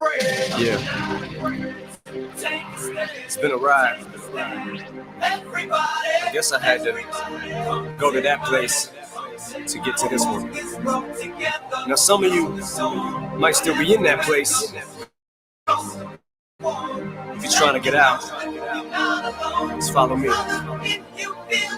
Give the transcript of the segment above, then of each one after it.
Yeah. It's been a ride. I guess I had to go to that place to get to this one. Now, some of you might still be in that place. If you're trying to get out, just follow me.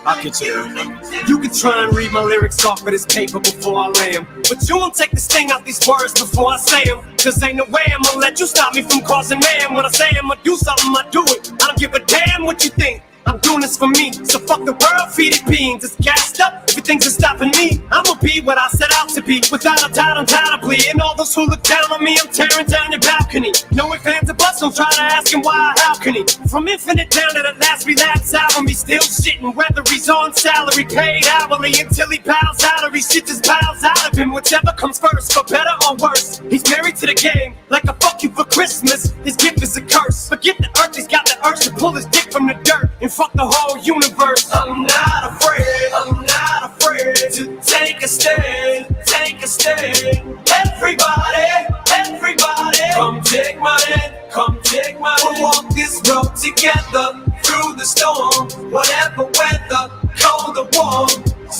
I'll get you there. You can try and read my lyrics off of this paper before I lay them, but you won't take the sting out these words before I say them. Cause ain't no way I'm gonna let you stop me from causing mayhem. When I say I'm gonna do something, I do it. I don't give a damn what you think. I'm doing this for me, so fuck the world, feed it beans. It's gassed up, everything's just stopping me. I'ma be what I set out to be, without a doubt, undoubtedly. And all those who look down on me, I'm tearing down your balcony. No ifs, ands, or buts, don't try to ask him why, how can he? From infinite down to the last relapse album, he's still shitting, whether he's on salary, paid hourly, until he bows out or he shit just bows out of him. Whichever comes first, for better or worse. He's married to the game, like a fuck you for Christmas. His gift is a curse. Forget the earth, he's got the urge to pull his dick from the dirt and fuck the whole universe. I'm not afraid to take a stand, take a stand. Everybody, come take my hand, come take my hand. We'll walk this road together through the storm, whatever weather, cold or warm.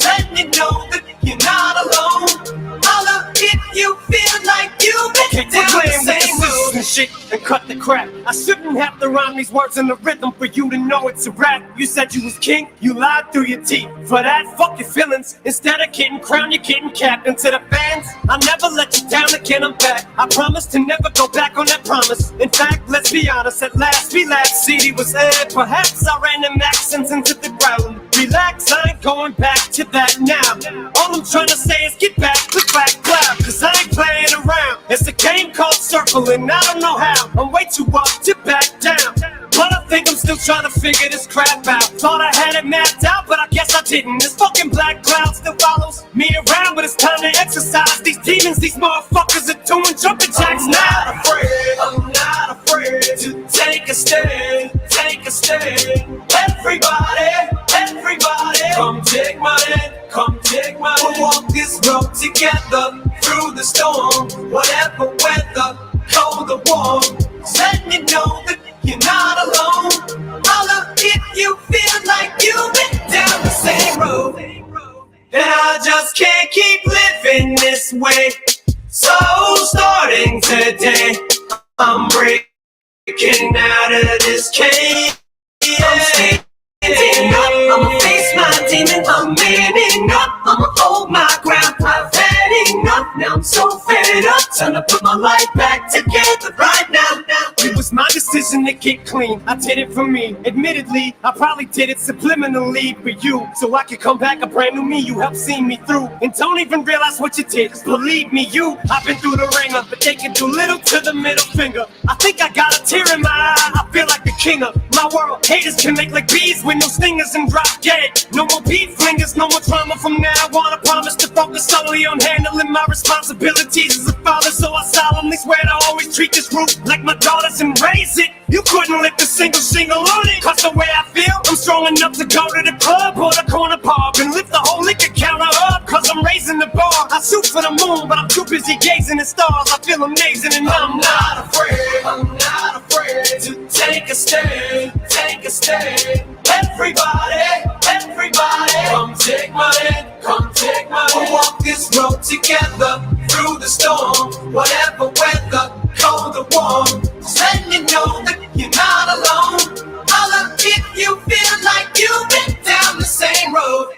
Let me know that you're not alone. Holla if you feel like you've been down the same road and shit and cut the crap. I shouldn't have to rhyme these words in the rhythm for you to know it's a rap. You said you was king, you lied through your teeth. For that, fuck your feelings. Instead of getting crowned, you're getting capped. And to the fans, I never let you down again, I'm back. I promise to never go back on that promise. In fact, let's be honest, at last we laughed. CD was aired, perhaps I ran them accents into the ground. Relax, I ain't going back to that now. All I'm trying to say is get back, click back, clap. Cause I ain't playing around. It's a game called circling, I don't know how. I'm way too up to back down, but I think I'm still trying to figure this crap out. Thought I had it mapped out, but I guess I didn't. This fucking black cloud still follows me around, but it's time to exercise these demons. These motherfuckers are doing jumping jacks now. I'm not afraid to take a stand, take a stand. Everybody, come take my hand, come take my hand. We'll walk this road together through the storm, whatever weather, cold or warm. Let me know that you're not alone. Holla if you feel like you've been down the same road. And I just can't keep living this way. So starting today, I'm breaking out of this cage. I'm standing up, I'ma face my demon. I'm manning up, I'ma hold my ground. I've had enough, now I'm so fed up. Time to put my life back together right now. It was my decision to get clean, I did it for me. Admittedly, I probably did it subliminally for you, so I could come back a brand new me. You helped see me through, and don't even realize what you did. Believe me, I've been through the ringer, but they can do little to the middle finger. I think I got a tear in my eye, I feel like the king of my world. Haters can make like bees with no stingers and drop dead. No more beat flingers, no more drama from now on. I promise to focus solely on handling my responsibilities as a father, so I solemnly swear to always treat this roof like my daughters and raise it. You couldn't lift a single shingle on it, cause the way I feel, I'm strong enough to go to the club or the corner pub and lift the whole liquor counter up, cause I'm raising the bar. I shoot for the moon, but I'm too busy gazing at stars. I feel amazing and I'm not afraid to take a stand, take a stand. Everybody, come take my hand, come take my hand. We'll walk this road together through the storm, whatever weather, cold or warm. Just let me know that you're not alone. Holla if you feel like you've been down the same road.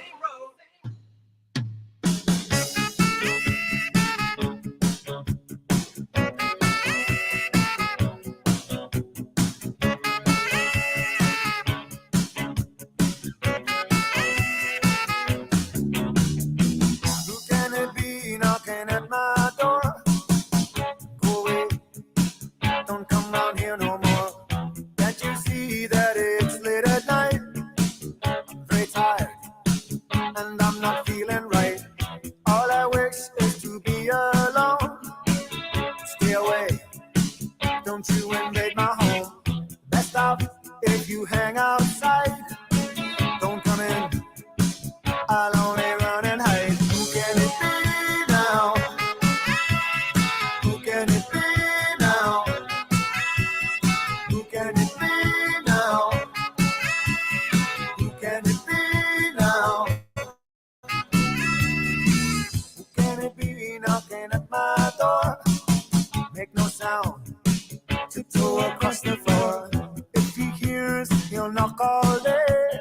Who can it be now? knock all day,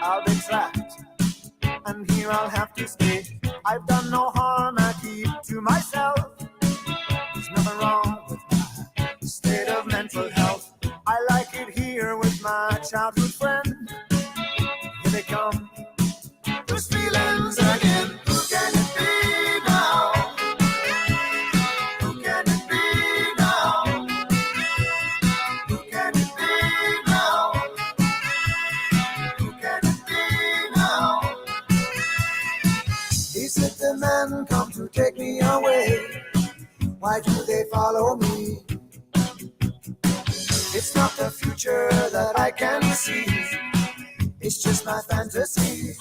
I'll be trapped, and here I'll have to stay. I've done no harm, I keep to myself. There's nothing wrong with my state of mental health. I like it here with my childhood friend. Here they come, those feelings again. Who can it be now? Who can it be now? Who can it be now? Who can it be now? Is it the men come to take me away? Why do they follow me? It's not the future that I can see. It's just my fantasy.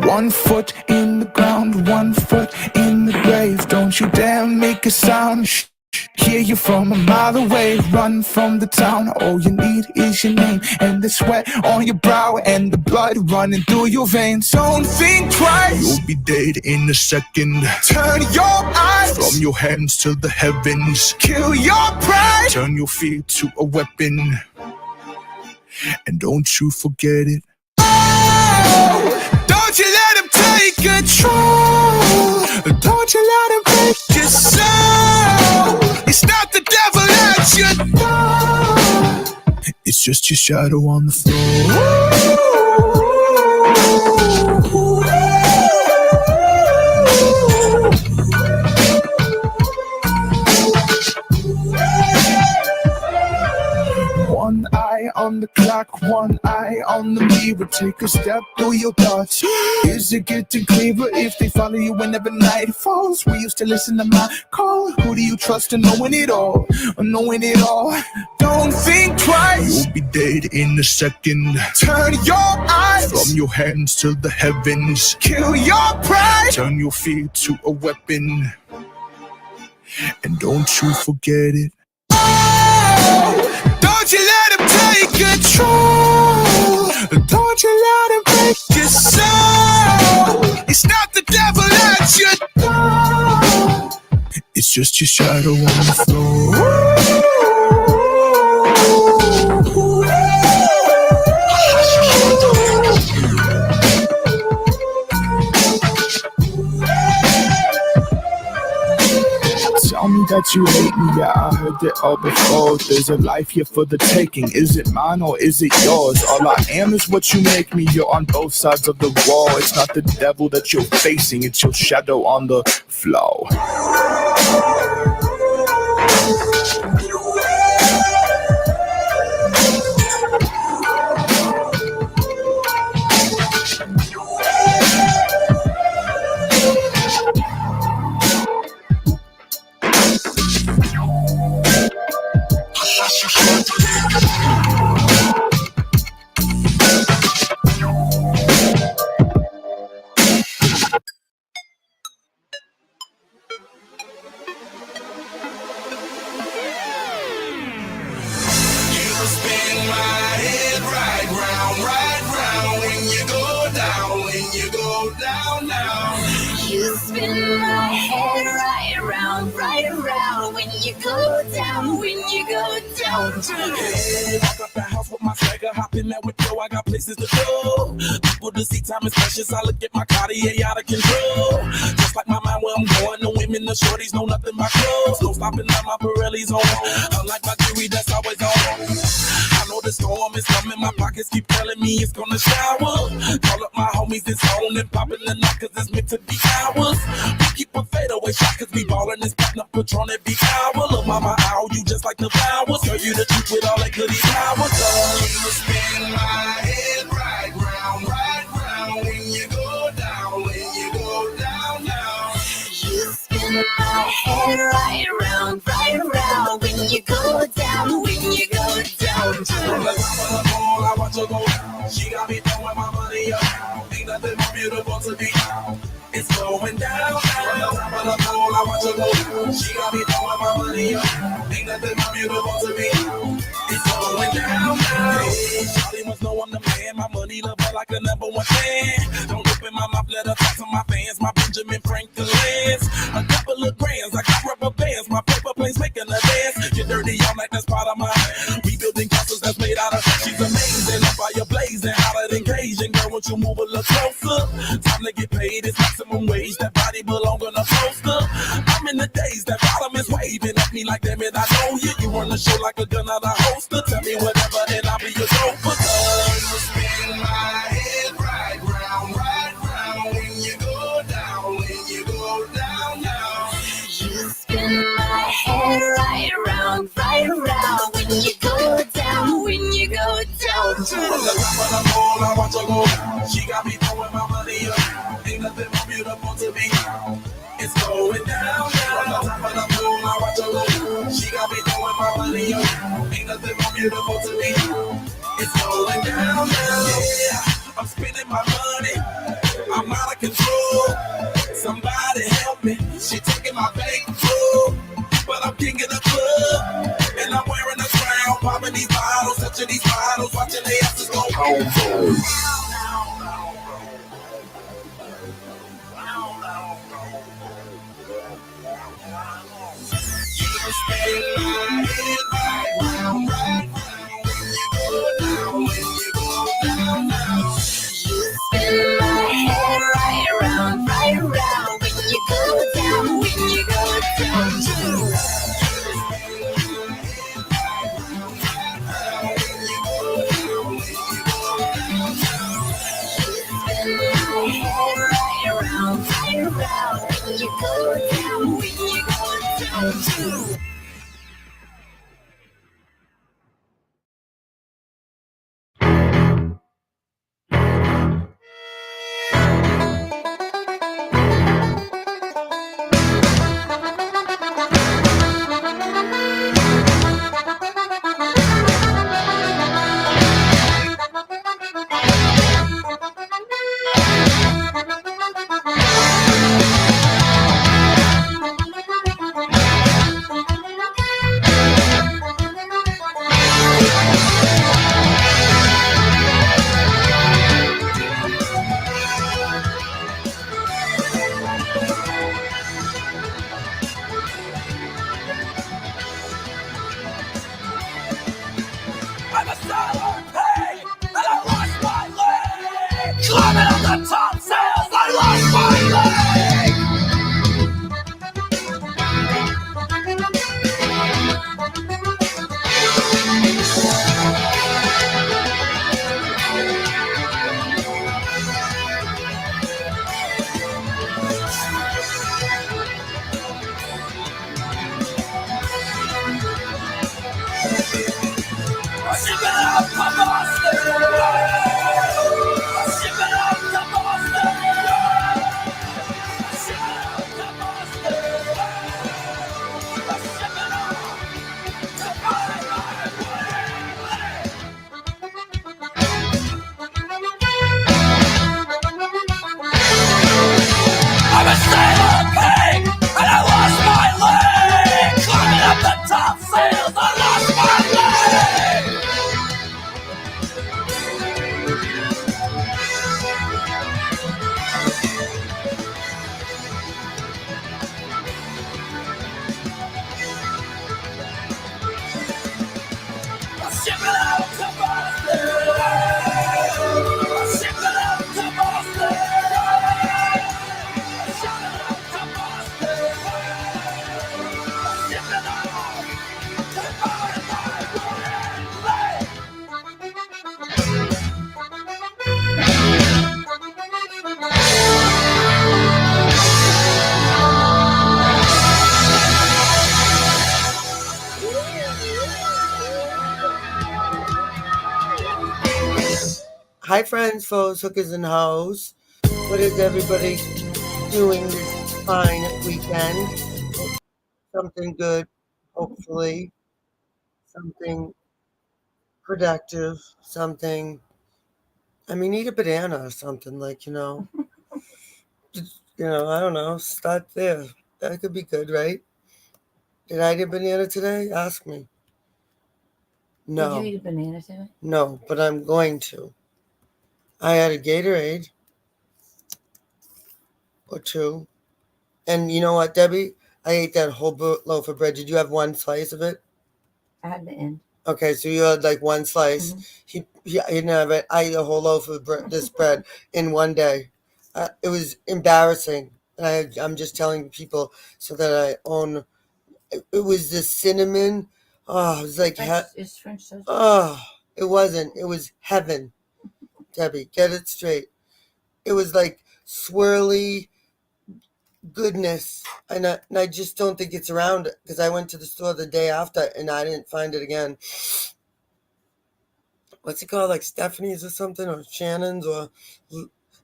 One foot in the ground, one foot in the grave. Don't you dare make a sound. Shh. Hear you from a mile away. Run from the town. All you need is your name and the sweat on your brow and the blood running through your veins. Don't think twice. You'll be dead in a second. Turn your eyes from your hands to the heavens. Kill your pride. Turn your fear to a weapon. And don't you forget it. Don't you let him take control. Don't you let him break your soul. It's not the devil at your door. It's just your shadow on the floor. One eye on the clock, one eye on the mirror. Take a step through your thoughts. Is it getting clearer if they follow you whenever night falls? We used to listen to my call. Who do you trust in knowing it all? Knowing it all. Don't think twice. You'll be dead in a second. Turn your eyes from your hands to the heavens. Kill your pride. Turn your fear to a weapon. And don't you forget it. Don't you let him take control. Don't you let him break your soul. It's not the devil at your door. It's just your shadow on the floor. Tell me that you hate me, yeah, I heard it all before. There's a life here for the taking. Is it mine or is it yours? All I am is what you make me. You're on both sides of the wall. It's not the devil that you're facing, it's your shadow on the floor. down now. You spin my head right around when you go down, when you go down. Hey, I got the house with my swagger, hop in that window, I got places to go. People to see, time is precious, I look at my Cartier out of control. Just like my mind where I'm going, the women, the shorties know nothing but clothes. No stopping at my Pirelli's on, unlike my jewelry that's always on. I know the storm is coming, my pockets keep telling me it's gonna shower. Call up my homies, it's on and popping the night cause it's meant to be ours. We keep a fadeaway shot cause we ballin' this platinum Patron every hour. Look mama, ow, you just like the flowers. Girl, you the truth with all that goody powers. You spin my head right round when you go down, when you go down now. You spin my head right around when you go down, when you go down. From the top of the pole, I watch her go down. She got me throwing my money up. Ain't nothing more beautiful to be down. It's going down. From the top of the pole, I watch her go down. She got me throwing my money up. Ain't nothing more beautiful to be down. It's going down now. Hey, Charlie must know I'm the man. My money love her like a #1 fan. Don't open my mouth, let her talk to my fans. My Benjamin Franklin's. A couple of grands, I got rubber bands. My paper planes making a dance. Get dirty all night, that's part of my. We building castles that's made out of. She's amazing, on fire blazing, hotter than Cajun. Girl, won't you move a little closer? Time to get paid, it's maximum wage. That body belong on a poster. I'm in the days, that bottom is waving at me like, damn it, I know you. You run the show like a gun out of holster. Tell me whatever, and I'll be your chauffeur. You spin my head right round when you go down, when you go down now. You spin my head right around when you go down, when you go down. From the top of the pole, I watch her go down. She got me throwing my money up. Ain't nothing more beautiful to be down. It's going down. From the top of the pole, I watch her go down. She got me throwing my money up. Ain't nothing more beautiful to be down. It's going down now. Yeah, I'm spending my money. I'm out of control. Somebody help me. She taking my bank full. But I'm king of the club. And I'm wearing a crown. Popping these bottles, touching these bottles. Watching the asses go home. You spin my head right round when you go down, when you go down now. You spin my head right around when you go down, when you go down. When you go down, when you go down. I'm a sailor, hey, and I lost my leg. Climbing on the top sails, I lost my leg. Ship it up to Boston. Ship it up to Boston. Hi, friends, foes, hookers, and hoes. What is everybody doing this fine weekend? Something good, hopefully. Something productive. Something. I mean, eat a banana or something I don't know. Start there. That could be good, right? Did I eat a banana today? Ask me. Did you No, eat a banana today? no, but I'm going to. I had a Gatorade or two. And you know what, Debbie? I ate that whole loaf of bread. Did you have one slice of it? I had the end. Okay, so you had like one slice. Mhm. He didn't have it. I ate a whole loaf of this bread in one day. It was embarrassing. I'm just telling people so that I own. It was the cinnamon. Oh, it was like Is French toast? oh, it wasn't. It was heaven. Debbie, get it straight. It was like swirly goodness, and I just don't think it's around because I went to the store the day after and I didn't find it again. What's it called, like Stephanie's or something, or Shannon's, or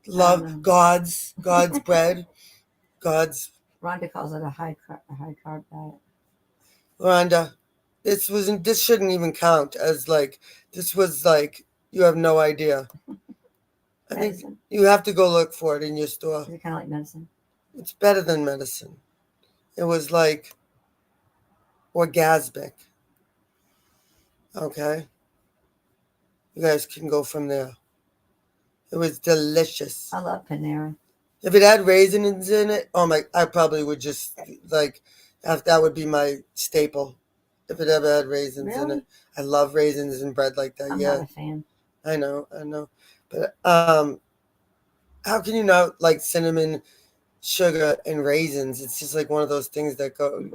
Love God's bread, God's. Rhonda calls it a high carb diet. Rhonda, this shouldn't even count as like this was like you have no idea. I think Medicine? you have to go look for it in your store. Is it kind of like medicine? It's better than medicine. It was like orgasmic. Okay. You guys can go from there. It was delicious. I love Panera. If it had raisins in it, oh my! I probably would just like that would be my staple. If it ever had raisins in Really? it, I love raisins in bread like that. I'm Yeah, not a fan. I know, but how can you not like cinnamon, sugar, and raisins? It's just like one of those things that go.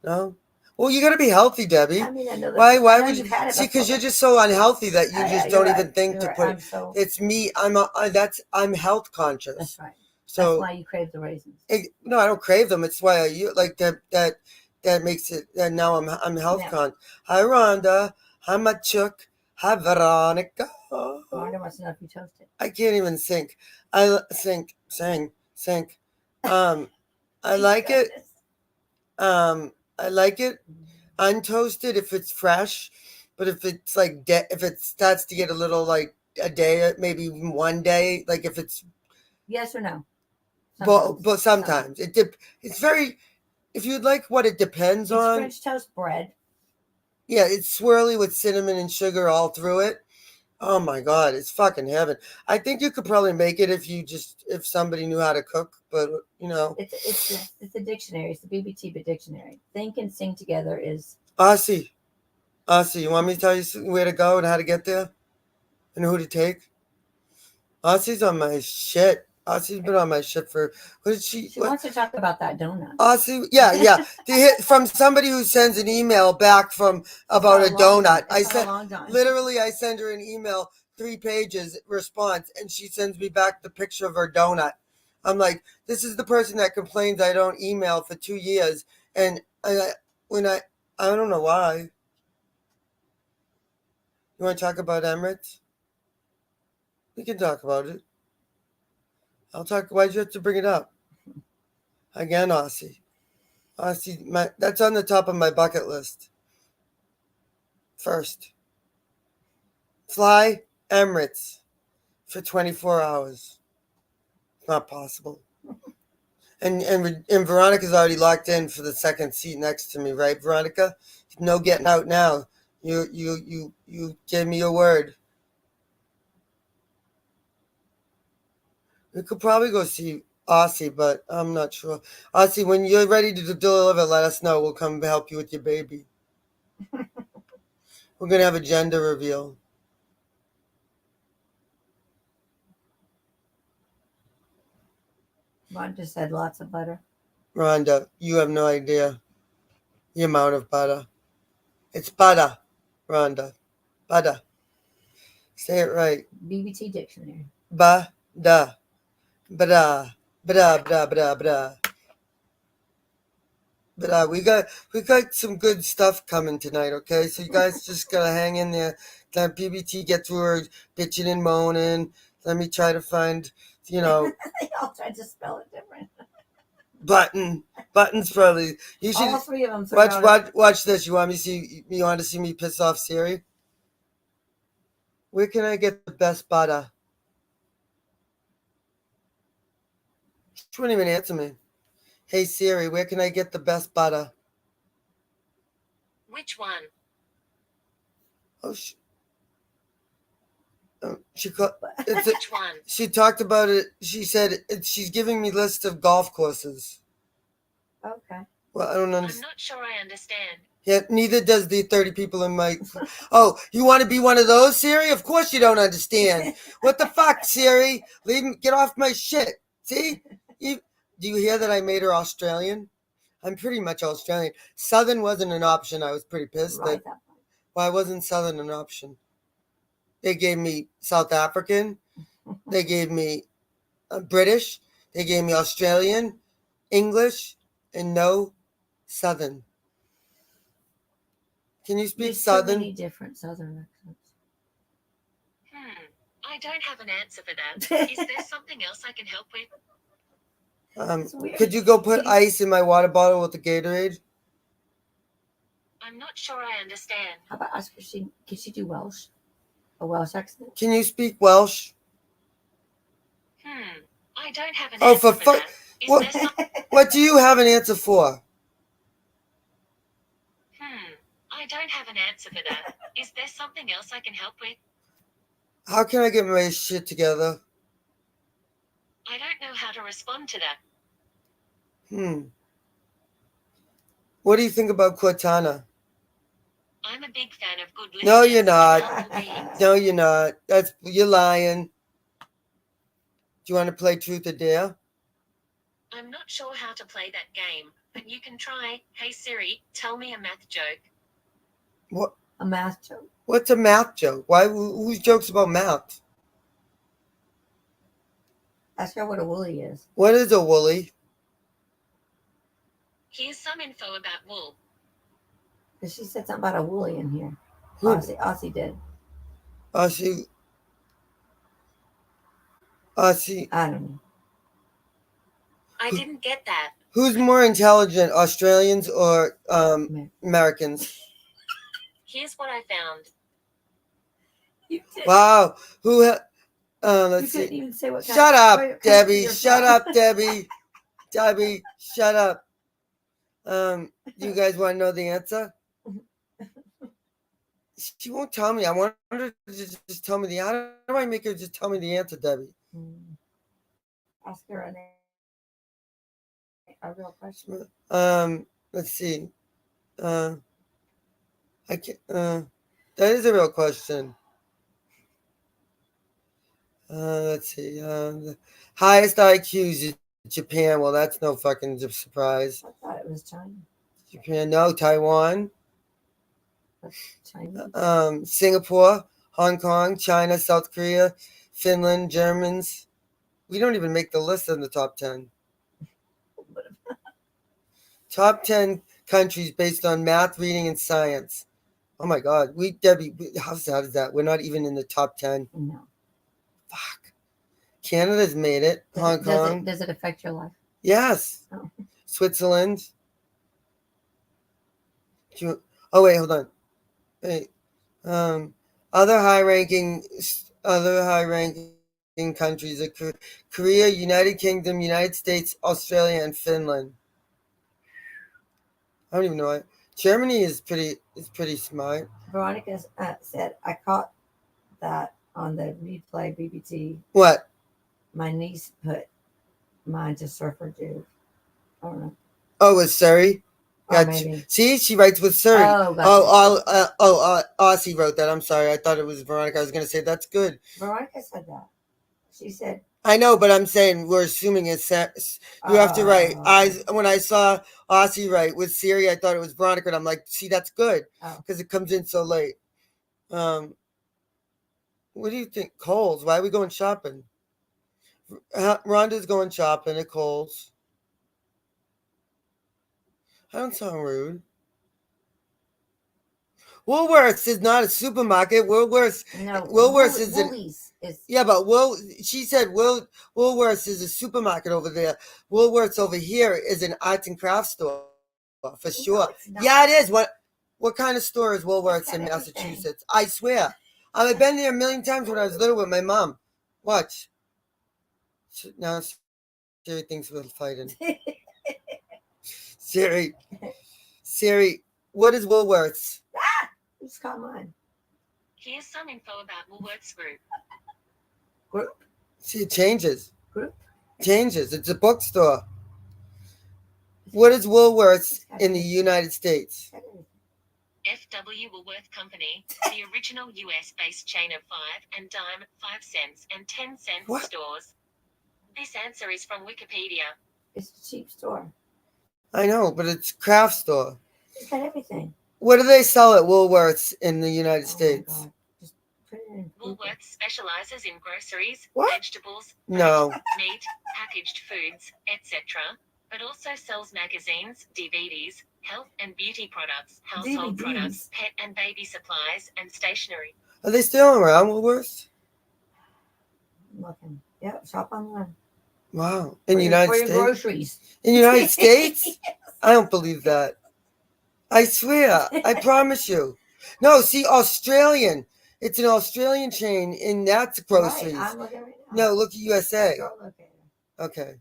No. Well, you got to be healthy, Debbie. I mean, I know that. Why I know would you you've had it see? Because before. you're just so unhealthy that you just don't even think to put. I'm so. It's me. I'm health conscious. That's right. So that's why you crave the raisins. no, I don't crave them. It's why I like that makes it. And now I'm health conscious. Hi, Rhonda. Hi, Machuk. Hi, Veronica. Rhonda wants to know if you toasted. I can't even think. I think. I like it. I like it untoasted if it's fresh, but if it's like if it starts to get a little like a day, maybe even one day, like if it's yes or no. But sometimes it's very. If you'd like what it depends on. French toast bread. Yeah, it's swirly with cinnamon and sugar all through it. Oh my God, it's fucking heaven. I think you could probably make it if somebody knew how to cook, but It's a dictionary. It's the BBT dictionary. Think and sing together is Aussie, you want me to tell you where to go and how to get there? And who to take? Aussie's on my shit. Aussie's been on my shit for what did she? She wants to talk about that donut. Aussie, yeah. From somebody who sends an email back about a donut. I send her an email, 3 pages response, and she sends me back the picture of her donut. I'm like, this is the person that complains I don't email for 2 years, and I don't know why. You want to talk about Emirates? We can talk about it. I'll talk. Why'd you have to bring it up? Again, Aussie, that's on the top of my bucket list. First, fly Emirates for 24 hours. It's not possible. And Veronica's already locked in for the second seat next to me, right, Veronica? No getting out now. You gave me your word. We could probably go see Aussie, but I'm not sure. Aussie, when you're ready to deliver, let us know. We'll come help you with your baby. We're going to have a gender reveal. Rhonda said lots of butter. Rhonda, you have no idea the amount of butter. It's butter, Rhonda. Butter. Say it right. BBT dictionary. Ba-da. Ba-da. Ba-da, ba-da, ba-da, ba-da. But we got some good stuff coming tonight. Okay, so you guys just gotta hang in there. Let BBT get through her bitching and moaning. Let me try to find, They all tried to spell it different. Buttons probably. You should All three of them. threw out watch this. You want me to see? You want to see me piss off Siri? Where can I get the best butter? She wouldn't even answer me. Hey Siri, where can I get the best butter? Which one? Oh, she called. Which one? She talked about it. She said she's giving me lists of golf courses. Okay. Well, I don't I'm understand. not sure I understand. Yeah, neither does the 30 people in my. Oh, you want to be one of those, Siri? Of course you don't understand. What the fuck, Siri? Leave me. Get off my shit. See? Do you hear that I made her Australian? I'm pretty much Australian. Southern wasn't an option. I was pretty pissed. Right. Why wasn't Southern an option? They gave me South African. They gave me British. They gave me Australian, English, and no Southern. Can you speak There's Southern? so many different Southern accents. I don't have an answer for that. Is there something else I can help with? Could you go put ice in my water bottle with the Gatorade? I'm not sure I understand. How about ask her? Can she do Welsh? A Welsh accent? Can you speak Welsh? I don't have an Oh, answer for for fuck! that. Is there some... What do you have an answer for? I don't have an answer for that. Is there something else I can help with? How can I get my shit together? I don't know how to respond to that. What do you think about Cortana? I'm a big fan of good No, listeners you're and not. helpful beings. No, you're not. You're lying. Do you want to play Truth or Dare? I'm not sure how to play that game, but you can try. Hey Siri, tell me a math joke. What? A math joke? What's a math joke? Why? Whose jokes about math? Ask her what a woolly is. What is a woolly? Here's some info about wool. Because she said something about a woolly in here. Who? Aussie did. Aussie. I don't know. I didn't get that. Who's more intelligent, Australians or Americans? Here's what I found. You did. Wow. Let's You see. couldn't even say what kind Shut up, what country Debbie. you're Shut from. up, Debbie. Debbie, shut up. You guys want to know the answer? She won't tell me. I want her to just tell me the answer. How do I make her just tell me the answer, Debbie? Ask her a real question. Let's see. I can't. That is a real question. Let's see. The highest IQs is Japan. Well, that's no fucking surprise. I thought it was China. Japan, no. Taiwan, China. Singapore, Hong Kong, China, South Korea, Finland, Germans. We don't even make the list in the top 10. Top 10 countries based on math, reading, and science. Oh my God. Debbie, how sad is that? We're not even in the top 10. No. Fuck. Canada's made it. Hong Kong. Does it affect your life? Yes. Oh. Switzerland. Oh wait, hold on. Wait. Other high-ranking countries are Korea, United Kingdom, United States, Australia, and Finland. I don't even know. Germany is pretty smart. Veronica said, I caught that on the replay BBT. What? My niece put mine to Surfer Dude. I don't know. Oh, with Surrey? Oh, maybe. See, she writes with Surrey. Oh, gotcha. Aussie wrote that. I'm sorry. I thought it was Veronica. I was going to say that's good. Veronica said that. She said. I know, but I'm saying we're assuming it's you have to write. When I saw Aussie write with Siri, I thought it was Veronica, and I'm like, see, that's good because it comes in so late. What do you think, Kohl's? Why are we going shopping? Rhonda's going shopping at Kohl's. I don't sound rude. Woolworths is not a supermarket. Woolworths is an Woolies is yeah, but she said Woolworths is a supermarket over there. Woolworths over here is an arts and crafts store for sure. it's not. Yeah, it is. What kind of store is Woolworths It's got in everything. Massachusetts? I swear. I've been there a million times when I was little with my mom. Watch. Now Siri thinks we're fighting. Siri, what is Woolworths? Just come on. Here's some info about Woolworths Group. Group. See, it changes. Group. Changes. It's a bookstore. What is Woolworths in the United States? FW Woolworth Company, the original US-based chain of 5 and dime, 5 cents and 10 cents What? stores. This answer is from Wikipedia. It's a cheap store. I know, but it's a craft store. It's got everything. What do they sell at Woolworths in the United Oh my States? God. Just put it in Google. Woolworths specializes in groceries, What? vegetables, No. meat, packaged foods, etc., but also sells magazines, DVDs, health and beauty products, household DVDs. products, pet and baby supplies, and stationery. Are they still around, Woolworths? I'm looking. Yep, shop online. Wow. In For the your- United for your States? groceries. In the United States? I don't believe that. I swear. I promise you. No, see, Australian. It's an Australian chain, and that's groceries. Right, I'm looking right now. No, look at USA. Go look at it. Okay.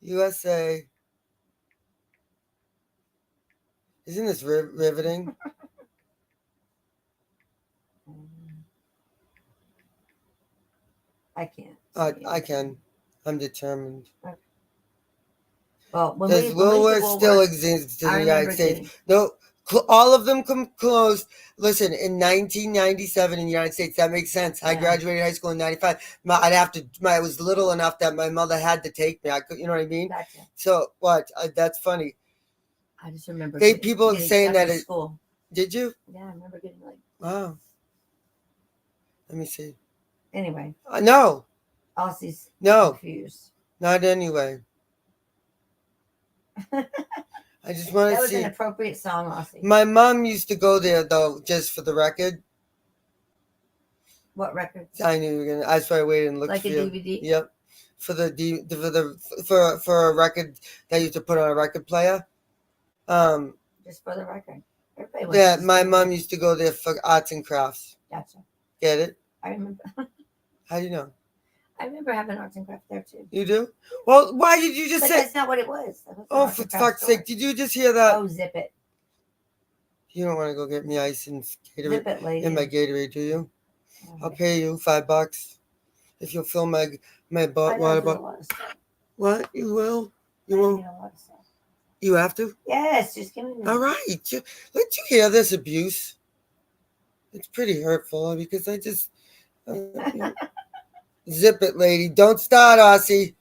USA. Isn't this riveting? I can't. I can. I'm determined. Well, when Does we went to Woolworths still Woolworths, exist in I the United remember States? getting- No, all of them closed. Listen, in 1997 in the United States, that makes sense. I Yeah. graduated high school in 95. I was little enough that my mother had to take me. I could, you know what I mean? Gotcha. So what? That's funny. I just remember People getting saying stuff that at school. Did you? Yeah, I remember getting like. Wow. Let me see. Anyway, No, Aussie's no, confused. not anyway. I just want That to was see. an appropriate song, Aussie. My mom used to go there though, just for the record. What record? I knew you were gonna. That's why I waited and looked Like for a you. DVD? Yep, for a record that you used to put on a record player. Just for the record. Everybody wants Yeah, to my see mom it. used to go there for arts and crafts. Gotcha. Get it? I remember. How do you know? I remember having arts and crafts there too. You do? Well, why did you just But say? that's not what it was. That was an Oh, arts for and crafts fuck's store. sake! Did you just hear that? Oh, zip it. You don't want to go get me ice and Zip Gatorade it, lady. in my Gatorade, do you? Oh, I'll pay you $5 if you'll fill my I water know bottle. a lot of stuff. What? You will? You I will? need a lot of stuff. You have to? Yes, just give me a minute. All right. Let you hear this abuse. It's pretty hurtful because I just zip it, lady. Don't start, Aussie.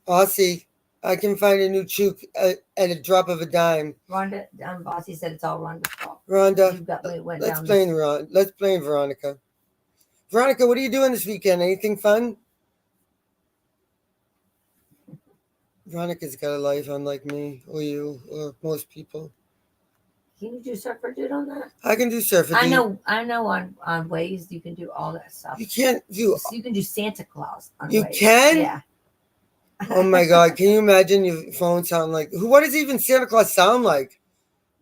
Aussie, I can find a new chook at a drop of a dime. Rhonda, Aussie said it's all Rhonda's fault. Rhonda, You got me went let's down blame this. Let's blame Veronica. Veronica, what are you doing this weekend? Anything fun? Veronica's got a life unlike me or you or most people. Can you do surfer dude on that? I can do surfing. I know on ways you can do all that stuff. You can't do. So you can do Santa Claus on You waves. can? Yeah. Oh my God! Can you imagine your phone sound like? What does even Santa Claus sound like?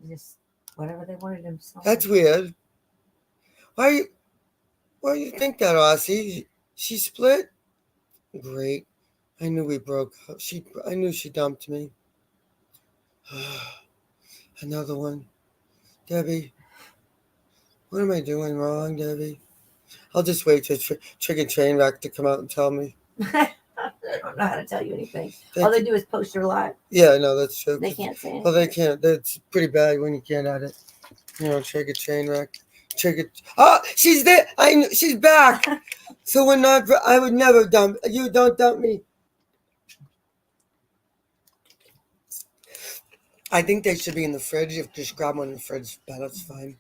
Just whatever they wanted him to sound That's like. weird. Why do you think that, Aussie? She split? Great. I knew we broke up. I knew she dumped me. Another one. Debbie. What am I doing wrong, Debbie? I'll just wait for Chicken Train Wreck to come out and tell me. I don't know how to tell you anything. All they do is post your live. Yeah, no, that's true. They can't say anything. Well, they can't. That's pretty bad when you can't at it. You know, Chicken Train Wreck. Oh, she's there. She's back. So we're not. I would never dump. You don't dump me. I think they should be in the fridge. If just grab one in the fridge, that's fine.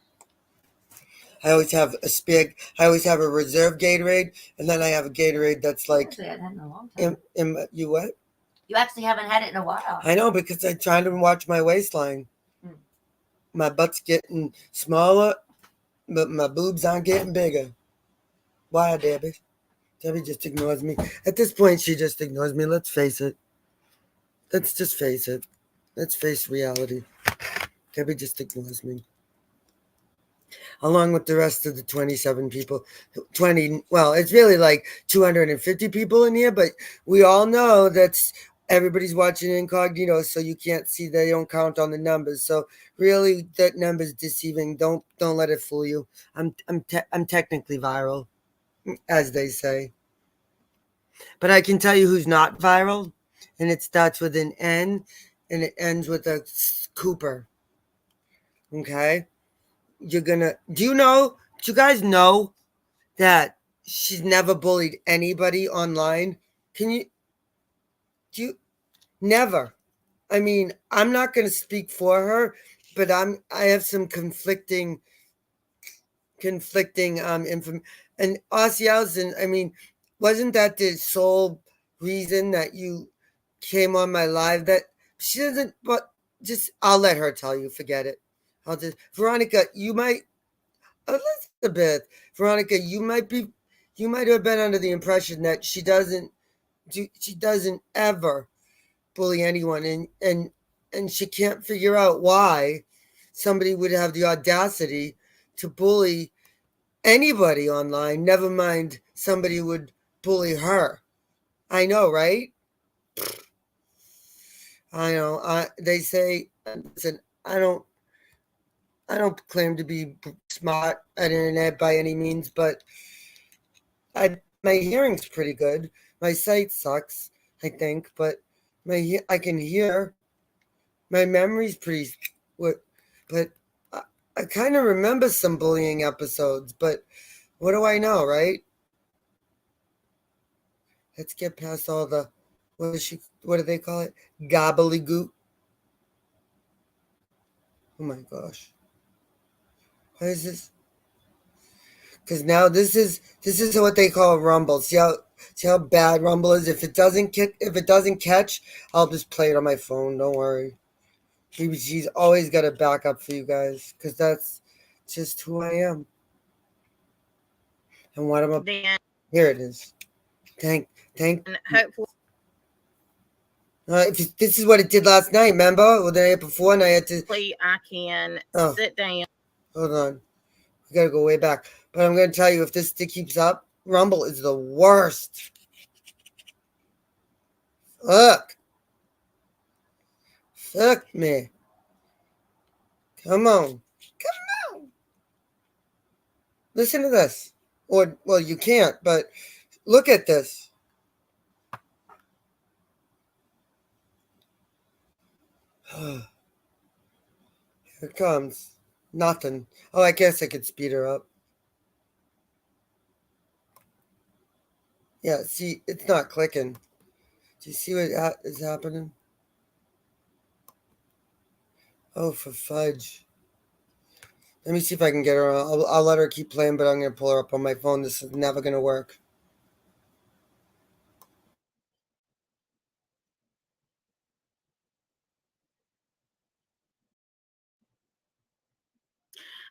I always have a spare. I always have a reserve Gatorade, and then I have a Gatorade that's like. Actually, I hadn't in a long time. You what? You actually haven't had it in a while. I know, because I try to watch my waistline. My butt's getting smaller, but my boobs aren't getting bigger. Why, Debbie? Debbie just ignores me. At this point, she just ignores me. Let's face it. Let's just face it. Let's face reality. Debbie just ignores me. Along with the rest of the 27 people. 20, well, it's really like 250 people in here, but we all know that's everybody's watching incognito, so you can't see, they don't count on the numbers. So really, that number's deceiving. Don't let it fool you. I'm technically viral, as they say. But I can tell you who's not viral, and it starts with an N, and it ends with a Cooper. Okay? Do you guys know that she's never bullied anybody online? Do you, never. I mean, I'm not going to speak for her, but I have some conflicting information. And Aussie Allison, I mean, wasn't that the sole reason that you came on my live? That she doesn't, but just, I'll let her tell you, forget it. Veronica, you might, Elizabeth, Veronica, you might have been under the impression that she doesn't ever bully anyone, and she can't figure out why somebody would have the audacity to bully anybody online, never mind somebody would bully her. I know, right? I know. They say, listen, I don't claim to be smart at internet by any means, but my hearing's pretty good. My sight sucks, I think, but I can hear. My memory's pretty, but I kind of remember some bullying episodes, but what do I know, right? Let's get past all the, what do they call it? Gobbledygook. Oh my gosh. What is this? Because now this is what they call Rumble. See how bad Rumble is? If it doesn't catch, I'll just play it on my phone. Don't worry. BBG's always got a backup for you guys, because that's just who I am. And what I'm Then here it is. Thank. hopefully If this is what it did last night, remember? Or the night before, and I had to. I can sit down. Hold on. We gotta go way back. But I'm gonna tell you, if this stick keeps up, Rumble is the worst. Fuck me. Come on. Listen to this. Or, well, you can't, but look at this. Here it comes. Nothing. Oh, I guess I could speed her up. Yeah, see, it's not clicking. Do you see what is happening? Oh, for fudge. Let me see if I can get her on. I'll let her keep playing, but I'm going to pull her up on my phone. This is never going to work.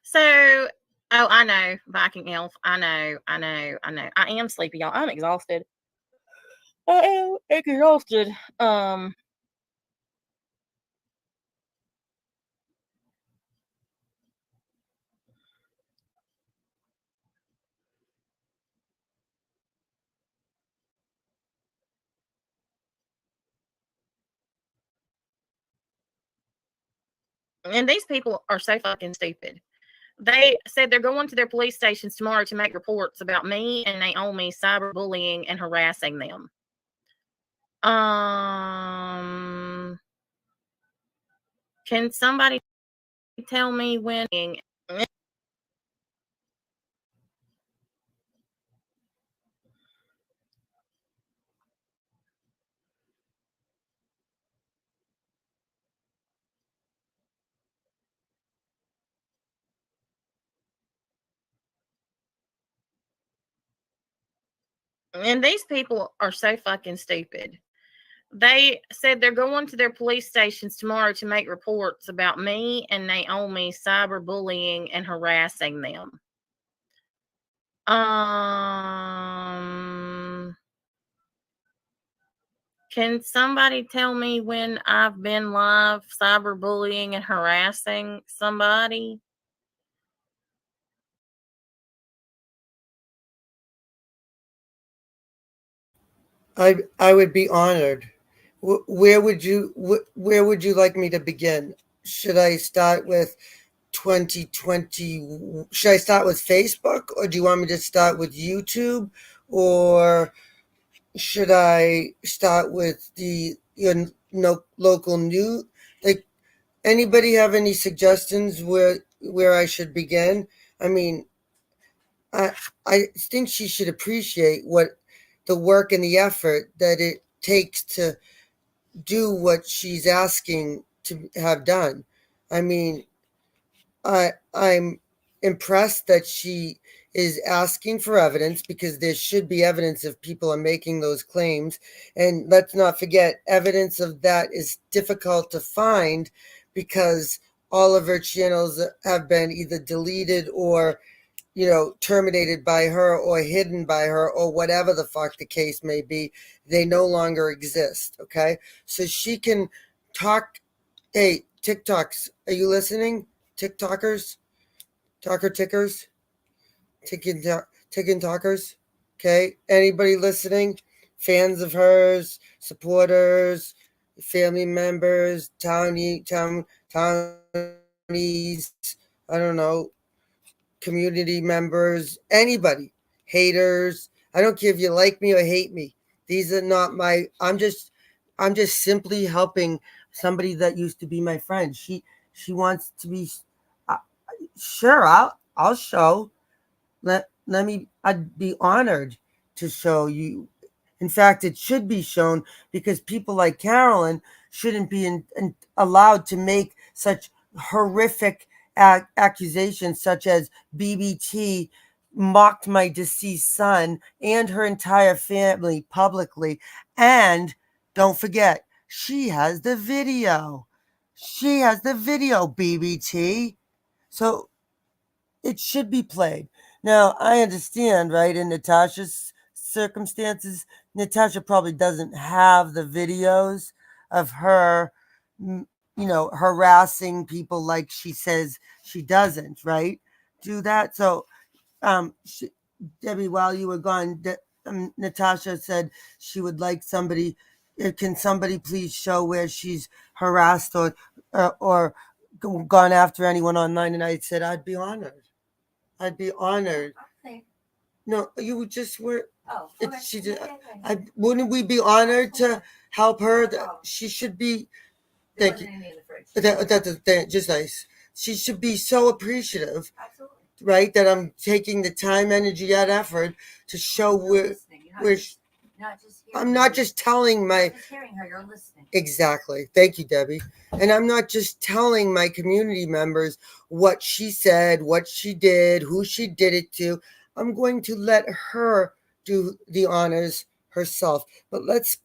So, oh, I know, Viking Elf. I know. I am sleepy, y'all. I'm exhausted. I am exhausted. And these people are so fucking stupid. They said they're going to their police stations tomorrow to make reports about me and Naomi cyberbullying and harassing them. Can somebody tell me when? And these people are so fucking stupid. They said they're going to their police stations tomorrow to make reports about me and Naomi cyberbullying and harassing them. Can somebody tell me when I've been live cyberbullying and harassing somebody? I would be honored. Where would you like me to begin? Should I start with 2020? Should I start with Facebook, or do you want me to start with YouTube, or should I start with your local news? Like, anybody have any suggestions where I should begin? I mean, I think she should appreciate what the work and the effort that it takes to do what she's asking to have done. I mean, I'm impressed that she is asking for evidence, because there should be evidence if people are making those claims. And let's not forget, evidence of that is difficult to find because all of her channels have been either deleted or terminated by her or hidden by her or whatever the fuck the case may be. They no longer exist. Okay. So she can talk. Hey, TikToks, are you listening? TikTokers, tickers, ticking talkers. Okay. Anybody listening? Fans of hers, supporters, family members, townies, I don't know, community members, anybody, haters. I don't care if you like me or hate me. These are not I'm just simply helping somebody that used to be my friend. She wants to be. Uh, sure, I'll show. Let me. I'd be honored to show you. In fact, it should be shown, because people like Carolyn shouldn't be allowed to make such horrific accusations, such as BBT mocked my deceased son and her entire family publicly. And don't forget, she has the video. She has the video, BBT. So it should be played. Now, I understand, right, in Natasha's circumstances, Natasha probably doesn't have the videos of her, harassing people like she says she doesn't, right? Do that. So, Debbie, while you were gone, Natasha said she would like somebody. Can somebody please show where she's harassed or gone after anyone online? And I said I'd be honored. I'd be honored. Okay. No, you just were. Oh, It, okay. she did. Okay. Wouldn't we be honored to help her? She should be. There Thank you. wasn't any in the fridge. That's just nice. She should be so appreciative, Absolutely. right? That I'm taking the time, energy, and effort to show You're where. listening. You're not where just, not just hearing I'm not her. just telling You're my. not just hearing her. You're listening. Exactly. Thank you, Debbie. And I'm not just telling my community members what she said, what she did, who she did it to. I'm going to let her do the honors herself. But let's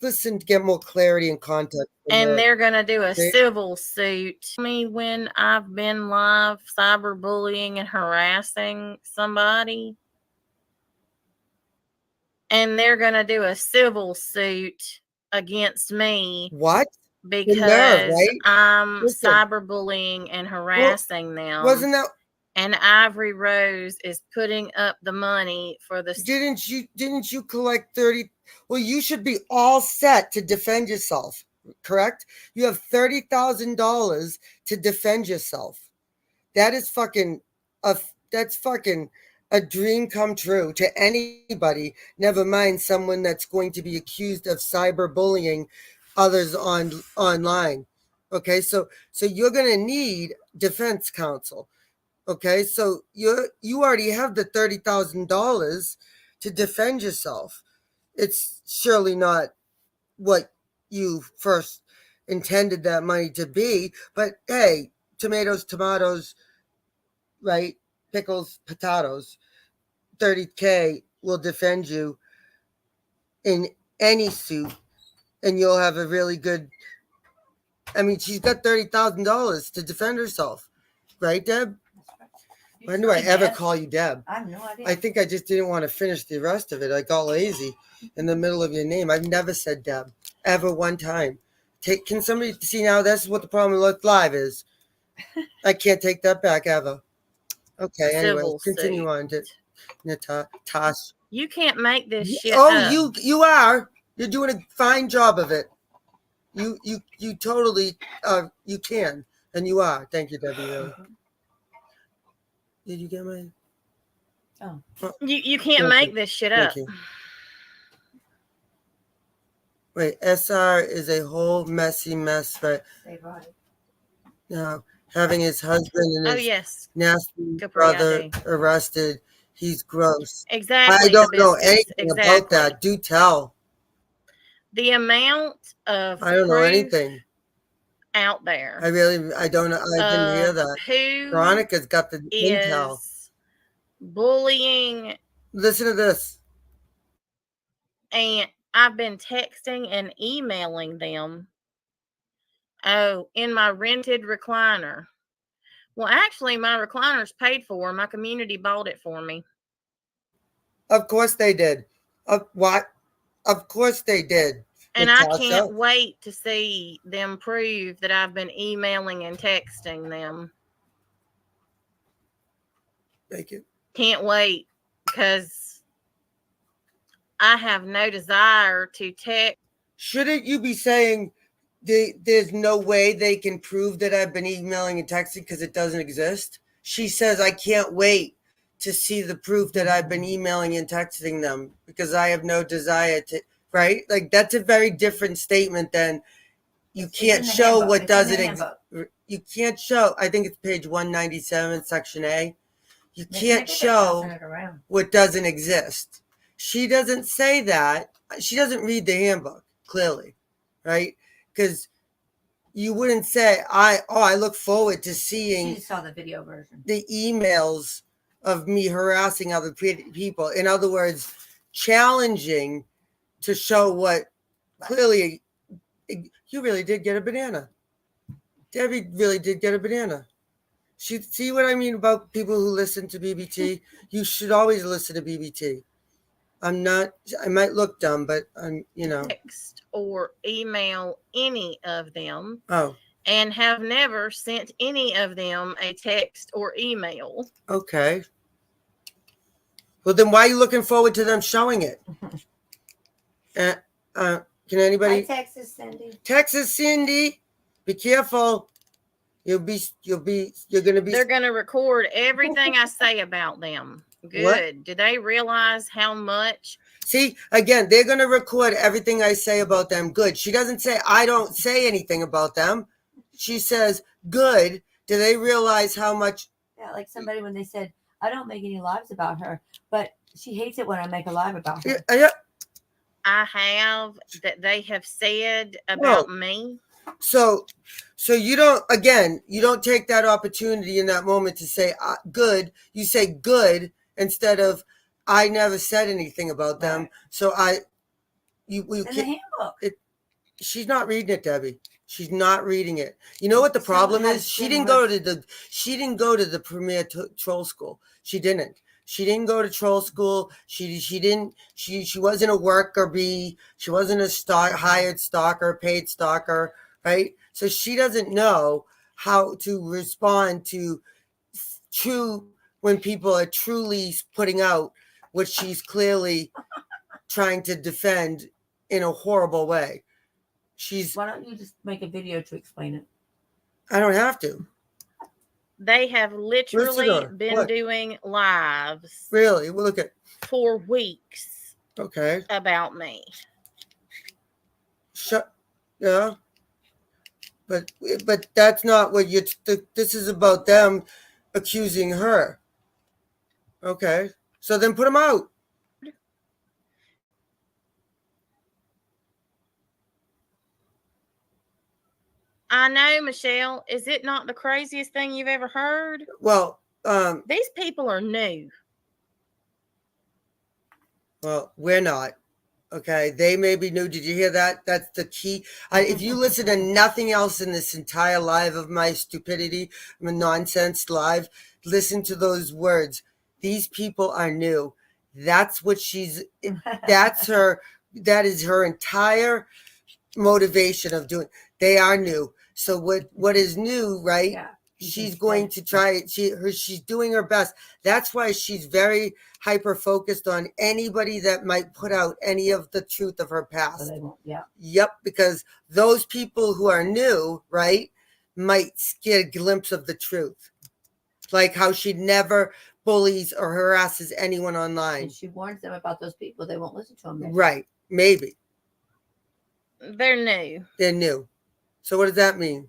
listen to get more clarity and context. And they're going to do a Okay. civil suit. Me when I've been live cyberbullying and harassing somebody. And they're going to do a civil suit against me. What? Because nerve, right? I'm Listen. cyberbullying and harassing them. Wasn't that? And Ivory Rose is putting up the money for the. Didn't you collect 30? Well, you should be all set to defend yourself, correct? You have $30,000 to defend yourself. That is fucking that's fucking a dream come true to anybody, never mind someone that's going to be accused of cyberbullying others online. Okay, so you're going to need defense counsel. Okay, so you already have the $30,000 to defend yourself. It's surely not what you first intended that money to be, but hey, tomatoes, right? Pickles, potatoes. 30K will defend you in any suit and you'll have a really good. I mean, she's got $30,000 to defend herself, right, Deb? When do I ever call you Deb? I have no idea. I think I just didn't want to finish the rest of it. I got lazy in the middle of your name. I've never said Deb ever one time. Can somebody see now? That's what the problem with live is. I can't take that back ever. Okay, anyway, Civil continue suit. on to Natasha. You can't make this shit Oh, up. you are. You're doing a fine job of it. You totally you can, and you are. Thank you, Debbie. Really. Did you get my? You can't Thank make you. this shit up. Thank you. Wait, SR is a whole messy mess, right? Now, having his husband and Oh his yes, nasty Good brother pre-ID. arrested. He's gross. exactly. I don't know Hibiscus, anything about that. Do tell. The amount of I don't know proof anything. out there. I don't know. I didn't hear that. Who Veronica's got the intel. is bullying? Listen to this. And I've been texting and emailing them. Oh, in my rented recliner. Well, actually, my recliner's paid for. My community bought it for me. Of course they did. What? Of course they did. And I Natasha. can't wait to see them prove that I've been emailing and texting them. Thank you. Can't wait, because I have no desire to text. Shouldn't you be saying there's no way they can prove that I've been emailing and texting because it doesn't exist? She says, I can't wait to see the proof that I've been emailing and texting them because I have no desire to, right? Like, that's a very different statement than you can't show what doesn't exist. You can't show, I think it's page 197, section A. You can't show what doesn't exist. She doesn't say that. She doesn't read the handbook, clearly, right? Because you wouldn't say, I look forward to seeing. She just saw the video version. The emails of me harassing other people. In other words, challenging to show what clearly you really did get a banana. Debbie really did get a banana. See what I mean about people who listen to BBT? You should always listen to BBT. I might look dumb, but I'm, Text or email any of them. Oh. And have never sent any of them a text or email. Okay. Well, then why are you looking forward to them showing it? Can anybody? Hi, Texas Cindy. Texas Cindy, be careful. You're gonna be. They're gonna record everything I say about them. Good. What? Do they realize how much? See, again, they're gonna record everything I say about them. Good. She doesn't say I don't say anything about them. She says, good. Do they realize how much? Yeah, like somebody when they said, I don't make any lives about her, but she hates it when I make a live about her. Yeah. I have that they have said about me. So you don't take that opportunity in that moment to say good. You say good instead of I never said anything about them. Right. So you in the handbook. She's not reading it, Debbie. She's not reading it. You know what the problem is? She didn't go to the premier troll school. She didn't. She didn't go to troll school. She wasn't a worker bee. She wasn't a hired stalker, paid stalker, right? So she doesn't know how to respond to when people are truly putting out what she's clearly trying to defend in a horrible way. Why don't you just make a video to explain it? I don't have to. They have literally been doing lives. Really? Well, look at for weeks. Okay. About me. Yeah. But that's not what this is about them accusing her. Okay. So then put them out. I know, Michelle. Is it not the craziest thing you've ever heard? Well, these people are new. Well, we're not. Okay, they maybe knew. Did you hear that? That's the key. If you listen to nothing else in this entire live of my stupidity, my nonsense live, listen to those words. These people are new. That's what that's her, that is her entire motivation of doing. They are new. So what is new, right? Yeah. She's going to try it. She's doing her best. That's why she's very hyper focused on anybody that might put out any of the truth of her So past. they won't. Yeah. Yep, because those people who are new, right, might get a glimpse of the truth. Like how she never bullies or harasses anyone online. And she warns them about those people. They won't listen to them. Maybe. Right, maybe. They're new. They're new. So what does that mean?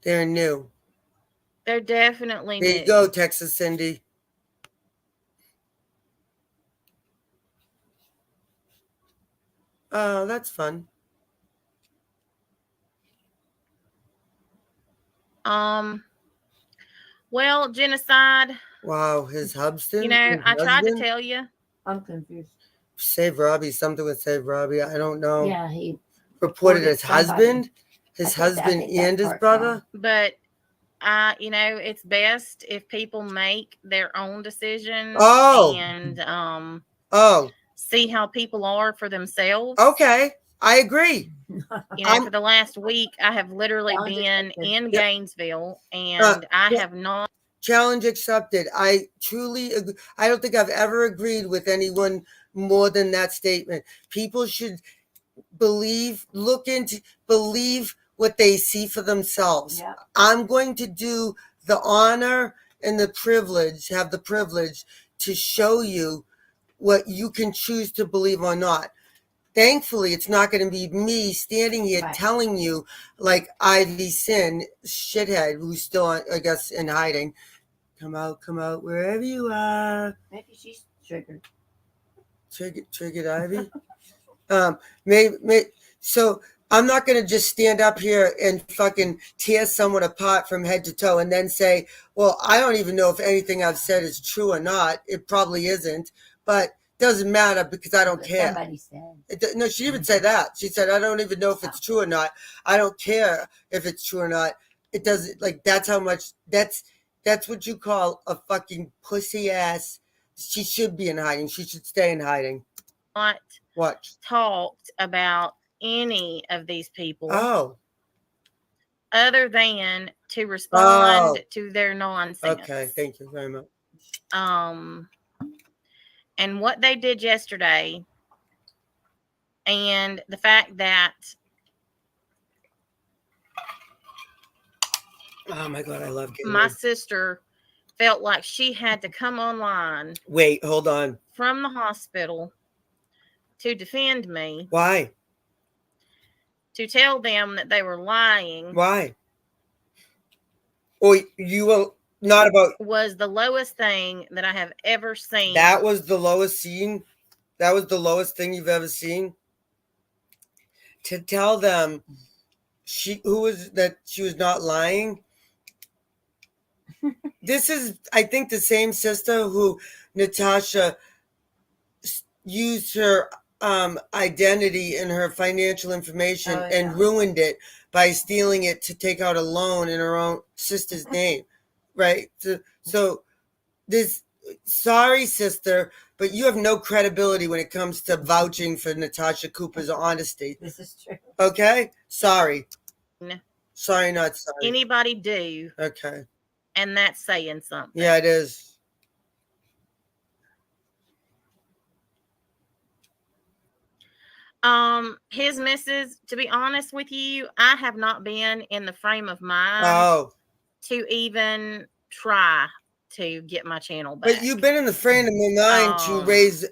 They're new. They're definitely There new. you go, Texas Cindy. Oh, that's fun. Well, genocide. Wow, his husband. You know, his I tried to husband? tell you. I'm confused. Save Robbie. Something with Save Robbie. I don't know. Yeah, he Reported his somebody. husband, I think that and his part's brother. wrong. But you know, it's best if people make their own decisions Oh. and Oh, see how people are for themselves. okay. I agree. You know, for the last week, I have literally Challenge been accepted. in Yep. Gainesville, and I yeah. have not. Challenge accepted. I truly agree. I don't think I've ever agreed with anyone more than that statement. People should believe what they see for themselves. Yeah. I'm going to do the honor and the privilege, have the privilege to show you what you can choose to believe or not. Thankfully, it's not going to be me standing here Right. telling you like Ivy Sin, shithead, who's still, I guess, in hiding. Come out, wherever you are. Maybe she's triggered. Triggered Ivy. So I'm not going to just stand up here and fucking tear someone apart from head to toe and then say, well, I don't even know if anything I've said is true or not. It probably isn't, but doesn't matter because I don't But care. Somebody said. No, she didn't say that. She said, I don't even know if it's true or not. I don't care if it's true or not. It doesn't, like, that's how much, that's what you call a fucking pussy ass. She should be in hiding. She should stay in hiding. Not What? talked about any of these people Oh, other than to respond Oh. to their nonsense. okay. Thank you very much. And what they did yesterday, and the fact that Oh my God, I love getting my sister felt like she had to come online Wait, hold on. from the hospital to defend me, Why? to tell them that they were lying, Why? Oh, you will not about was the lowest thing that I have ever seen. that was the lowest scene. That was the lowest thing you've ever seen. To tell them she was not lying. This is, I think, the same sister who Natasha used her identity and her financial information and ruined it by stealing it to take out a loan in her own sister's name, right? So this, sorry, sister, but you have no credibility when it comes to vouching for Natasha Cooper's honesty. This is true. Okay? Sorry. No. Sorry, not sorry. Anybody do, Okay. and that's saying something. Yeah, it is. His missus, to be honest with you, I have not been in the frame of mind Oh, to even try to get my channel back. but you've been in the frame of mind to raise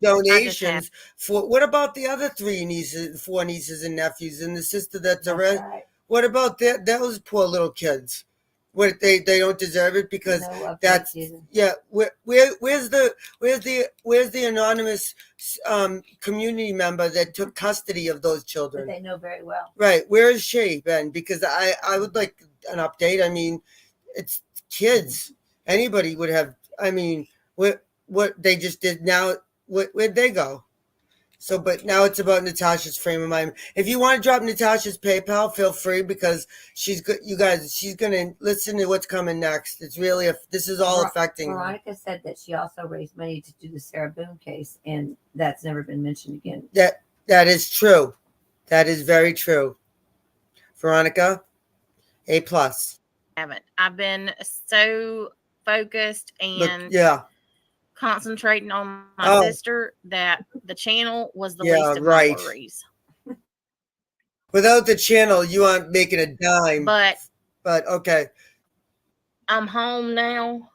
donations for. What about the other four nieces and nephews, and the sister that's arrested? Right. What about those poor little kids? What, they don't deserve it because that's yeah. Where's the anonymous community member that took custody of those But children? they know very well. Right. Where is she, Ben? Because I would like an update. I mean, it's kids. Anybody would have. I mean, what they just did now. Where'd they go? So, but now it's about Natasha's frame of mind. If you want to drop Natasha's PayPal, feel free, because she's good. You guys, she's gonna listen to what's coming next. It's really this is all affecting her. Veronica said that she also raised money to do the Sarah Boone case, and that's never been mentioned again. That is true. That is very true. Veronica, A+. Haven't. I've been so focused and Yeah. concentrating on my sister that the channel was the least of my worries. Without the channel, you aren't making a dime. But okay. I'm home now.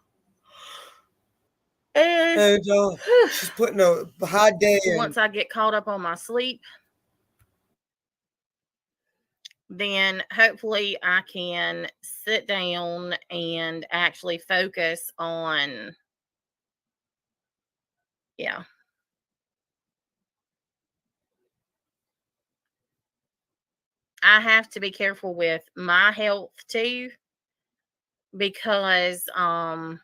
And Hey, Joe, she's putting a hard day in. Once I get caught up on my sleep, then hopefully I can sit down and actually focus on, I have to be careful with my health too, because I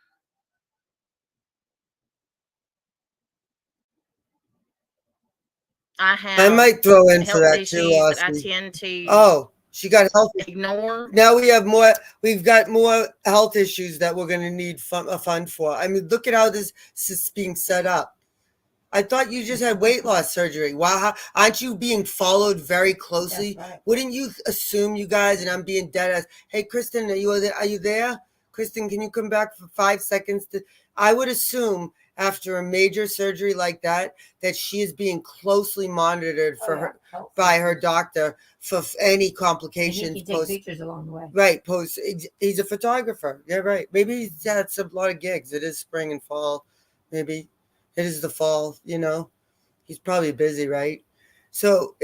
might throw in for that too, that I tend to she got health ignore. Now we've got more health issues that we're going to need a fund for. I mean, look at how this is being set up. I thought you just had weight loss surgery. Wow, aren't you being followed very closely? Right. Wouldn't you assume, you guys, and I'm being dead ass, hey, Kristen, are you there? Kristen, can you come back for 5 seconds? I would assume after a major surgery like that she is being closely monitored by her doctor for any complications. He can take pictures along the way. Right, he's a photographer. Yeah, right. Maybe he's had a lot of gigs. It is spring and fall. Maybe it is the fall, He's probably busy, right? So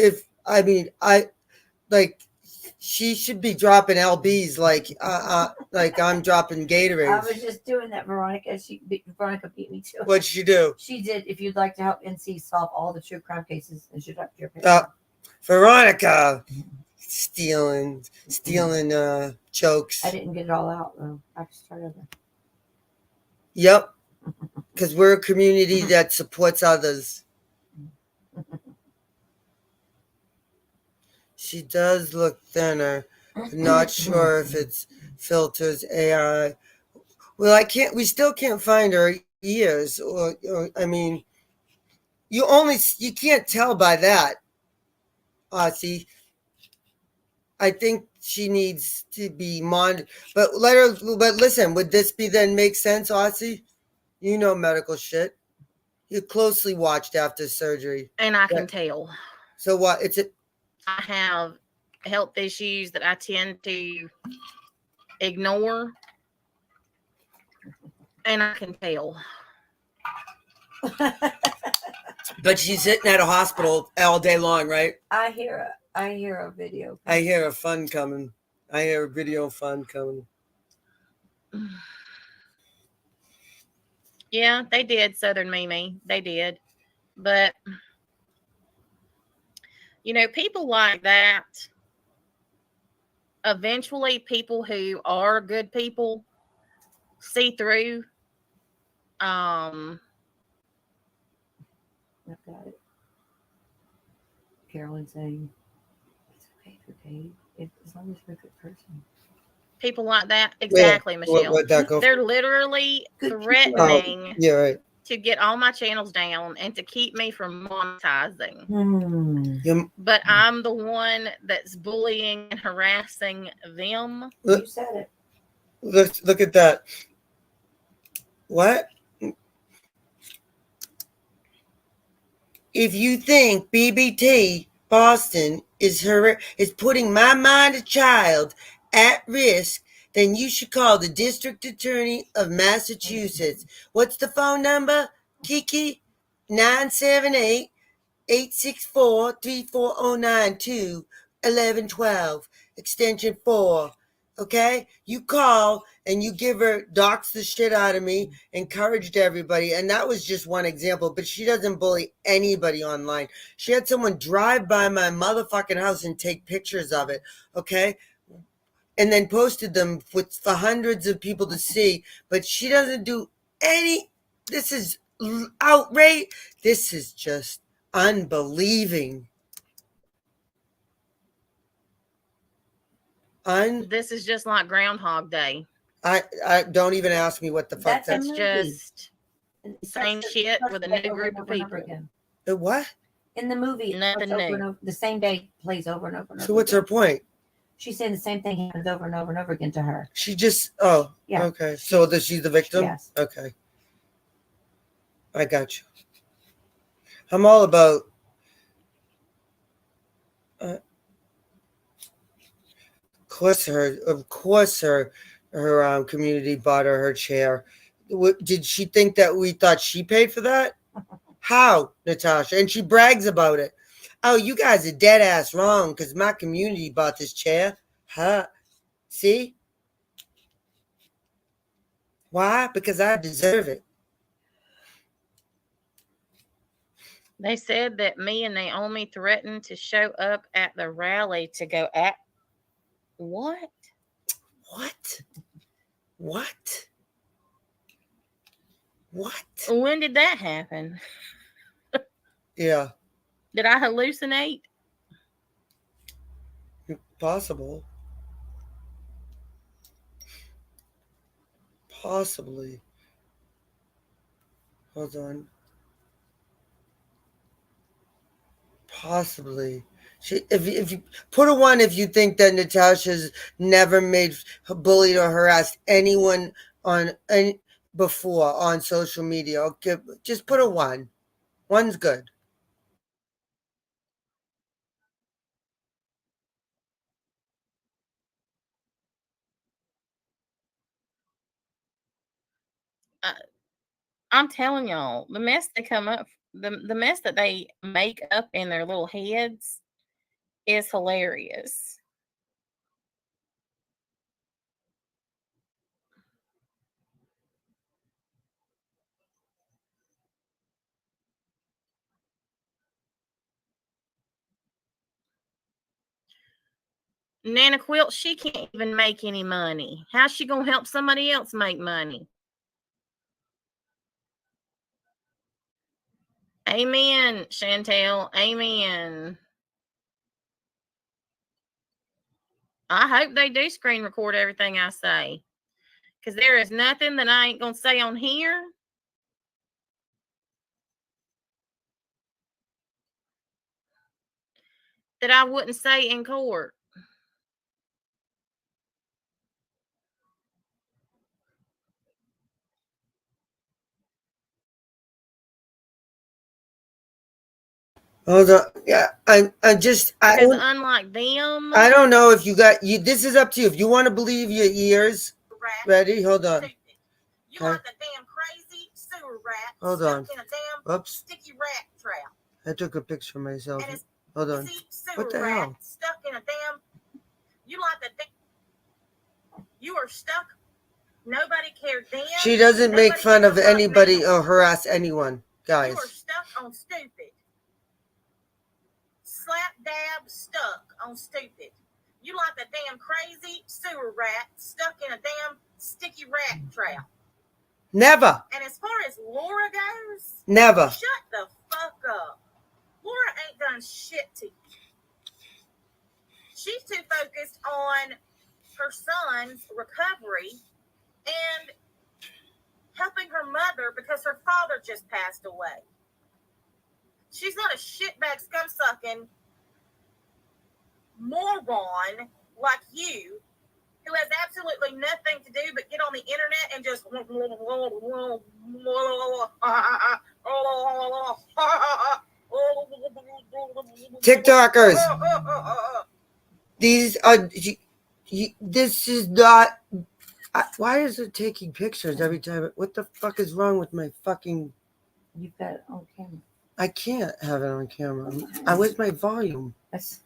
she should be dropping LBs like I'm dropping Gatorade. I was just doing that, Veronica. Veronica beat me to it. What'd she do? She did. If you'd like to help NC solve all the true crime cases, and should up your picture. Veronica stealing jokes. I didn't get it all out though. I have to start over. Yep. Because we're a community that supports others. She does look thinner. I'm not sure if it's filters, AI. Well, we still can't find her ears. Or I mean, you can't tell by that, Aussie. I think she needs to be monitored. But listen, would this then make sense, Aussie? You know medical shit. You closely watched after surgery. And I can tell. So what? I have health issues that I tend to ignore. And I can tell. But she's sitting at a hospital all day long, right? I hear a video. I hear a fun coming. I hear a video fun coming. Yeah, they did, Southern Mimi. They did. But, people like that, eventually people who are good people see through. I've got it. Carolyn saying, it's okay, as long as you're a good person. People like that, exactly, Michelle. Where'd that go? They're literally threatening right. to get all my channels down and to keep me from monetizing. But I'm the one that's bullying and harassing them. You said it. Look at that. What? If you think BBT Boston is putting my minor child at risk, then you should call the District Attorney of Massachusetts. What's the phone number, Kiki? 978-864-34092-1112, extension 4. Okay? You call and you give her, dox the shit out of me, encouraged everybody. And that was just one example, but she doesn't bully anybody online. She had someone drive by my motherfucking house and take pictures of it. Okay? And then posted them for hundreds of people to see, but she doesn't do any This is outrage. This is just unbelieving. This is just like Groundhog Day. I don't even ask me what the fuck That's It's just same shit with a new group of people. The what? In the movie, it Nothing starts over new. and over, the same day plays over and over and over. So what's her again. point? She's saying the same thing happens over and over and over again to her. She just Yeah. Okay. So that she's the victim? Yes. Okay. I got you. I'm all about of course her community bought her chair. Did she think that we thought she paid for that? How, Natasha? And she brags about it. Oh, you guys are dead ass wrong because my community bought this chair. Huh? See? Why? Because I deserve it. They said that me and Naomi threatened to show up at the rally to go at what? What? What? What? When did that happen? Yeah, Did I hallucinate? possible. Possibly. Hold on. Possibly. If you put a one if you think that Natasha's never bullied or harassed anyone before on social media. Okay, just put a one. One's good. I'm telling y'all, the mess they come up, the mess that they make up in their little heads is hilarious. Nana Quilt, she can't even make any money. How's she gonna help somebody else make money? Amen, Chantel. Amen. I hope they do screen record everything I say. Because there is nothing that I ain't gonna say on here that I wouldn't say in court. Hold on. Yeah, because unlike them, I don't know if you got you. This is up to you. If you want to believe your ears. Ready? Hold on. You want the damn crazy sewer rat. Hold on. In a damn sticky rat trap. I took a picture of myself. Hold on. What the rat hell? Stuck in a damn. You like the you are stuck. Nobody cared then. She doesn't make fun of anybody or harass anyone, guys. You are stuck on stupid. Slap dab stuck on stupid. You like the damn crazy sewer rat stuck in a damn sticky rat trap. Never. And as far as Laura goes, Never. Shut the fuck up. Laura ain't done shit to you. She's too focused on her son's recovery and helping her mother because her father just passed away. She's not a shitbag scum-sucking moron like you who has absolutely nothing to do but get on the internet and just TikTokers. These are. This is not. Why is it taking pictures every time? What the fuck is wrong with my fucking? You've got it on camera. I can't have it on camera. Where's my volume? That's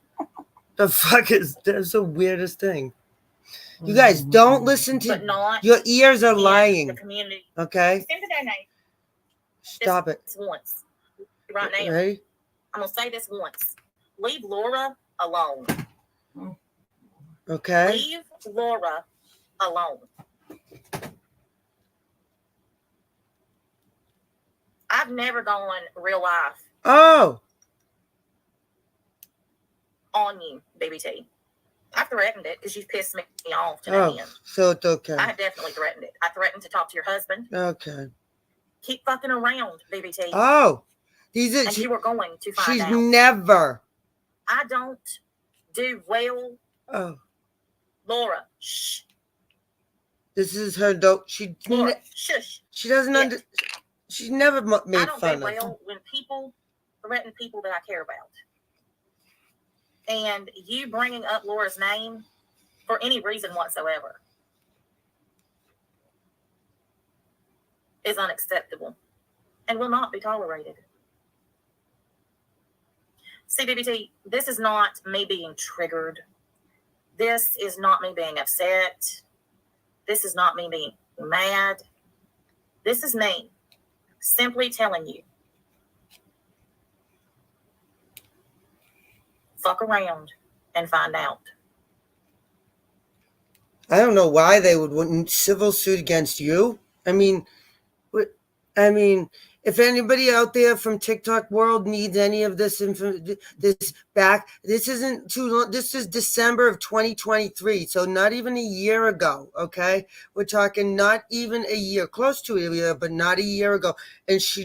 The fuck is that's the weirdest thing. You guys don't listen to your ears are lying. The community. Okay? Stop it. Once. Right now. Ready? I'm gonna say this once. Leave Laura alone. Okay. Leave Laura alone. I've never gone real life Oh, on you, BBT. I threatened it because you've pissed me off to no oh, end. so it's okay. I definitely threatened it. I threatened to talk to your husband. Okay. Keep fucking around, BBT. Oh, these are. and you were going to find She's out. never. I don't do well. Oh, Laura, shh. this is her. Dope. Laura, shush. She doesn't Yeah. She's never made I don't fun do of. well when people threaten people that I care about. And you bringing up Laura's name for any reason whatsoever is unacceptable and will not be tolerated. See, BBT, this is not me being triggered. This is not me being upset. This is not me being mad. This is me simply telling you, fuck around and find out. I don't know why they wouldn't civil suit against you. I mean, if anybody out there from TikTok world needs any of this this back, this isn't too long. This is December of 2023, so not even a year ago. Okay, we're talking not even a year, close to a year, but not a year ago. And she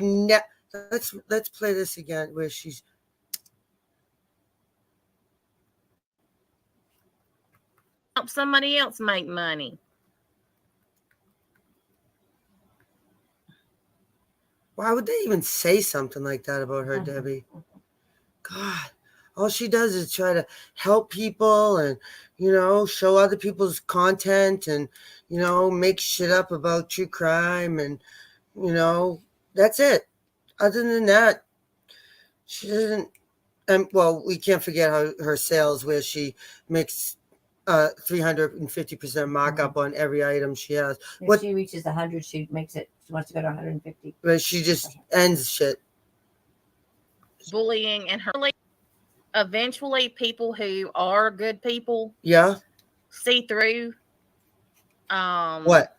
let's play this again where she's. Help somebody else make money. Why would they even say something like that about her, Debbie? God, all she does is try to help people and, show other people's content and, make shit up about true crime. And, that's it. Other than that, she doesn't. We can't forget her sales where she makes 350% markup on every item she has. If she reaches 100, she makes it. She wants to go to 150. But she just ends shit. Bullying and eventually people who are good people see through What?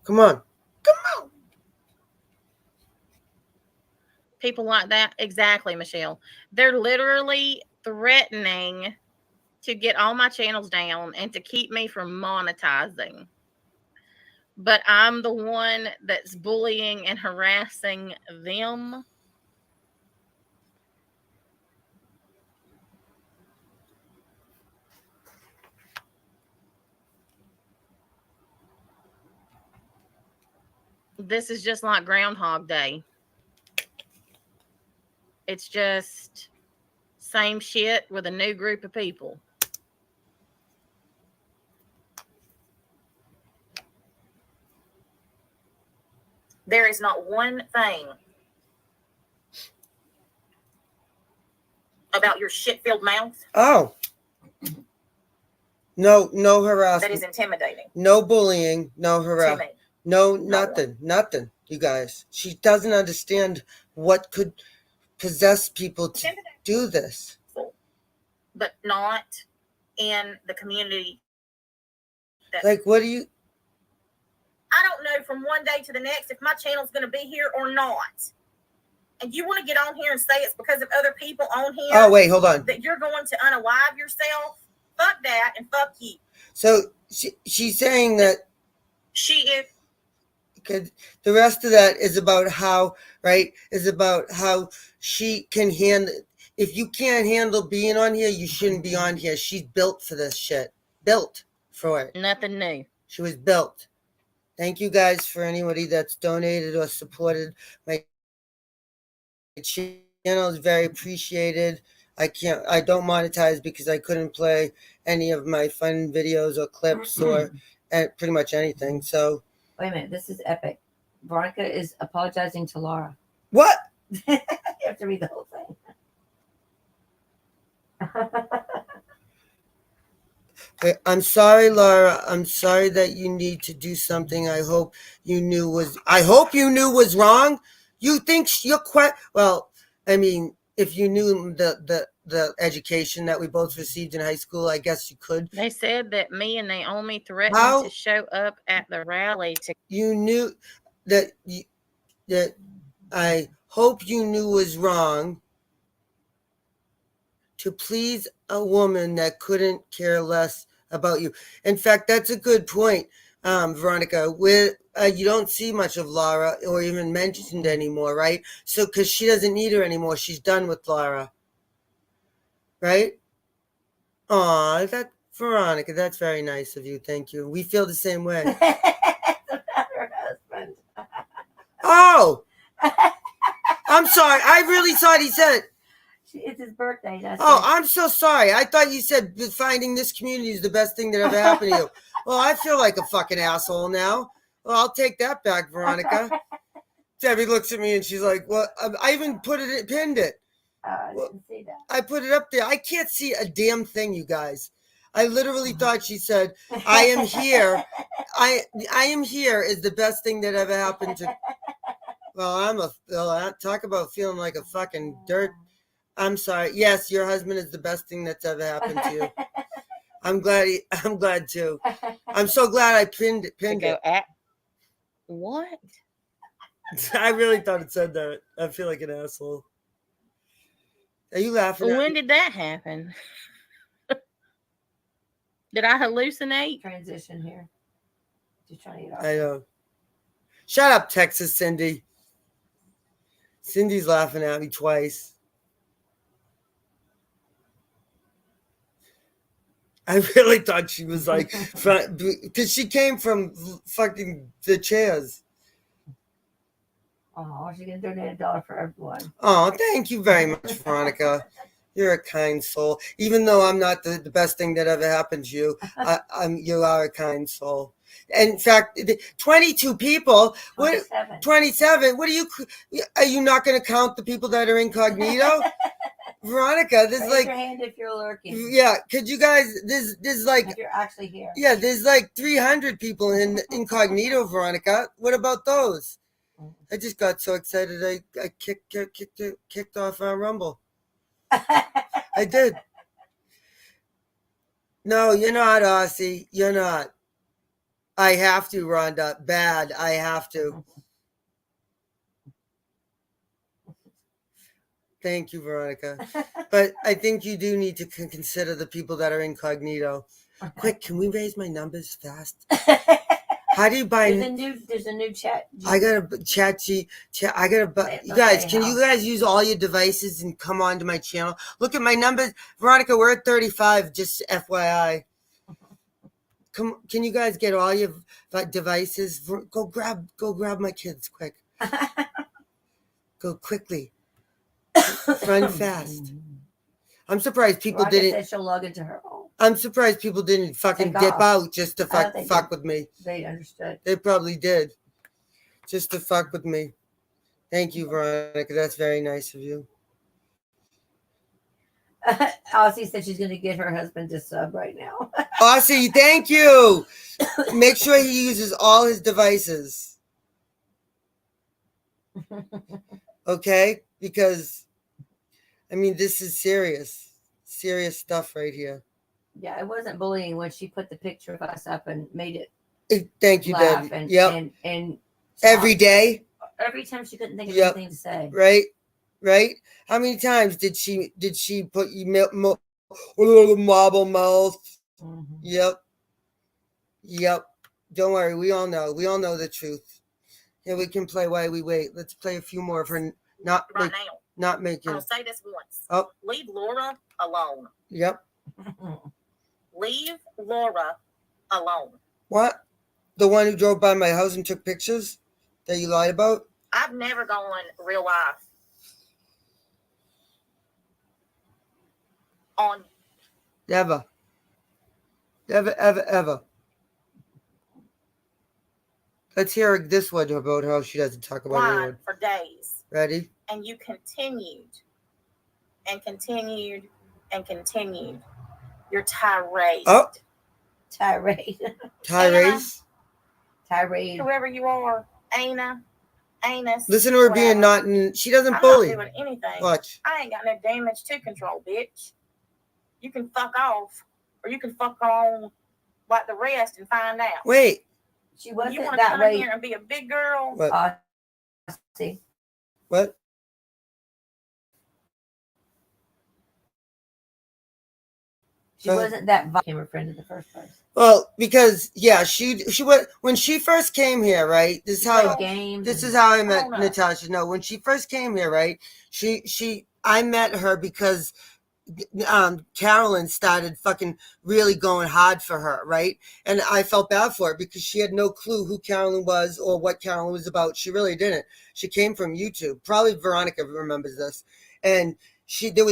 Come on. people like that. Exactly, Michelle. They're literally threatening to get all my channels down and to keep me from monetizing. But I'm the one that's bullying and harassing them. This is just like Groundhog Day. It's just same shit with a new group of people. There is not one thing about your shit-filled mouth. Oh. No harassment. That is intimidating. No bullying. No harassment. No, nothing. Nothing, you guys. She doesn't understand what could possess people to do this. But not in the community. Like, what do you... I don't know from one day to the next if my channel's going to be here or not. And you want to get on here and say it's because of other people on here. Oh, wait, hold on. That you're going to unalive yourself. Fuck that and fuck you. So she's saying that... She is... Because the rest of that is about how, right, is about how she can handle... If you can't handle being on here, you shouldn't be on here. She's built for this shit. Built for it. Nothing new. She was built. Thank you guys for anybody that's donated or supported my channel. Is very appreciated. I don't monetize because I couldn't play any of my fun videos or clips or pretty much anything. So wait a minute, this is epic. Veronica is apologizing to Laura. What? You have to read the whole thing. I'm sorry, Laura. I'm sorry that you need to do something. I hope you knew was wrong. You think you're quite well. I mean, if you knew the the education that we both received in high school, I guess you could. They said that me and Naomi threatened How? to show up at the rally to. You knew that that I hope you knew was wrong to please a woman that couldn't care less about you. In fact, that's a good point, Veronica. Where you don't see much of Laura or even mentioned anymore, right? So, because she doesn't need her anymore, she's done with Laura, right? Aw, that Veronica, that's very nice of you. Thank you. We feel the same way. It's about her husband. Oh, I'm sorry. I really thought he said. It's his birthday. That's Oh, it. I'm so sorry. I thought you said finding this community is the best thing that ever happened to you. Well, I feel like a fucking asshole now. Well, I'll take that back, Veronica. Debbie looks at me and she's like, well, I even pinned it. I didn't see that. I put it up there. I can't see a damn thing, you guys. I literally thought she said, I am here. I am here is the best thing that ever happened to. Well, talk about feeling like a fucking dirt. I'm sorry. Yes, your husband is the best thing that's ever happened to you. I'm glad too. I'm so glad I pinned To it. go at what? I really thought it said that. I feel like an asshole. Are you laughing at When me? did that happen? Did I hallucinate? Transition here. Just trying to get off. I know. Shut up, Texas Cindy. Cindy's laughing at me twice. I really thought she was like, because she came from fucking the chairs. Oh, she's gonna donate $1 for everyone. Oh, thank you very much, Veronica. You're a kind soul. Even though I'm not the best thing that ever happened to you, you are a kind soul. In fact, 22 people. 27. 27. Are you not going to count the people that are incognito? Veronica, there's Raise your hand if you're lurking. yeah, could you guys, there's like, If you're actually here. yeah, there's like 300 people in incognito, Veronica. What about those? I just got so excited I kicked off our Rumble. I did. No, you're not, Aussie. You're not. I have to, Rhonda. Bad. I have to. Thank you, Veronica. But I think you do need to consider the people that are incognito. Quick, can we raise my numbers fast? How do you buy? There's a new chat. I gotta chat. I gotta. You guys, can you guys use all your devices and come onto my channel? Look at my numbers, Veronica. We're at 35. Just FYI. Can you guys get all your devices? Go grab my kids quick. Go quickly. Run fast. I'm surprised people Veronica didn't. said she'll log into her own. I'm surprised people didn't fucking Take dip off. out just to I don't think fuck with me. They understood. They probably did. Just to fuck with me. Thank you, Veronica. That's very nice of you. Aussie said she's going to get her husband to sub right now. Aussie, thank you. Make sure he uses all his devices. Okay? Because, I mean, this is serious. Serious stuff right here. Yeah, it wasn't bullying when she put the picture of us up and made it Thank you, laugh. Deb. And, Yep. and Every day. Every time she couldn't think of Yep. anything to say. Right? How many times did she put you marble mouth? Mm-hmm. Yep. Don't worry, we all know the truth. Yeah, we can play While We Wait. Let's play a few more of her not making. I'll say this once. Oh. Leave Laura alone. Yep. Leave Laura alone. What? The one who drove by my house and took pictures that you lied about? I've never gone real life on. Never. Never, ever, ever. Let's hear this one about how she doesn't talk about line anyone. for days. Ready? And you continued and continued and continued your tirade. Oh. Tirade. Tirades? Tirade. Whoever you are, Ana, anus. Listen to her being whatever. not. She doesn't I'm bully. not doing anything. Watch. I ain't got no damage to control, bitch. You can fuck off, or you can fuck on like the rest and find out. Wait. She You wasn't want to that come way. in here and be a big girl? What? See, What? she wasn't that became her friend in the first place. Well, because she was when she first came here, right? This is She played how games. this and- is how I met Hold up. Natasha. No, when she first came here, right? I met her because Carolyn started fucking really going hard for her, right? And I felt bad for her because she had no clue who Carolyn was or what Carolyn was about. She really didn't. She came from YouTube. Probably Veronica remembers this. And she did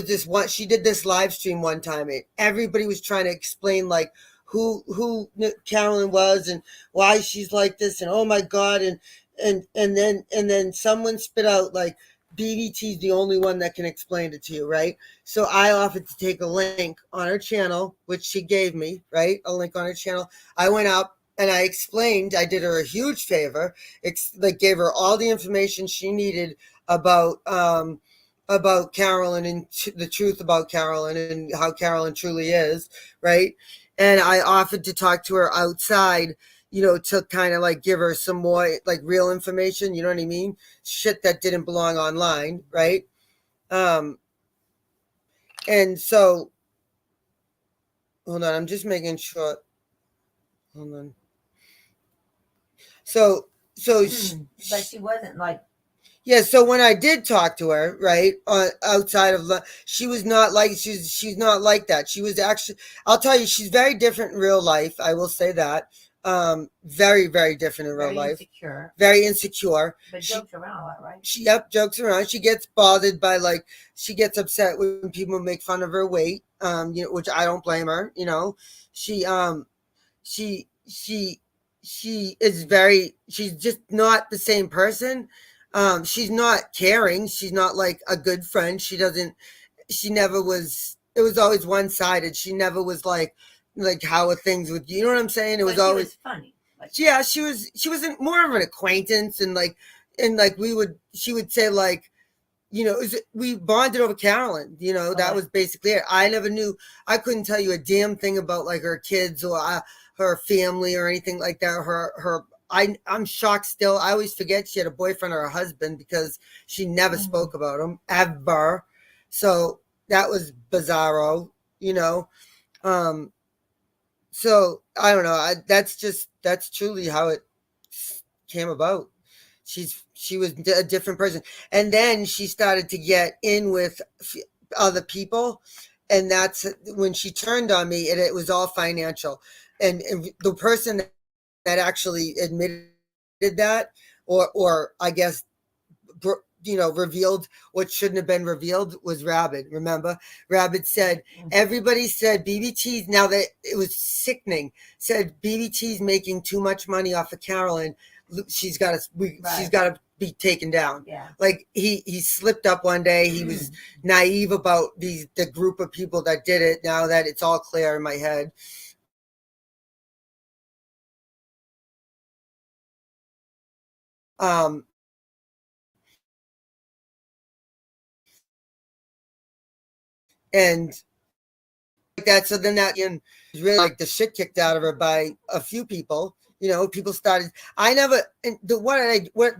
this live stream one time, and everybody was trying to explain like who Carolyn was and why she's like this, and oh my god, and then someone spit out like BBT's the only one that can explain it to you, right? So I offered to take a link on her channel, which she gave me, right? A link on her channel. I went up and I explained, I did her a huge favor, gave her all the information she needed about Carolyn and the truth about Carolyn and how Carolyn truly is, right? And I offered to talk to her outside, to kind of like give her some more like real information, you know what I mean? Shit that didn't belong online, right? And so, hold on, I'm just making sure. Hold on. So, but she wasn't like. yeah. So when I did talk to her, right, outside of, she was not like she's not like that. She was actually, I'll tell you, she's very different in real life. I will say that. Very, very different in real life. Insecure. Very insecure. But jokes around a lot, right? Jokes around. She gets bothered by she gets upset when people make fun of her weight. Which I don't blame her. She she's just not the same person. She's not caring. She's not like a good friend. She never was. It was always one-sided. She never was like how are things with you? You know what I'm saying? It was always funny. Yeah, she was more of an acquaintance, and she would say we bonded over Carolyn, that was basically it. I couldn't tell you a damn thing about like her kids or her family or anything like that. I'm shocked still. I always forget she had a boyfriend or a husband because she never spoke about him ever. So that was bizarro, So I don't know. That's truly how it came about. She was a different person, and then she started to get in with other people, and that's when she turned on me. And it was all financial, and the person that actually admitted that, or I guess, revealed what shouldn't have been revealed was Rabbit. Remember, Rabbit said, everybody said BBT's, now that it was sickening, said BBT's making too much money off of Carolyn. She's got to be taken down. Yeah. Like he slipped up one day. He was naive about the group of people that did it. Now that it's all clear in my head. And like that, so then that was really like the shit kicked out of her by a few people. People started. What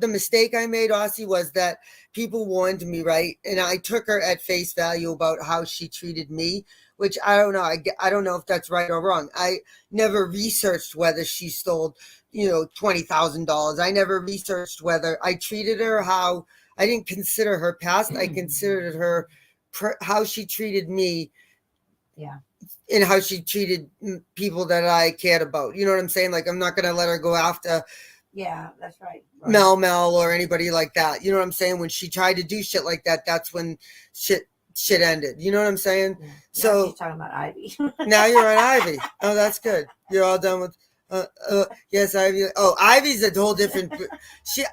the mistake I made, Aussie, was that people warned me, right, and I took her at face value about how she treated me, which I don't know. I don't know if that's right or wrong. I never researched whether she stole, $20,000. I never researched whether I treated her how. I didn't consider her past. I considered her how she treated me. Yeah. And how she treated people that I cared about. You know what I'm saying? Like, I'm not going to let her go after. Yeah, that's right. Mel or anybody like that. You know what I'm saying? When she tried to do shit like that, that's when shit ended. You know what I'm saying? Yeah. So now she's talking about Ivy. now you're on Ivy. Oh, that's good. You're all done with. Yes, Ivy. Oh, Ivy's a whole different.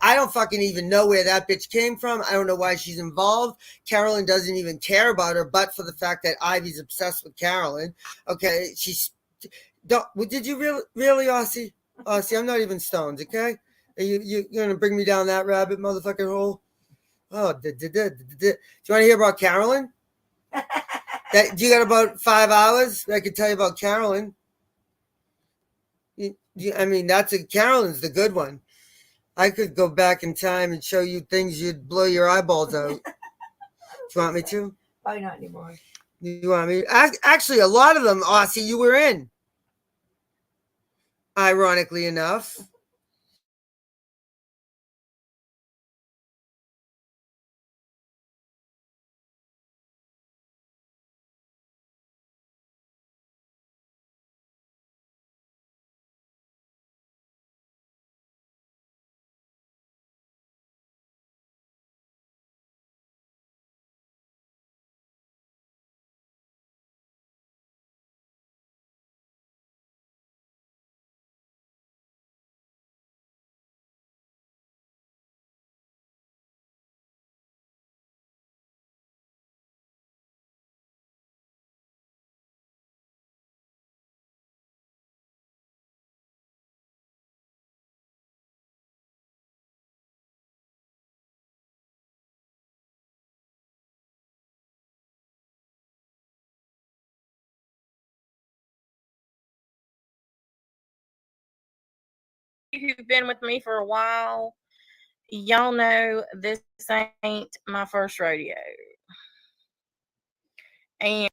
I don't fucking even know where that bitch came from. I don't know why she's involved. Carolyn doesn't even care about her, but for the fact that Ivy's obsessed with Carolyn. Okay, did you really, Aussie? Aussie, I'm not even stoned. Okay, You're gonna bring me down that rabbit motherfucking hole? Oh, do you want to hear about Carolyn? You got about 5 hours? I could tell you about Carolyn. I mean, Carolyn's the good one. I could go back in time and show you things you'd blow your eyeballs out. Do you want me to? Probably not anymore. You want me? Actually, a lot of them, Aussie, you were in. Ironically enough. Who've been with me for a while, y'all know this ain't my first rodeo. And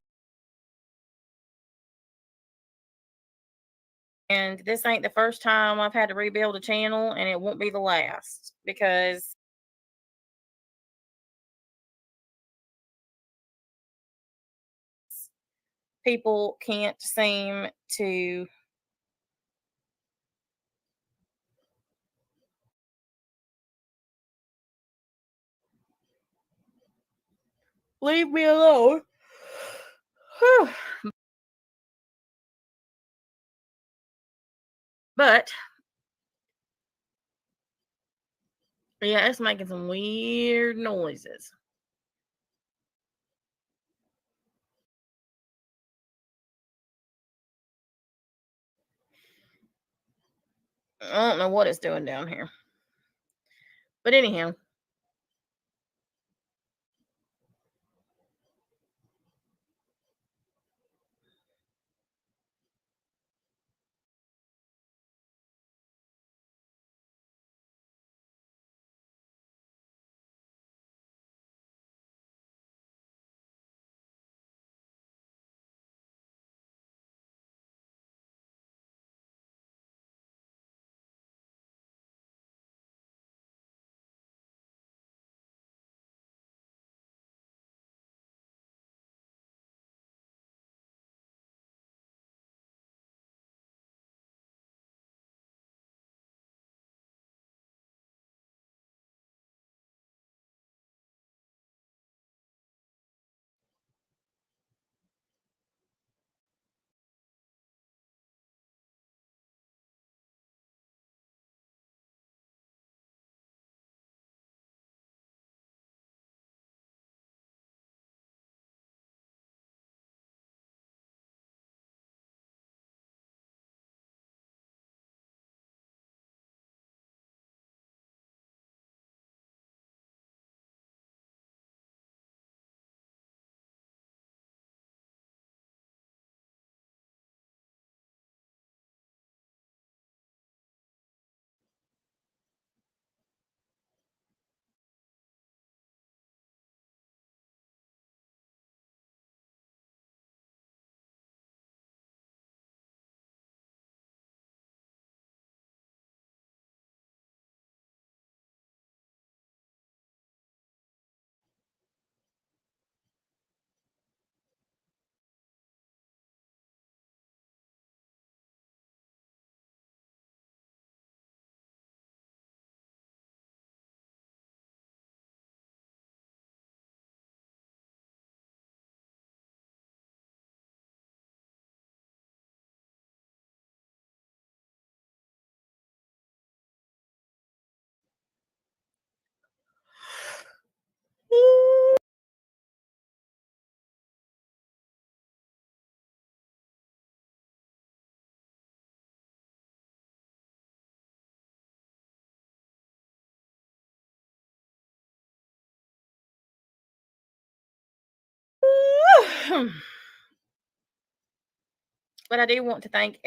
this ain't the first time I've had to rebuild a channel, and it won't be the last, because people can't seem to leave me alone. Whew. But yeah, it's making some weird noises. I don't know what it's doing down here. But anyhow, But I do want to thank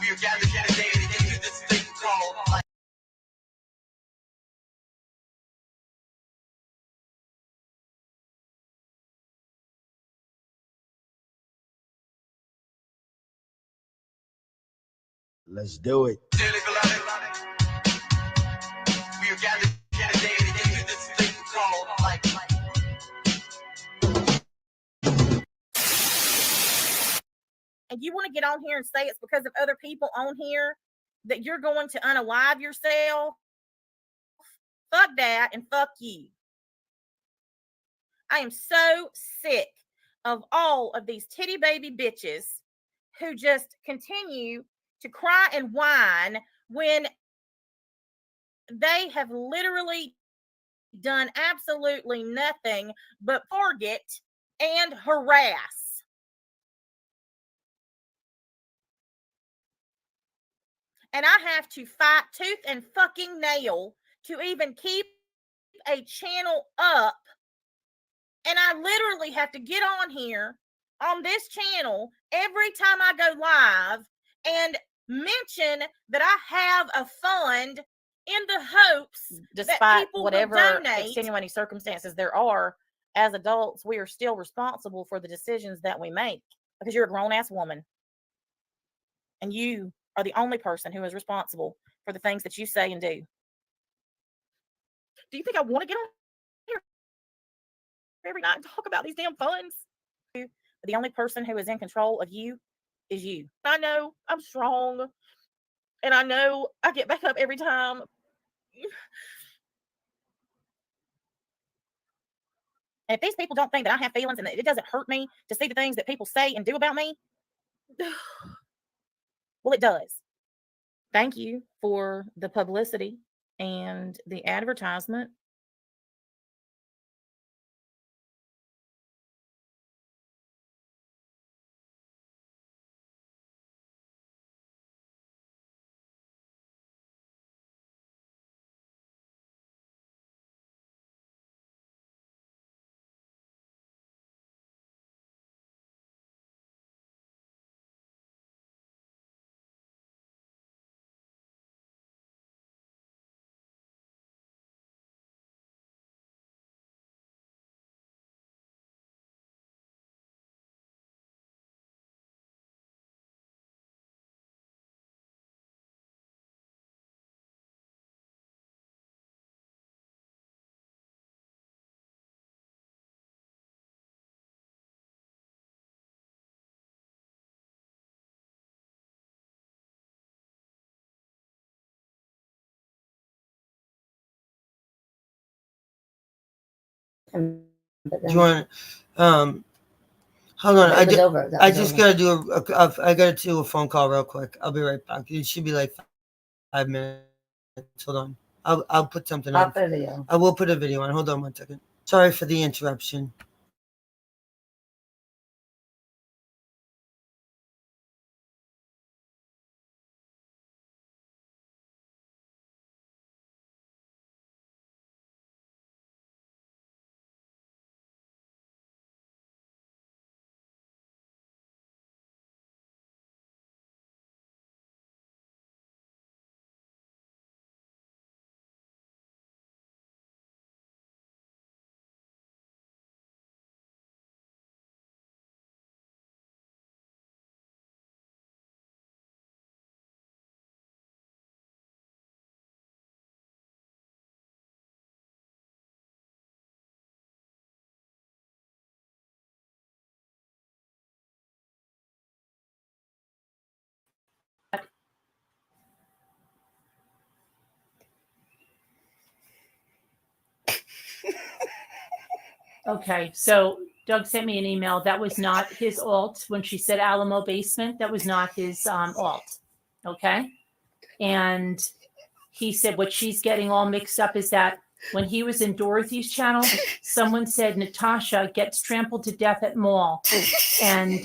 We are gathered here today to get to this thing called life. Let's do it. Dearly beloved, we are gathered here today to get to this thing called life. and you want to get on here and say it's because of other people on here that you're going to unalive yourself, fuck that and fuck you. I am so sick of all of these titty baby bitches who just continue to cry and whine when they have literally done absolutely nothing but target and harass. And I have to fight tooth and fucking nail to even keep a channel up. And I literally have to get on here on this channel every time I go live and mention that I have a fund in the hopes Despite that people whatever will donate. extenuating circumstances there are, as adults, we are still responsible for the decisions that we make because you're a grown ass woman. And you are the only person who is responsible for the things that you say and do. Do you think I want to get on here every night and talk about these damn funds? The only person who is in control of you is you. I know I'm strong. And I know I get back up every time. And if these people don't think that I have feelings and that it doesn't hurt me to see the things that people say and do about me, well, it does. Thank you for the publicity and the advertisement. Do you want? Hold on. I just gotta do I gotta do a phone call real quick. I'll be right back. It should be like 5 minutes. Hold on. I'll put something on. I will put a video on. Hold on 1 second. Sorry for the interruption. Okay, so Doug sent me an email. That was not his alt. When she said Alamo basement, that was not his alt. Okay. And he said what she's getting all mixed up is that when he was in Dorothy's channel, someone said Natasha gets trampled to death at mall. And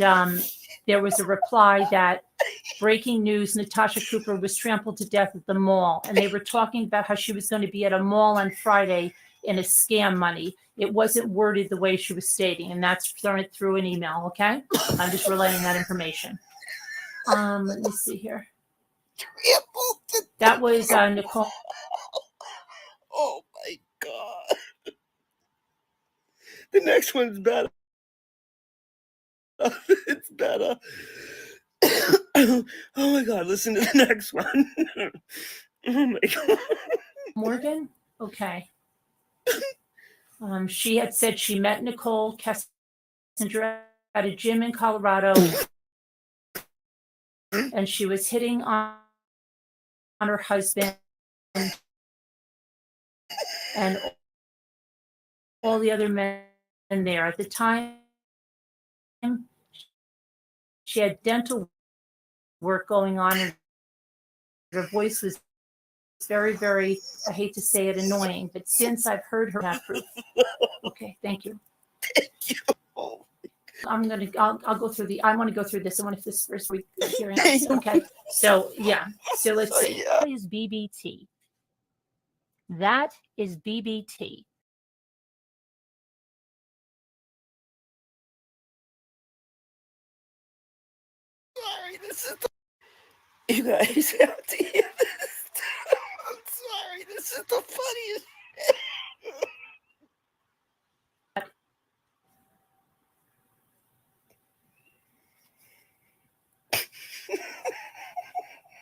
there was a reply that breaking news, Natasha Cooper was trampled to death at the mall. And they were talking about how she was going to be at a mall on Friday in a scam money. It wasn't worded the way she was stating, and that's through an email, okay? I'm just relaying that information. Let me see here. That was Nicole. Oh my God. The next one's better. It's better. Oh my God, listen to the next one. Oh my God. Morgan? Okay. She had said she met Nicole Kessinger at a gym in Colorado, and she was hitting on her husband and all the other men there. At the time, she had dental work going on, and her voice was very, very, I hate to say it, annoying. But since I've heard her have proof. Okay, thank you. Thank you. I'll go through I want to go through this. I want to this first week hearing. Okay, so yeah, so let's see. That is BBT. That is BBT. Sorry, this is you guys have to hear this. I'm sorry, this is the funniest.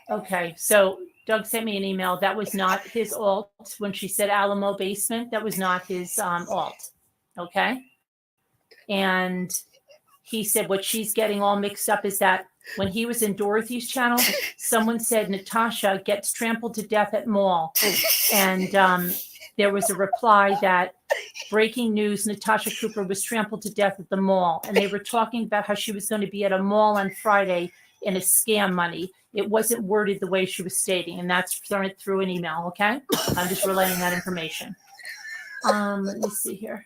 Okay, so Doug sent me an email. That was not his alt. When she said Alamo basement, that was not his alt. Okay. And he said what she's getting all mixed up is that when he was in Dorothy's channel, someone said Natasha gets trampled to death at mall. And there was a reply that breaking news, Natasha Cooper was trampled to death at the mall. And they were talking about how she was going to be at a mall on Friday in a scam money. It wasn't worded the way she was stating, and that's through an email, okay? I'm just relaying that information. Let me see here.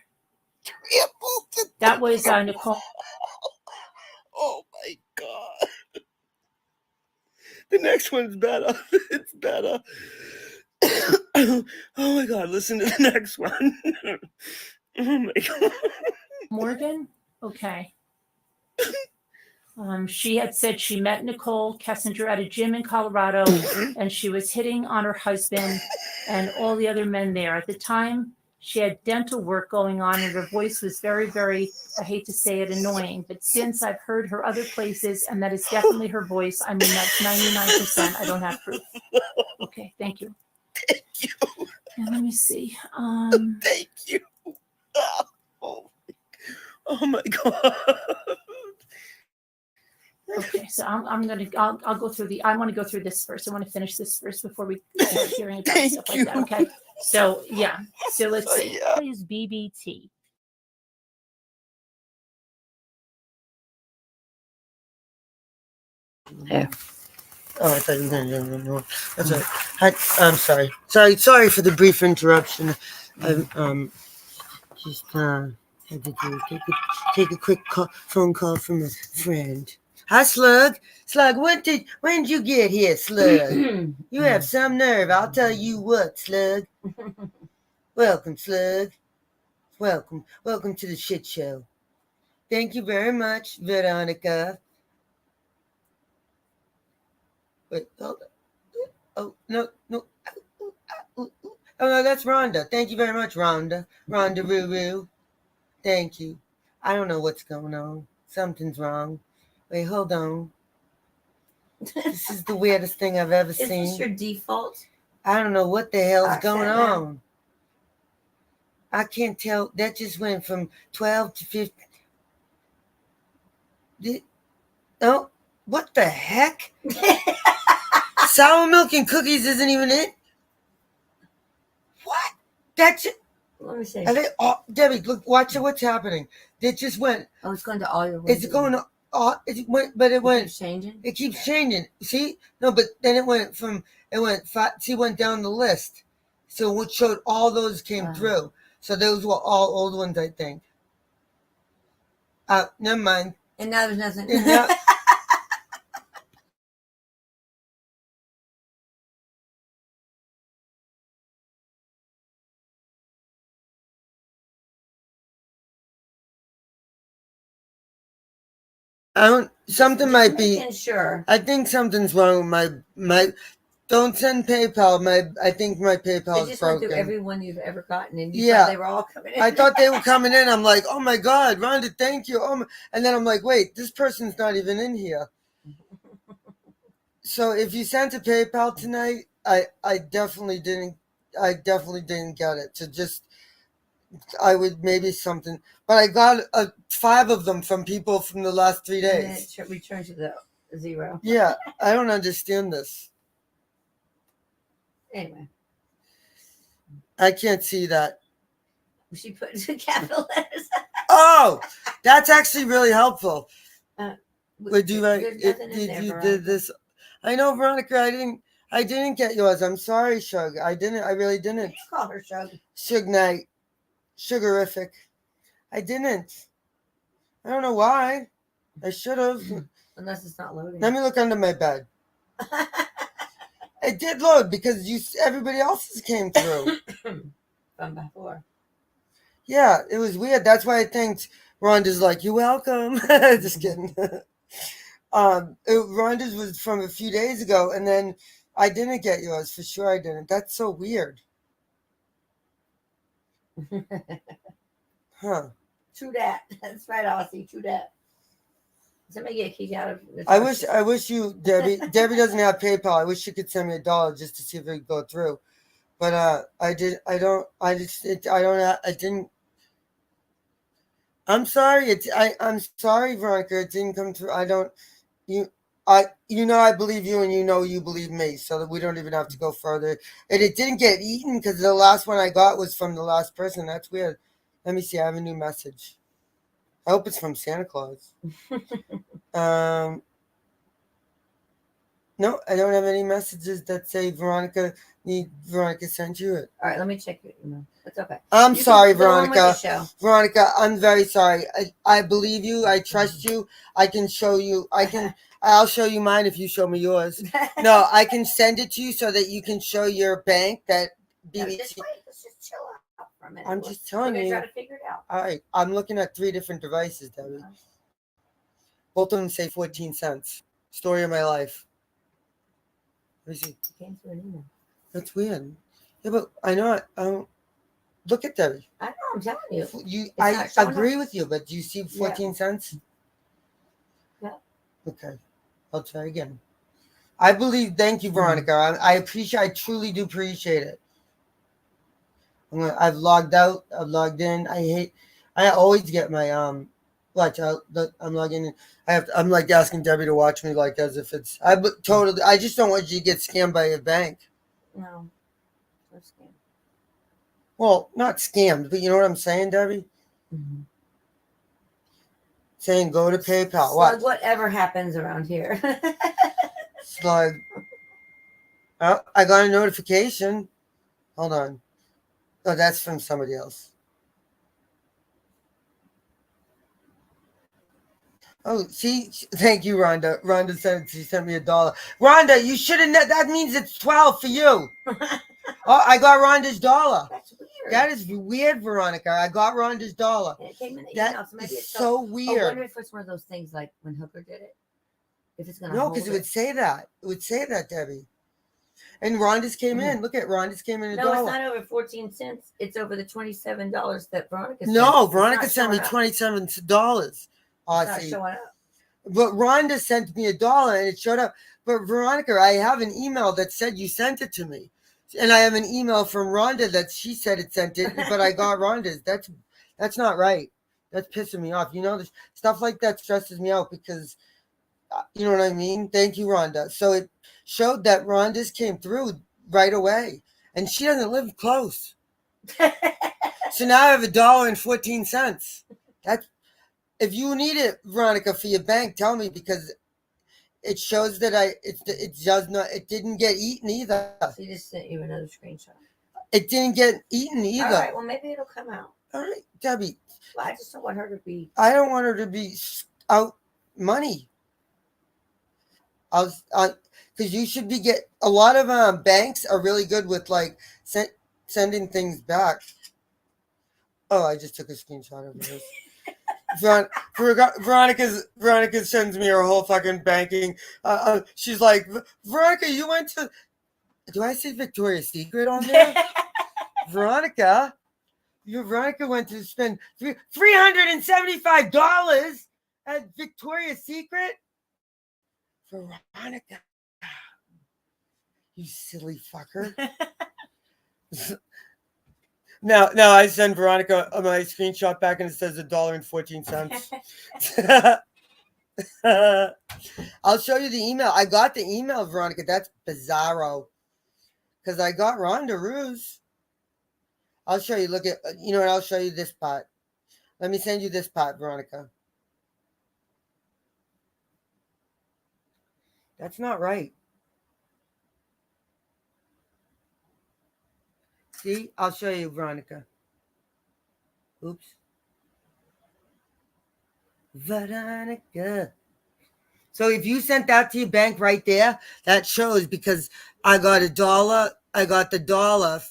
That was Nicole. Oh my God. The next one's better. It's better. Oh my God, listen to the next one. Oh my God. Morgan? Okay. She had said she met Nicole Kessinger at a gym in Colorado, and she was hitting on her husband and all the other men there. At the time, she had dental work going on, and her voice was very, very, I hate to say it, annoying. But since I've heard her other places, and that is definitely her voice, I mean, that's 99%. I don't have proof. Okay, thank you. Thank you. And let me see. Thank you. Oh my God. Okay, so I'll go through I want to go through this first. I want to finish this first before we start hearing about stuff like that. Okay, so yeah, so let's see. That is BBT. Yeah. Oh, I thought you were going to do another one. That's all right. I'm sorry. Sorry for the brief interruption. I just had to take a quick phone call from a friend. Hi, Slug. Slug, when did you get here, Slug? You have some nerve. I'll tell you what, Slug. Welcome, Slug. Welcome to the shit show. Thank you very much, Veronica. Wait, hold on. Oh, no. Oh, no, that's Rhonda. Thank you very much, Rhonda. Rhonda Roo. Thank you. I don't know what's going on. Something's wrong. Wait, hold on. This is the weirdest thing I've ever Is seen. this your default? I don't know what the hell's Alright, going set now. on. I can't tell. That just went from 12 to 15. Oh, what the heck? Sour milk and cookies isn't even it? What? That's it. Let me see. Are they, Debbie, look, watch what's happening. It just went. Oh, it's going to all your. It's going to. It went, but it went. Keeps changing. It keeps changing. See? No, but then it went from. It went. See, went down the list. So what showed all those came through. So those were all old ones, I think. Never mind. And now there's nothing. And now- something might be. Making sure. I think something's wrong with my. Don't send PayPal. I think my PayPal They is just went through broken. every one you've ever gotten, and you Yeah. thought they were all coming in. I thought they were coming in. I'm like, oh my God, Rhonda, thank you. And then I'm like, wait, this person's not even in here. So if you sent a PayPal tonight, I definitely didn't get it. So just, I would maybe something, but I got 5 of them from people from the last 3 And then days. it returns to the 0. Yeah, I don't understand this. Anyway, I can't see that. she put the capital letters. Oh, that's actually really helpful. Would you like? There's nothing in Did there, you Veronica. did this? I know, Veronica. I didn't get yours. I'm sorry, Shug. I didn't. I really didn't. Call her Shug. Shug Knight, sugarific. I didn't. I don't know why. I should have. Unless it's not loading. Let me look under my bed. It did load because everybody else's came through. From before. Yeah, it was weird. That's why I think Rhonda's like, you're welcome. Just kidding. Rhonda's was from a few days ago, and then I didn't get yours. For sure I didn't. That's so weird. Huh. True that. That's right, Aussie. True that. Somebody get kicked out of the I wish you, Debbie. Debbie doesn't have PayPal. I wish she could send me $1 just to see if it would go through. But I don't. I'm sorry. I'm sorry, Veronica. It didn't come through. I believe you, and you believe me, so that we don't even have to go further. And it didn't get eaten because the last one I got was from the last person. That's weird. Let me see. I have a new message. I hope it's from Santa Claus. No, I don't have any messages that say Veronica sent you it. All right, let me check your email. It's okay. I'm You sorry, can go on with Veronica. the show. Veronica, I'm very sorry. I believe you. I trust you. I can show you. I'll show you mine if you show me yours. No, I can send it to you so that you can show your bank that No, BBT. just wait. Let's just chill out for a minute. I'm just telling We're you. gonna try to figure it out. All right, I'm looking at 3 different devices, Debbie. Both of them say 14 cents. Story of my life. Let me see. It came through an email. That's weird. Yeah, but I know. I don't. Look at Debbie. I know. I'm telling you. I not showing agree up. with you, but do you see 14 cents? Yeah. Okay. I'll try again. I believe. Thank you, Veronica. I appreciate. I truly do appreciate it. I've logged out. I've logged in. I always get my watch out. I'm logging in. I'm like asking Debbie to watch me, like as if it's. I just don't want you to get scammed by your bank. No. No scam. Well, not scammed, but you know what I'm saying, Debbie? Mm-hmm. Saying go to PayPal. Slug, What? whatever happens around here. Slug. Oh, I got a notification. Hold on. Oh, that's from somebody else. Oh, see, thank you, Rhonda. Rhonda said she sent me $1. Rhonda, you should have. That means it's 12 for you. Oh, I got Rhonda's $1. That's weird. That is weird, Veronica. I got Rhonda's $1. And it came in the That email, so maybe is it's so I weird. wonder if it's one of those things like when Hooker did it. If it's gonna No, hold because it would say that. It would say that, Debbie. And Rhonda's came in. Look at Rhonda's came in $1. No, it's not over 14 cents. It's over the $27 that Veronica sent. No, It's Veronica not sent me showing up. $27. It's not Aussie. showing up. But Rhonda sent me $1 and it showed up. But Veronica, I have an email that said you sent it to me. And I have an email from Rhonda that she said it sent it, but I got Rhonda's. That's not right. That's pissing me off. You know, stuff like that stresses me out because, you know what I mean? Thank you, Rhonda. So it showed that Rhonda's came through right away. And she doesn't live close. So now I have $1.14. That's, if you need it, Veronica, for your bank, tell me because it shows that it didn't get eaten either. She just sent you another screenshot. It didn't get eaten either. All right, well maybe it'll come out. All right, Debbie. Well, I just don't want her to be. I don't want her to be out money. Because you should be a lot of banks are really good with like sending things back. Oh, I just took a screenshot of this. Veronica sends me her whole fucking banking. She's like, Veronica, you went to. Do I say Victoria's Secret on there? Veronica went to spend $375 at Victoria's Secret. Veronica, you silly fucker. Now I send Veronica my screenshot back and it says $1.14. I'll show you the email. I got the email, Veronica. That's bizarro. Because I got Rhonda Ruse. I'll show you. Look at, you know what? I'll show you this part. Let me send you this part, Veronica. That's not right. See, I'll show you, Veronica. Oops. Veronica. So if you sent that to your bank right there, that shows because I got $1. I got the $1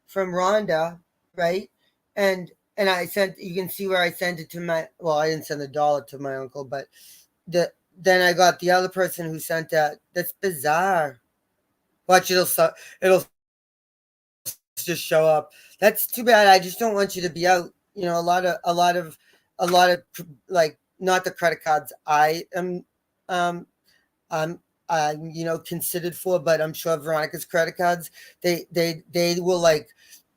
from Rhonda, right? And I sent. You can see where I sent it to my. Well, I didn't send the $1 to my uncle, but then I got the other person who sent that. That's bizarre. Watch, it'll just show up. That's too bad. I just don't want you to be out. You know, a lot of like, not the credit cards I am you know, considered for, but I'm sure Veronica's credit cards, they will like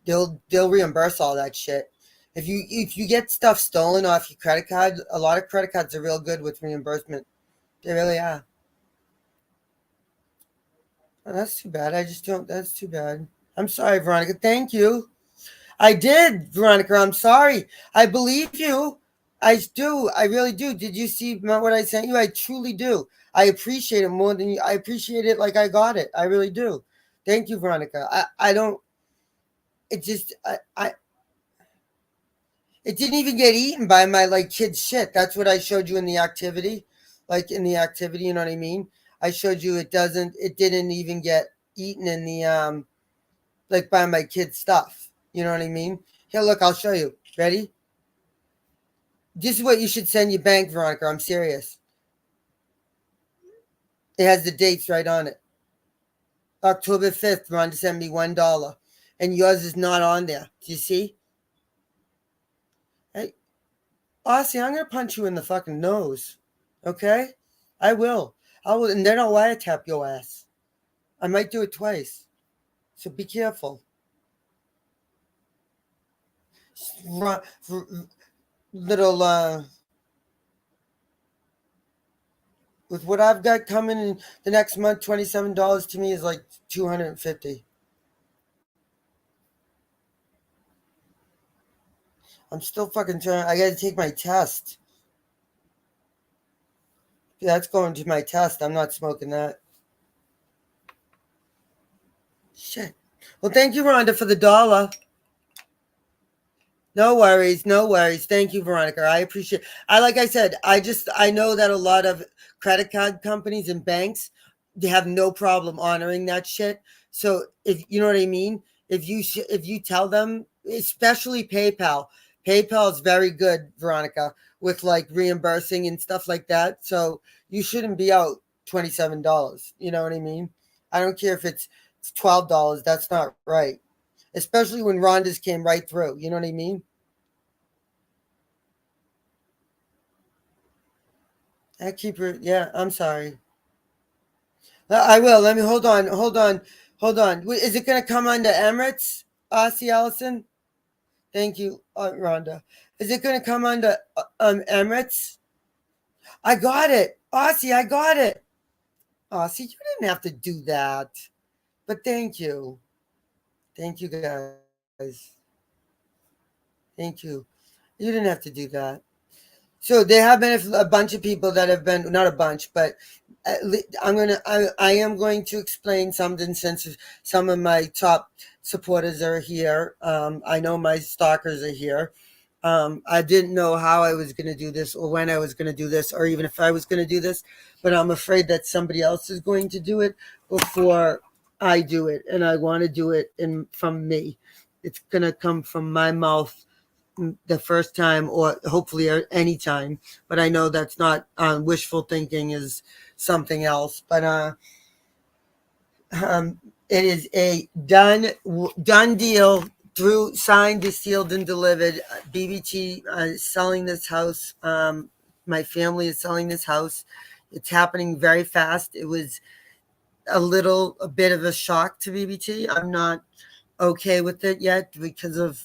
they'll reimburse all that shit. If you get stuff stolen off your credit card, a lot of credit cards are real good with reimbursement. They really are. Oh, that's too bad. That's too bad. I'm sorry, Veronica. Thank you. I did, Veronica. I'm sorry. I believe you. I do. I really do. Did you see what I sent you? I truly do. I appreciate it more than you. I appreciate it like I got it. I really do. Thank you, Veronica. I don't. It just. It didn't even get eaten by my like kids' shit. That's what I showed you in the activity. Like in the activity, you know what I mean? I showed you it didn't even get eaten in the like by my kids' stuff. You know what I mean? Here, look, I'll show you. Ready? This is what you should send your bank, Veronica. I'm serious. It has the dates right on it. October 5th, Rhonda sent me $1. And yours is not on there. Do you see? Hey, Aussie, I'm going to punch you in the fucking nose. Okay? I will. And then I'll wiretap your ass. I might do it twice. So be careful. Little, with what I've got coming in the next month, $27 to me is like $250. I'm still fucking trying. I got to take my test. That's going to my test. I'm not smoking that. Shit. Well, thank you, Rhonda, for the $1. No worries, no worries. Thank you, Veronica. I appreciate. Like I said, I know that a lot of credit card companies and banks, they have no problem honoring that shit. So if you know what I mean, if you tell them, especially PayPal is very good, Veronica, with like reimbursing and stuff like that. So you shouldn't be out $27. You know what I mean? I don't care if it's $12. That's not right. Especially when Rhonda's came right through. You know what I mean? I keep her. Yeah, I'm sorry. I will. Let me hold on. Is it going to come under Emirates, Aussie Allison? Thank you, Rhonda. Is it going to come under Emirates? I got it, Aussie. I got it, Aussie. You didn't have to do that, but thank you, guys. Thank you. You didn't have to do that. So there have been a bunch of people that have been, not a bunch, but I am going to explain something since some of my top supporters are here. I know my stalkers are here. I didn't know how I was going to do this or when I was going to do this or even if I was going to do this, but I'm afraid that somebody else is going to do it before I do it. And I want to do it from me. It's going to come from my mouth the first time or hopefully any time, but I know that's not wishful thinking, is something else, but it is a done deal, through signed, sealed, and delivered. BBT selling this house. My family is selling this house. It's happening very fast. It was a bit of a shock to BBT. I'm not okay with it yet because of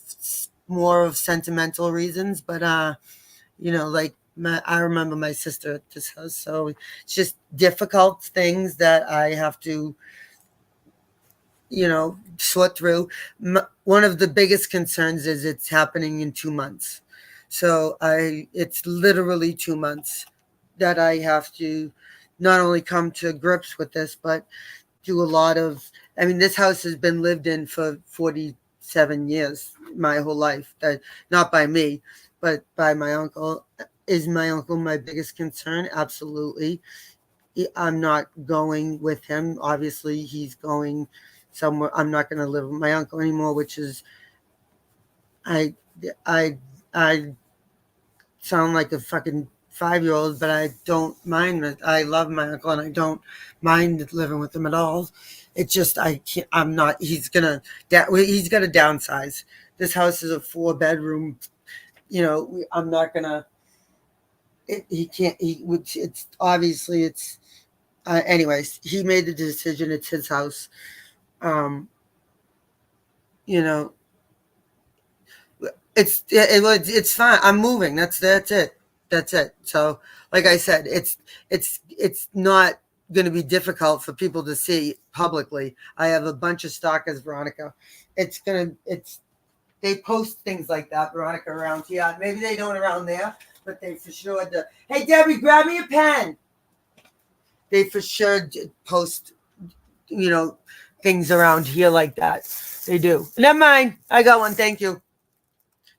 more of sentimental reasons, but like I remember my sister at this house, so it's just difficult things that I have to sort through. One of the biggest concerns is it's happening in 2 months, so it's literally 2 months that I have to not only come to grips with this, but do a lot of, this house has been lived in for 47 years, my whole life, that not by me, but by my uncle. Is my uncle my biggest concern? Absolutely. I'm not going with him. Obviously, he's going somewhere. I'm not going to live with my uncle anymore, which is, I sound like a fucking 5-year-old, but I don't mind it. I love my uncle and I don't mind living with him at all. It's just, I can't, I'm not, he's got to downsize. This house is a 4-bedroom, I'm not gonna, he can't, it's obviously anyways, he made the decision. It's his house. It's fine. I'm moving. That's it. So, like I said, it's not going to be difficult for people to see publicly. I have a bunch of stalkers, Veronica. They post things like that, Veronica, around here. Maybe they don't around there, but they for sure do. Hey, Debbie, grab me a pen. They for sure post, things around here like that. They do. Never mind. I got one. Thank you.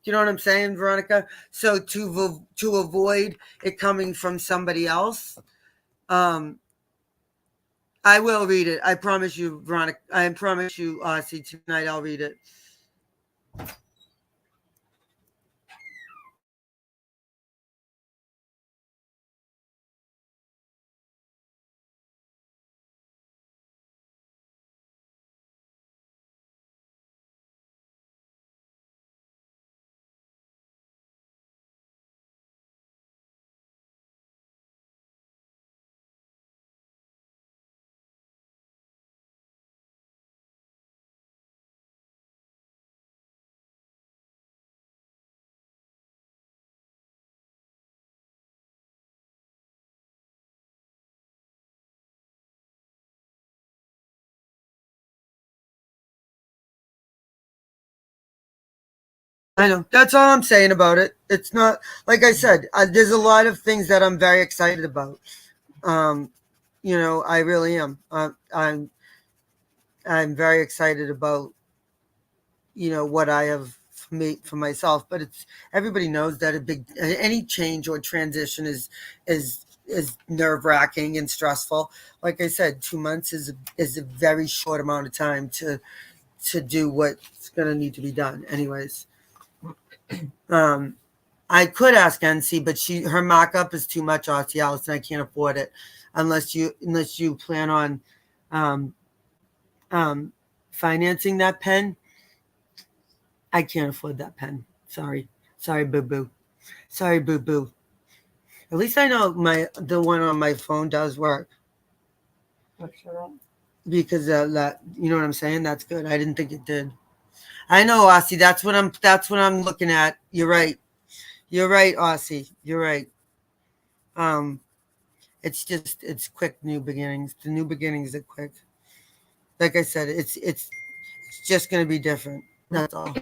You know what I'm saying, Veronica? So to avoid it coming from somebody else, I will read it. I promise you, Veronica. I promise you, Aussie, tonight I'll read it. I know. That's all I'm saying about it. It's not, like I said, there's a lot of things that I'm very excited about. You know, I really am. I'm very excited about, you know, what I have for myself. But it's everybody knows that any change or transition is nerve wracking and stressful. Like I said, 2 months is a very short amount of time to do what's going to need to be done. Anyways, I could ask NC, but her markup is too much, Aussie Alice, and I can't afford it unless you plan on financing that pen. I can't afford that pen. Sorry, boo boo. Sorry, boo boo. At least I know the one on my phone does work. What's wrong? Because that, you know what I'm saying. That's good. I didn't think it did. I know, Aussie. That's what I'm looking at. You're right. You're right, Aussie. You're right. It's quick new beginnings. The new beginnings are quick. Like I said, it's just going to be different. That's all.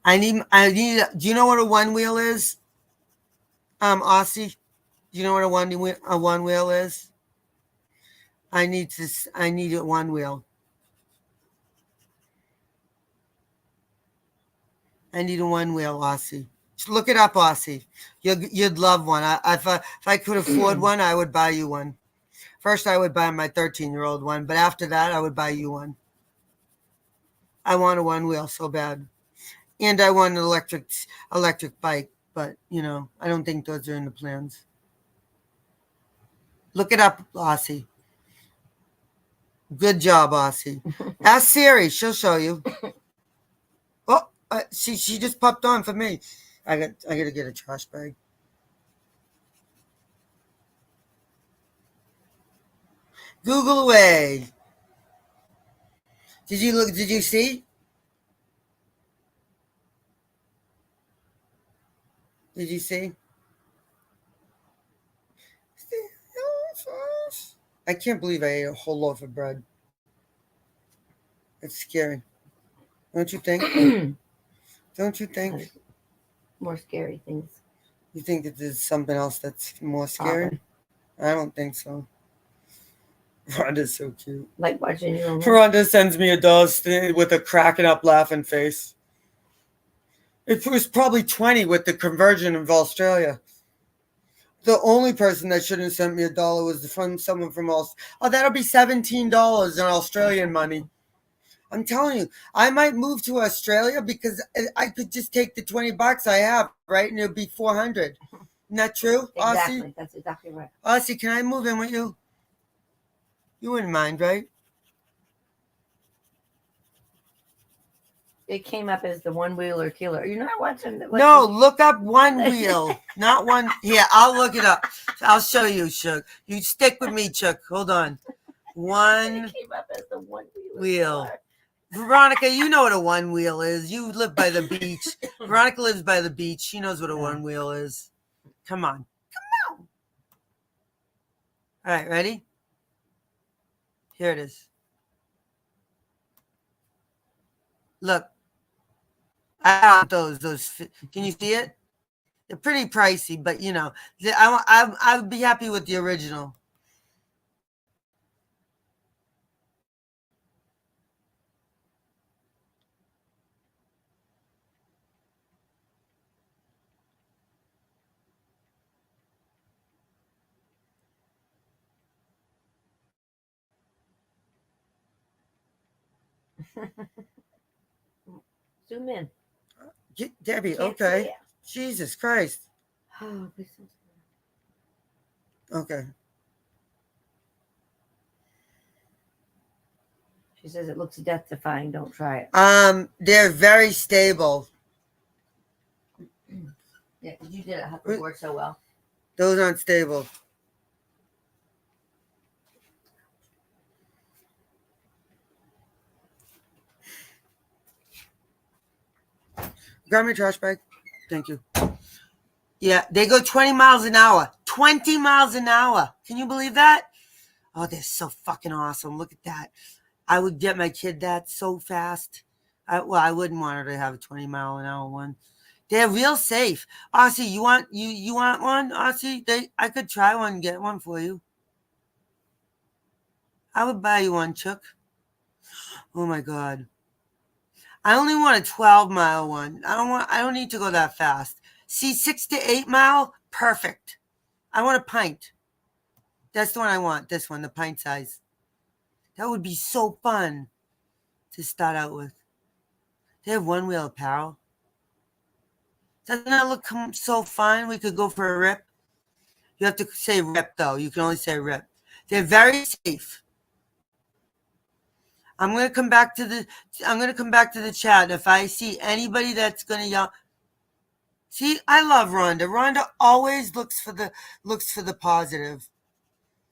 I need. Do you know what a one wheel is? Aussie, do you know what a one wheel is? I need a one wheel. I need a one wheel, Aussie. Just look it up, Aussie. You'd love one. If I could afford one, I would buy you one. First, I would buy my 13-year-old one, but after that, I would buy you one. I want a one wheel so bad, and I want an electric bike. But you know, I don't think those are in the plans. Look it up, Aussie. Good job, Aussie. Ask Siri; she'll show you. Oh, she just popped on for me. I gotta get a trash bag. Google away. Did you look? Did you see? Did you see? I can't believe I ate a whole loaf of bread. It's scary. Don't you think? Don't you think? More scary things. You think that there's something else that's more scary? I don't think so. Rhonda's so cute. Like watching your own. Rhonda sends me a doll with a cracking up laughing face. It was probably 20 with the conversion of Australia. The only person that shouldn't have sent me $1 was from someone from Australia. Oh, that'll be $17 in Australian money. I'm telling you, I might move to Australia because I could just take the $20 I have, right? And it'll be 400. Isn't that true, Exactly. Aussie? That's exactly right. Aussie, can I move in with you? You wouldn't mind, right? It came up as the one wheeler killer. You're not watching. No, look up one wheel, not one. Here, I'll look it up. I'll show you, Chuck. You stick with me, Chuck. Hold on. One It came up as the one wheel. Veronica, you know what a one wheel is. You live by the beach. Veronica lives by the beach. She knows what a one wheel is. Come on. Come on. All right, ready? Here it is. Look. I want those. Can you see it? They're pretty pricey, but you know, I would be happy with the original. Zoom in. Debbie, Can't okay. see it. Jesus Christ. Oh, Okay. she says it looks death defying. Don't try it. They're very stable. Yeah, because you did it hoverboard so well. Those aren't stable. Grab my trash bag. Thank you. Yeah, they go 20 miles an hour. 20 miles an hour. Can you believe that? Oh, they're so fucking awesome. Look at that. I would get my kid that so fast. I wouldn't want her to have a 20-mile-an-hour one. They're real safe. Aussie, you want one, Aussie? I could try one and get one for you. I would buy you one, Chuck. Oh my God. I only want a 12-mile one. I don't need to go that fast. See, 6 to 8 mile, perfect. I want a pint. That's the one I want. This one, the pint size. That would be so fun to start out with. They have one-wheel apparel. Doesn't that look so fun? We could go for a rip. You have to say rip though. You can only say rip. They're very safe. I'm gonna come back to the chat. If I see anybody that's gonna yell, see, I love Rhonda. Rhonda always looks for the positive.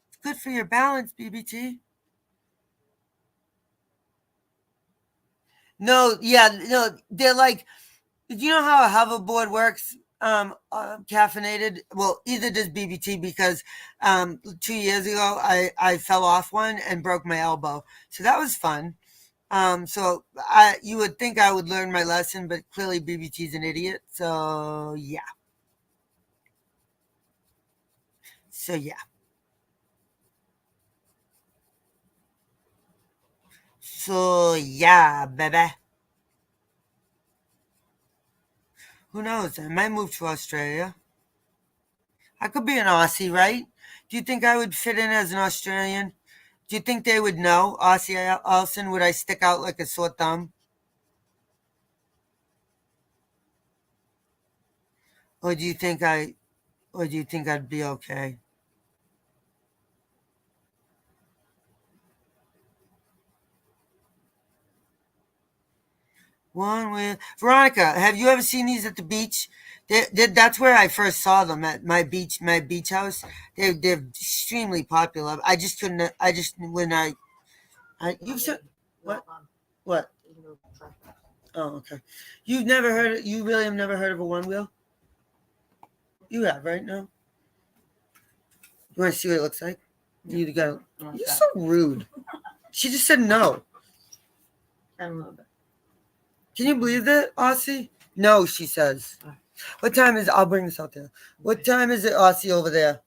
It's good for your balance, BBT. No, they're like, you know how a hoverboard works? Caffeinated. Well, either does BBT because 2 years ago I fell off one and broke my elbow. So that was fun. So you would think I would learn my lesson, but clearly BBT's an idiot. So yeah. So yeah, baby. Who knows? I might move to Australia. I could be an Aussie, right? Do you think I would fit in as an Australian? Do you think they would know, Aussie Allison? Would I stick out like a sore thumb? Or do you think I'd be okay? One with Veronica. Have you ever seen these at the beach? That's where I first saw them, at my beach house. They're extremely popular. I just couldn't. I just when I you've said what? Oh, okay. You've never heard. You really have never heard of a one wheel? You have, right? No. You want to see what it looks like? You got. You're so rude. She just said no. A little bit. Can you believe that, Aussie? No, she says. What time is it? I'll bring this out there. What time is it, Aussie, over there?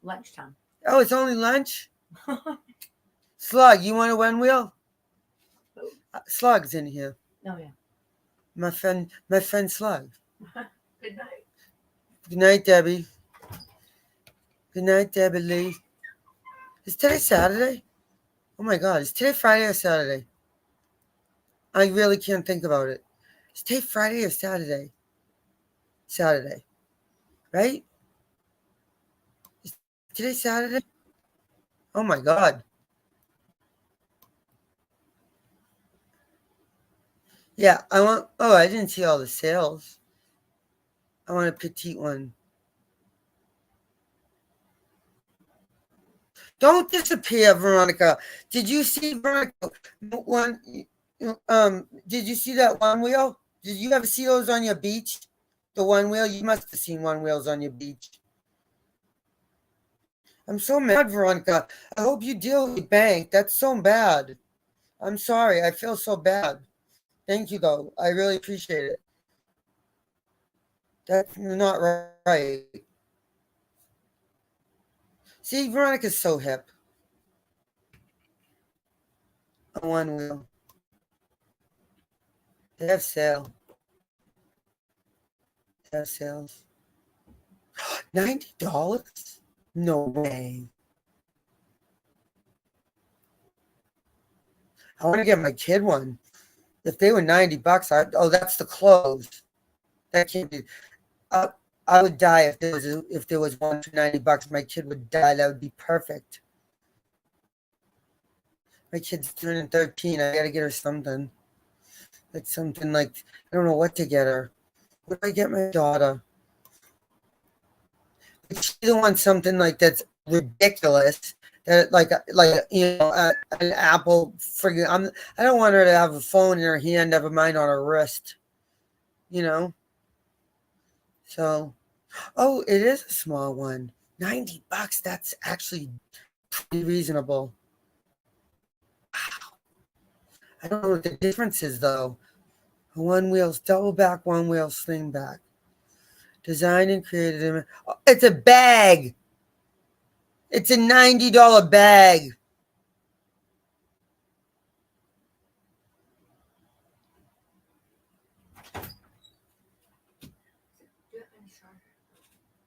Lunchtime. Oh, it's only lunch? Slug, you want a one wheel? Slug's in here. Oh yeah. My friend Slug. Good night. Good night, Debbie. Good night, Debbie Lee. Is today Saturday? Oh my God, is today Friday or Saturday? I really can't think about it. Is today Friday or Saturday? Saturday. Right? Is today Saturday? Oh my God. Yeah, I didn't see all the sales. I want a petite one. Don't disappear, Veronica. Did you see Veronica one? Did you see that one wheel? Did you ever see those on your beach? The one wheel? You must have seen one wheels on your beach. I'm so mad, Veronica. I hope you deal with the bank. That's so bad. I'm sorry. I feel so bad. Thank you, though. I really appreciate it. That's not right. See, Veronica's so hip. A one wheel. They have sale. They have sales. $90? No way. I want to get my kid one. If they were $90, that's the clothes. That can't be. I would die if there was one for $90. My kid would die. That would be perfect. My kid's turning 13. I gotta get her something. Like something like, I don't know what to get her. What do I get my daughter? She don't want something like that's ridiculous. That like an Apple friggin'. I don't want her to have a phone in her hand, never mind on her wrist. So, it is a small one. $90. That's actually pretty reasonable. Wow. I don't know what the difference is though. One wheels, double back, one wheel, sling back. Designed and created. It's a bag. It's a $90 bag.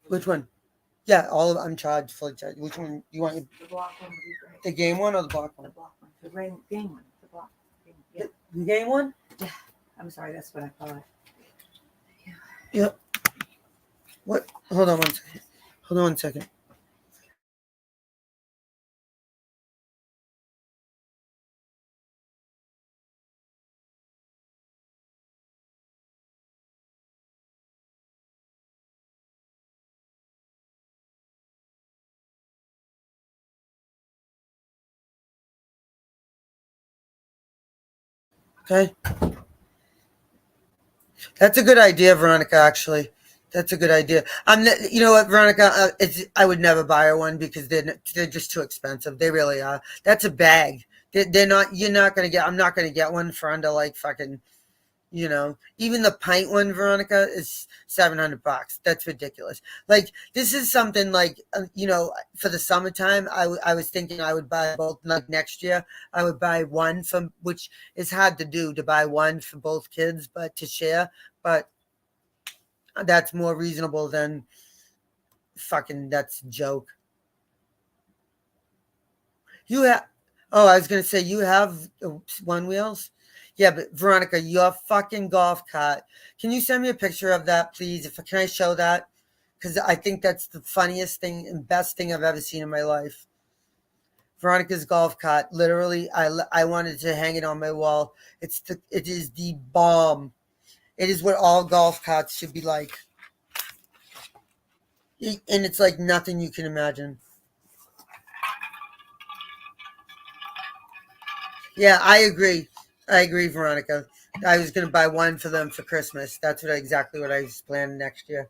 Which one? Yeah, all of I'm charged, fully charged. Which one you want? The block one would be great. The game one or the block The one? block one. The game one. The block. Yeah. The game one? I'm sorry, that's what I thought. Yep. What? Hold on one second. Hold on 1 second. Okay. That's a good idea, Veronica. Actually, that's a good idea. You know what, Veronica? I would never buy her one because they're just too expensive. They really are. That's a bag. They're not. You're not gonna get. I'm not gonna get one for under like fucking. You know, even the pint one, Veronica, is $700. That's ridiculous. Like this is something like you know, for the summertime. I was thinking I would buy both. Like next year, I would buy one from which is hard to do to buy one for both kids, but to share. But that's more reasonable than fucking. That's a joke. You have. Oh, I was gonna say you have one wheels. Yeah, but Veronica, your fucking golf cart. Can you send me a picture of that, please? Can I show that? Because I think that's the funniest thing and best thing I've ever seen in my life. Veronica's golf cart. Literally, I wanted to hang it on my wall. It is the bomb. It is what all golf carts should be like. And it's like nothing you can imagine. Yeah, I agree. I agree, Veronica. I was going to buy one for them for Christmas. That's exactly what I was planning next year.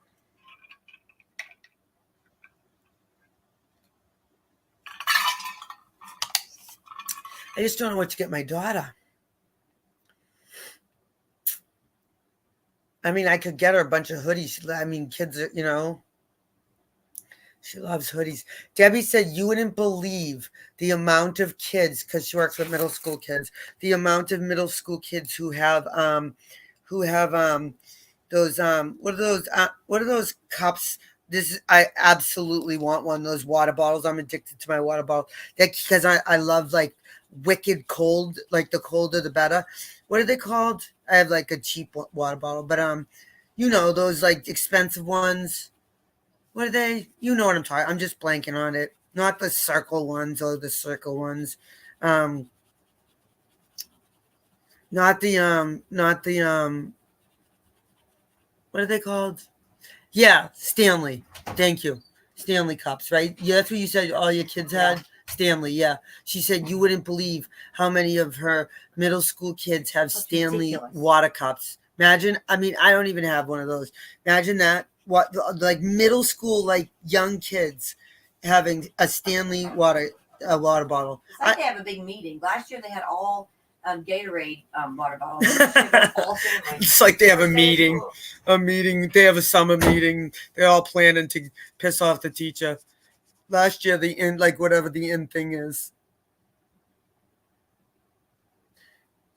I just don't know what to get my daughter. I mean, I could get her a bunch of hoodies. I mean, kids are, you know, she loves hoodies. Debbie said you wouldn't believe the amount of kids, because she works with middle school kids, the amount of middle school kids who have those what are those cups? I absolutely want one. Those water bottles. I'm addicted to my water bottle. That because I love like wicked cold, like the colder the better. What are they called? I have like a cheap water bottle, but you know those like expensive ones. What are they? You know what I'm talking. I'm just blanking on it. Not the circle ones or the circle ones. Um, not the what are they called? Yeah, Stanley. Thank you. Stanley cups, right? Yeah, that's what you said all your kids had. Stanley, yeah. She said you wouldn't believe how many of her middle school kids have That's Stanley ridiculous. water cups. Imagine, I mean, I don't even have one of those. Imagine that. What like middle school, like young kids having a Stanley water bottle. It's like they have a big meeting. Last year they had all Gatorade water bottles. This year they're all Stanley. It's like they have a meeting. They have a summer meeting. They're all planning to piss off the teacher. Last year, the end, like whatever the end thing is.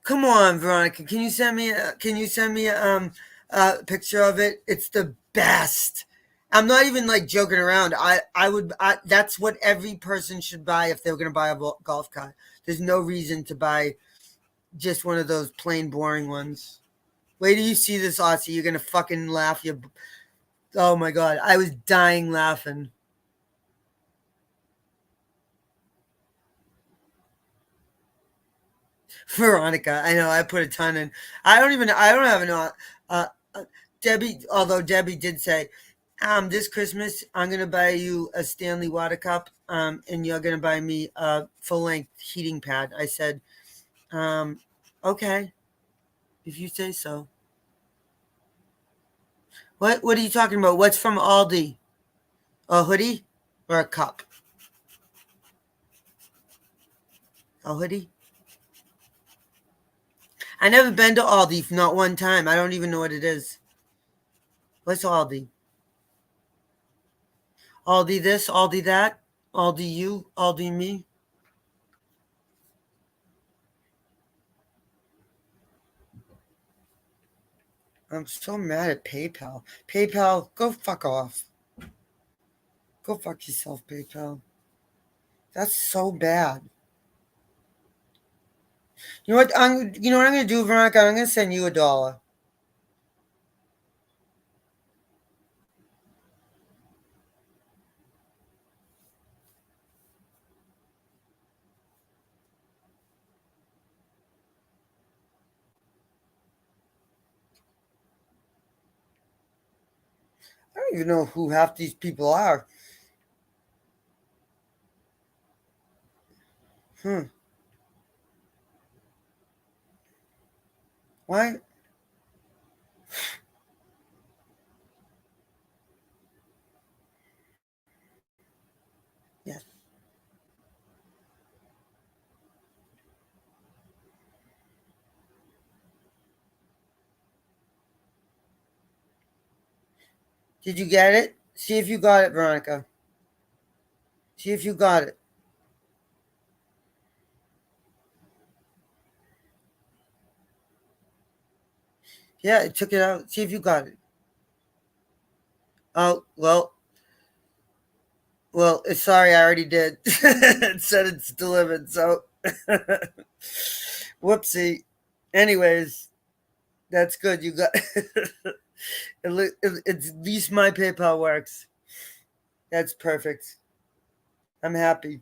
Come on, Veronica. Can you send me a picture of it? It's the best. I'm not even like joking around. That's what every person should buy if they're going to buy a golf cart. There's no reason to buy just one of those plain boring ones. Wait till you see this, Aussie. You're going to fucking laugh. Oh my God. I was dying laughing. Veronica, I know I put a ton in. I don't have Debbie, although Debbie did say, this Christmas I'm gonna buy you a Stanley water cup, and you're gonna buy me a full-length heating pad. I said, okay, if you say so. What are you talking about? What's from Aldi? A hoodie or a cup? A hoodie? I never been to Aldi, not one time. I don't even know what it is. What's Aldi? Aldi this, Aldi that, Aldi you, Aldi me. I'm so mad at PayPal. PayPal, go fuck off. Go fuck yourself, PayPal. That's so bad. You know what? You know what I'm gonna do, Veronica? I'm gonna send you $1. I don't even know who half these people are. Why? Yes. Did you get it? See if you got it, Veronica. See if you got it. Yeah, it took it out. See if you got it. Oh, well, sorry, I already did. It said it's delivered, so whoopsie. Anyways, that's good. You got it's at least my PayPal works. That's perfect. I'm happy.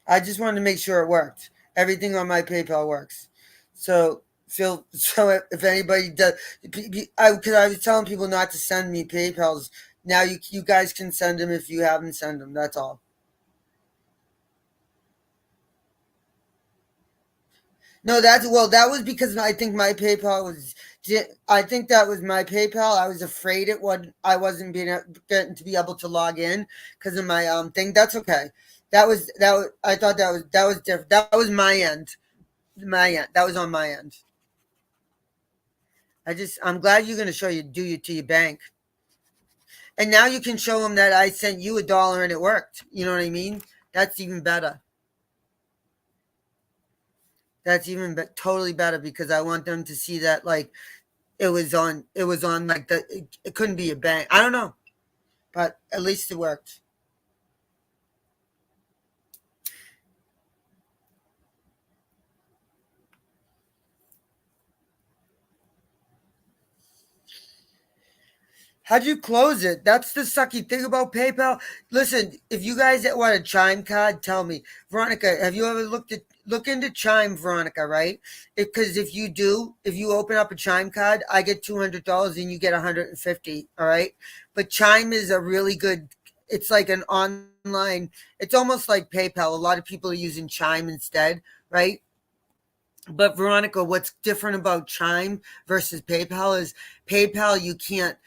I just wanted to make sure it worked. Everything on my PayPal works. So if anybody does, because I was telling people not to send me PayPals. Now you guys can send them if you haven't sent them. That's all. No, that was because I think my PayPal was. I think that was my PayPal. I was afraid I wasn't getting to be able to log in because of my thing. That's okay. That was. I thought that was different. That was my end. My end. That was on my end. I'm glad you're gonna do you to your bank. And now you can show them that I sent you $1 and it worked. You know what I mean? That's even better. That's even totally better because I want them to see that like it was on like it couldn't be a bank. I don't know, but at least it worked. How'd you close it? That's the sucky thing about PayPal. Listen, if you guys want a Chime card, tell me. Veronica, have you ever look into Chime, Veronica, right? Because if you open up a Chime card, I get $200 and you get 150, all right? But Chime is a really good, it's like an online, it's almost like PayPal. A lot of people are using Chime instead, right? But Veronica, what's different about Chime versus PayPal is PayPal, you can't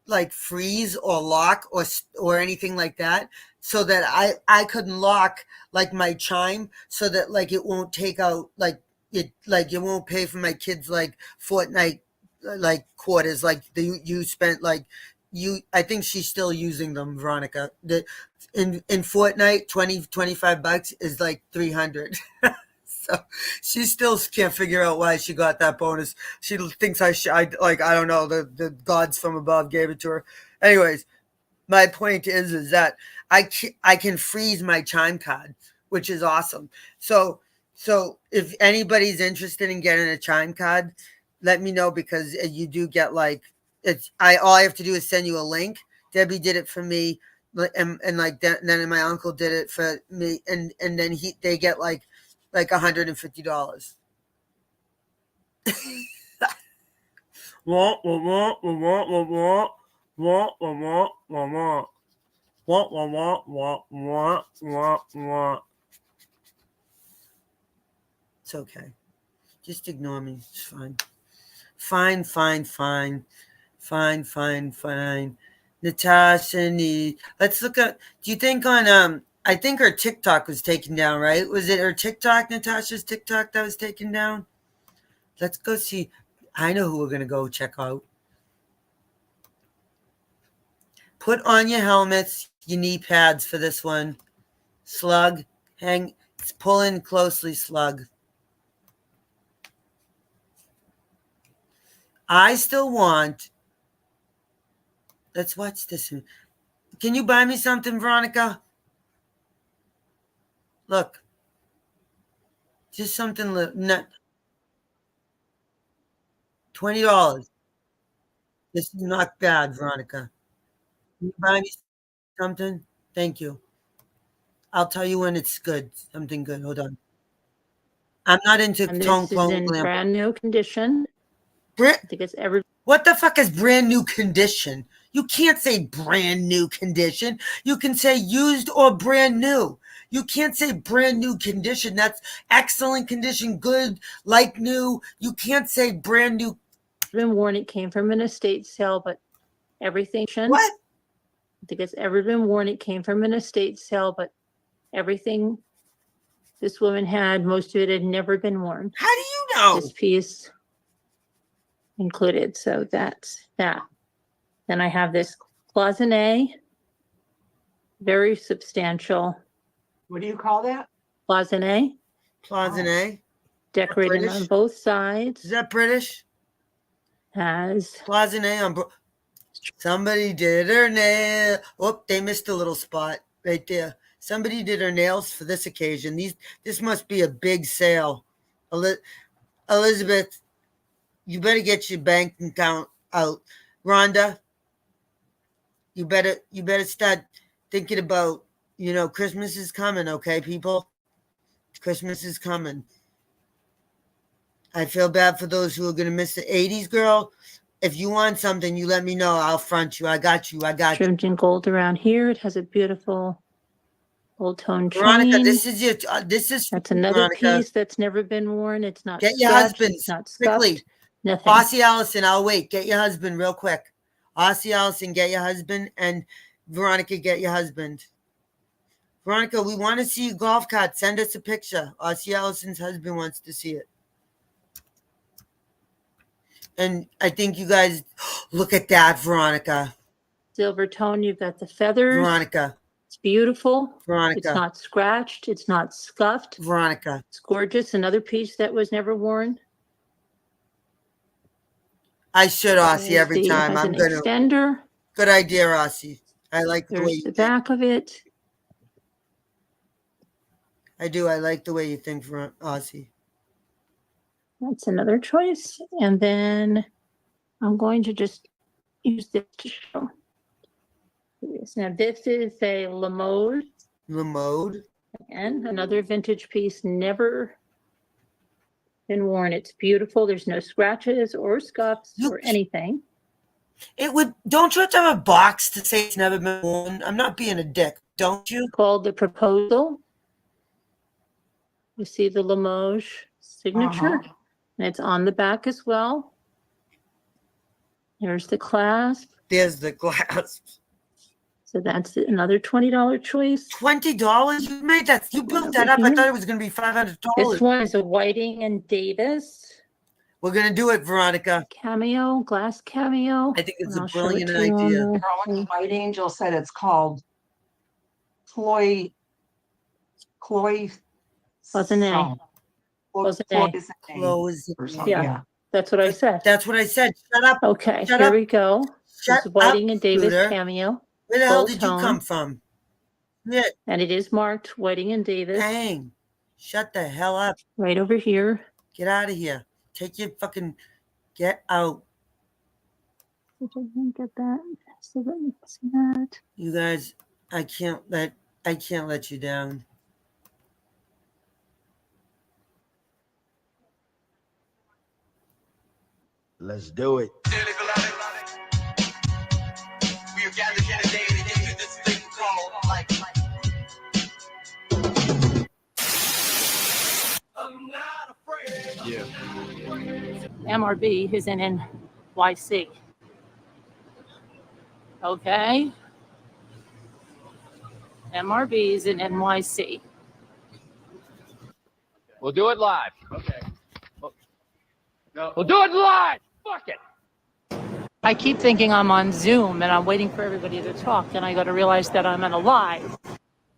like freeze or lock or anything like that, so that I couldn't lock like my Chime so that like it won't take out like it won't pay for my kids like Fortnite like quarters like you spent like you I think she's still using them, Veronica. In Fortnite $25 is like 300. So she still can't figure out why she got that bonus. She thinks I don't know, the gods from above gave it to her. Anyways, my point is that I can freeze my Chime card, which is awesome. So if anybody's interested in getting a Chime card, let me know because you do get like all I have to do is send you a link. Debbie did it for me, and like that, and then my uncle did it for me, and then they get like $150. It's okay. Just ignore me. It's fine. Fine. Natasha, let's look at. Do you think on I think her TikTok was taken down, right? Was it her TikTok, Natasha's TikTok, that was taken down? Let's go see. I know who we're gonna go check out. Put on your helmets, your knee pads for this one. Slug, pull in closely, Slug. I still want. Let's watch this. Can you buy me something, Veronica? Look. Just something not $20. This is not bad, Veronica. Can you buy me something? Thank you. I'll tell you when it's good. Something good. Hold on. I'm not into And tone this is clone in glam. brand new condition. Bra- I think it's ever. What the fuck is brand new condition? You can't say brand new condition. You can say used or brand new. You can't say brand new condition. That's excellent condition, good, like new. You can't say brand new. Been worn. It came from an estate sale, but everything. What? I think it's ever been worn. It came from an estate sale, but everything this woman had, most of it had never been worn. How do you know? This piece included. So that's that. Then I have this cloisonne, very substantial What do you call that? cloisonne, Cloisonne. decorated British? on both sides. Is that British? Has Cloisonne on. Somebody did her nail. Oh, they missed a little spot right there. Somebody did her nails for this occasion. This must be a big sale. Elizabeth, you better get your bank account out. Rhonda, you better start thinking about, Christmas is coming, okay, people? Christmas is coming. I feel bad for those who are going to miss the 80s, girl. If you want something, you let me know. I'll front you. I got you. trimmed in gold around here. It has a beautiful gold tone Veronica, chain. this is That's another Veronica. piece that's never been worn. It's not Get your scratched, husband it's not quickly. scuffed, nothing. Aussie Allison, I'll wait. Get your husband real quick. Aussie Allison, get your husband. And Veronica, get your husband. Veronica, we want to see your golf cart. Send us a picture. Aussie Allison's husband wants to see it. And I think you guys, look at that, Veronica. Silver tone, you've got the feathers. Veronica. It's beautiful. Veronica. It's not scratched. It's not scuffed. Veronica. It's gorgeous. Another piece that was never worn. I should, Aussie, every It time. has I'm an going to. extender. Good idea, Aussie. I like the way There's you the think. back of it. I do. I like the way you think, Aussie. That's another choice. And then I'm going to just use this to show. Yes. Now this is a Lamode. Lamode. And another vintage piece, never been worn. It's beautiful. There's no scratches or scuffs or anything. Don't you have to have a box to say it's never been worn? I'm not being a dick, don't you? Called the Proposal. You see the Limoges signature, and it's on the back as well. There's the clasp. There's the clasp. So that's another $20 choice. $20? You made that. You built that up. I thought it was going to be $500. This one is a Whiting and Davis. We're going to do it, Veronica. Cameo, glass cameo. I think it's And a I'll show it brilliant to you on idea. the- Carolyn White Angel said it's called Cloy. Cloisonne. Cloisonne. Close. Or something. Yeah. Yeah. That's what I said. That's what I said. Shut up. Okay, Shut here up. we go. Shut This is Whiting up, and Davis Scooter. cameo. Where the hell Gold did you tone. come from? Yeah. And it is marked Whiting and Davis. Dang. Shut the hell up. Right over here. Get out of here. Take your fucking. Get out. Did I didn't get that? So let me see that. You guys, I can't let you down. Let's do it. Yeah. MRB is in NYC. Okay. MRB is in NYC. We'll do it live. Okay. No. We'll do it live. Fuck it. I keep thinking I'm on Zoom and I'm waiting for everybody to talk, and I got to realize that I'm on a live.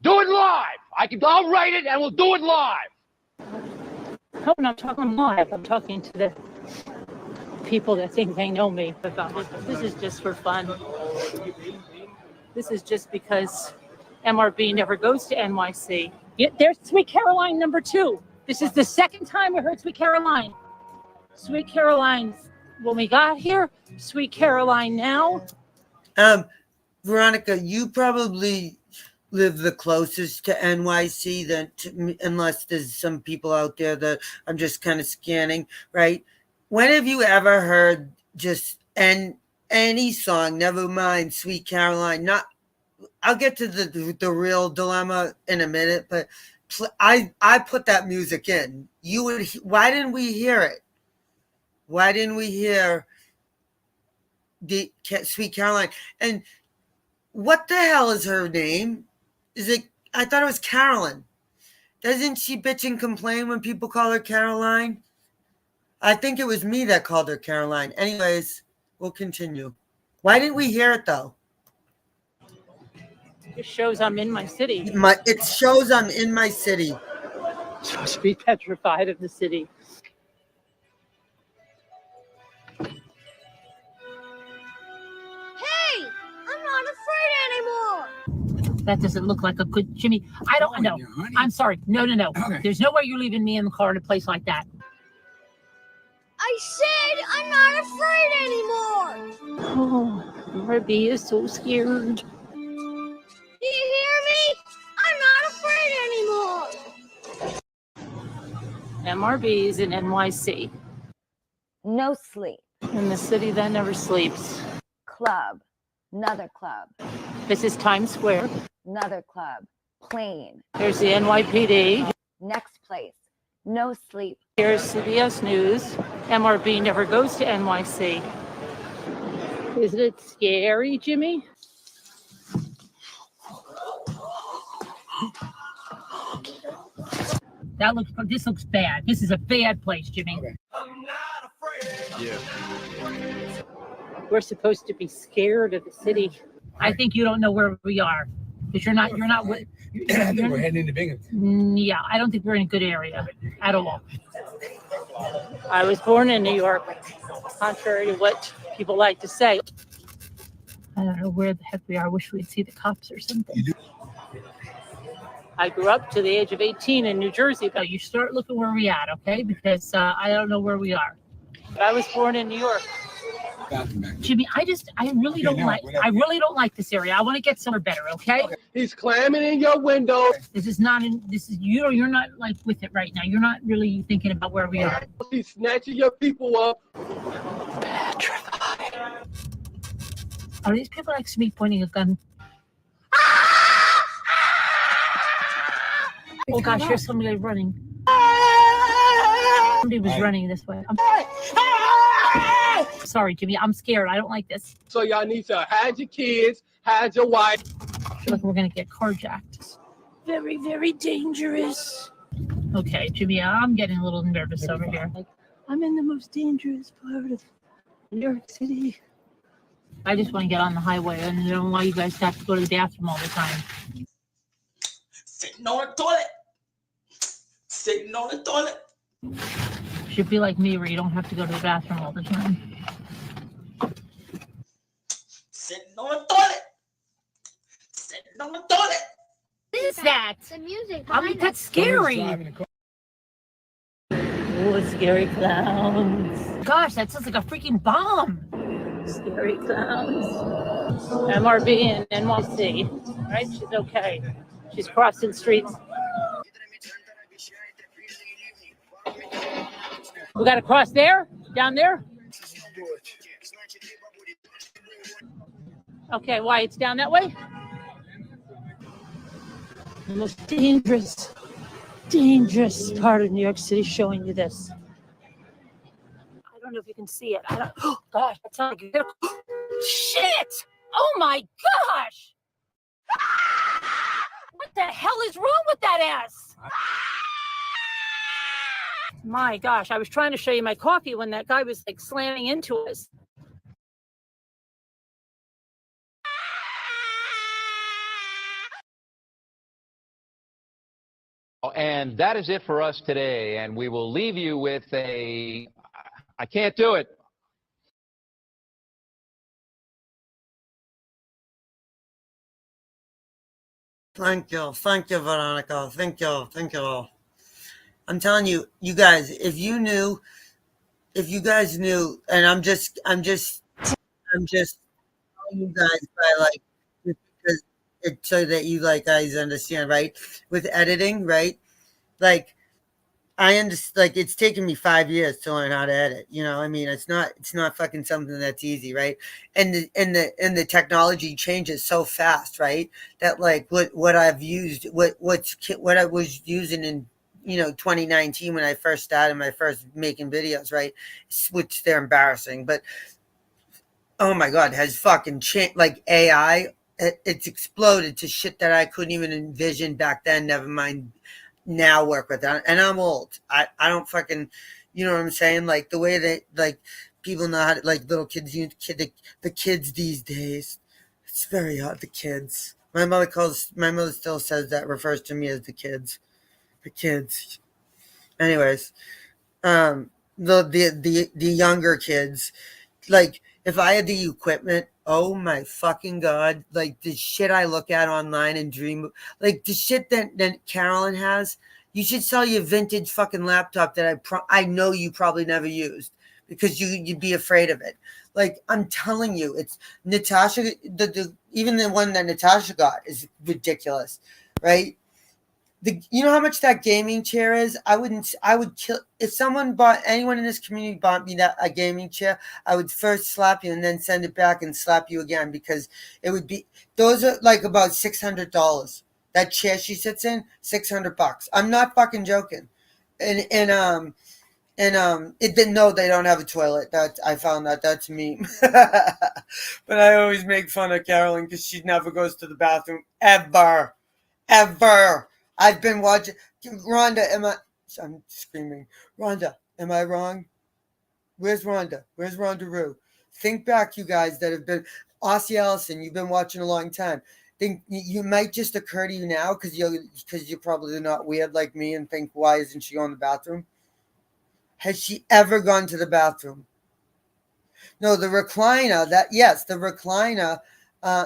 Do it live. I'll write it and we'll do it live. No, I'm not talking live. I'm talking to the people that think they know me. This is just for fun. This is just because MRB never goes to NYC. Yeah, there's Sweet Caroline #2. This is the second time we heard Sweet Caroline. Sweet Caroline when we got here, Sweet Caroline now. Veronica, you probably live the closest to NYC unless there's some people out there that I'm just kind of scanning, right? When have you ever heard just any song, never mind Sweet Caroline? I'll get to the real dilemma in a minute, but I put that music in. Why didn't we hear it? Why didn't we hear the Sweet Caroline? And what the hell is her name? I thought it was Carolyn. Doesn't she bitch and complain when people call her Caroline? I think it was me that called her Caroline. Anyways, we'll continue. Why didn't we hear it though? It shows I'm in my city. It shows I'm in my city. Supposed to be petrified of the city. Hey, I'm not afraid anymore. That doesn't look like a good Jimmy. I don't know. I'm sorry. No. Okay. There's no way you're leaving me in the car in a place like that. I said I'm not afraid anymore. Oh, Ruby is so scared. Do you hear me? I'm not afraid anymore. MRB is in NYC. No sleep. In the city that never sleeps. Club. Another club. This is Times Square. Another club. Plane. There's the NYPD. Next place. No sleep. Here's CBS News. MRB never goes to NYC. Isn't it scary, Jimmy? This looks bad. This is a bad place, Jimmy. Okay. Yeah. We're supposed to be scared of the city. I think you don't know where we are. Because you're not. I think we're heading into Binghamton. Yeah, I don't think we're in a good area at all. I was born in New York, contrary to what people like to say. I don't know where the heck we are. I wish we'd see the cops or something. I grew up to the age of 18 in New Jersey. But you start looking where we at, okay? Because I don't know where we are. But I was born in New York. Jimmy, I really don't like this area. I want to get somewhere better, okay? He's clamming in your window. You're not like with it right now. You're not really thinking about where we are. He's snatching your people up. Petrified. Are these people next to me pointing a gun? Oh gosh, here's somebody running. Somebody was running this way. Sorry, Jimmy. I'm scared. I don't like this. So y'all need to hide your kids, hide your wife. I feel like we're going to get carjacked. Very, very dangerous. Okay, Jimmy, I'm getting a little nervous over here. I'm in the most dangerous part of New York City. I just want to get on the highway. I don't know why you guys have to go to the bathroom all the time. Sitting on the toilet. Sitting on the toilet. Should be like me where you don't have to go to the bathroom all the time. Sitting on the toilet. Sitting on the toilet. What is that? The music. I mean, that's scary. Oh, scary clowns. Gosh, that sounds like a freaking bomb. Scary clowns. MRB in NYC. Right? She's okay. She's crossing streets. We got to cross there? Down there? Okay, why? It's down that way? The most dangerous part of New York City showing you this. I don't know if you can see it. Oh, gosh, that's not good. Shit! Oh my gosh! What the hell is wrong with that ass? My gosh, I was trying to show you my coffee when that guy was like slamming into us. And that is it for us today. And we will leave you with a, I can't do it. Thank you, Veronica. Thank you. I'm telling you, you guys, if you guys knew, and I'm just telling you guys by like, just because it so that you like guys understand, right? With editing, right? Like I understand, like it's taken me 5 years to learn how to edit. You know, I mean, it's not fucking something that's easy, right? And the technology changes so fast, right? That like what I've used, what I was using in 2019 when I first started my first making videos, right? Which they're embarrassing, but oh my god, has fucking changed. Like AI, it's exploded to shit that I couldn't even envision back then. Never mind now work with that. And I'm old. I don't fucking, you know what I'm saying? Like the way that like people know how to, like little kids, the kids these days. It's very hard. The kids. My mother still says that, refers to me as the kids. The kids. Anyways, the younger kids, like if I had the equipment, oh my fucking god, like the shit I look at online and dream, like the shit that Carolyn has, you should sell your vintage fucking laptop that I know you probably never used because you'd be afraid of it. Like I'm telling you, it's Natasha, even the one that Natasha got is ridiculous, right? You know how much that gaming chair is? I would kill if anyone in this community bought me a gaming chair. I would first slap you and then send it back and slap you again because those are like about $600. That chair she sits in, $600. I'm not fucking joking. And it didn't know they don't have a toilet. That I found that's me. But I always make fun of Carolyn because she never goes to the bathroom ever. I've been watching. Rhonda, I'm screaming. Rhonda, am I wrong? Where's Rhonda? Where's Rhonda Rue? Think back, you guys that have been. Aussie Allison, you've been watching a long time. Think you might just occur to you now because you're probably not weird like me and think, why isn't she going to the bathroom? Has she ever gone to the bathroom? No, the recliner. The recliner.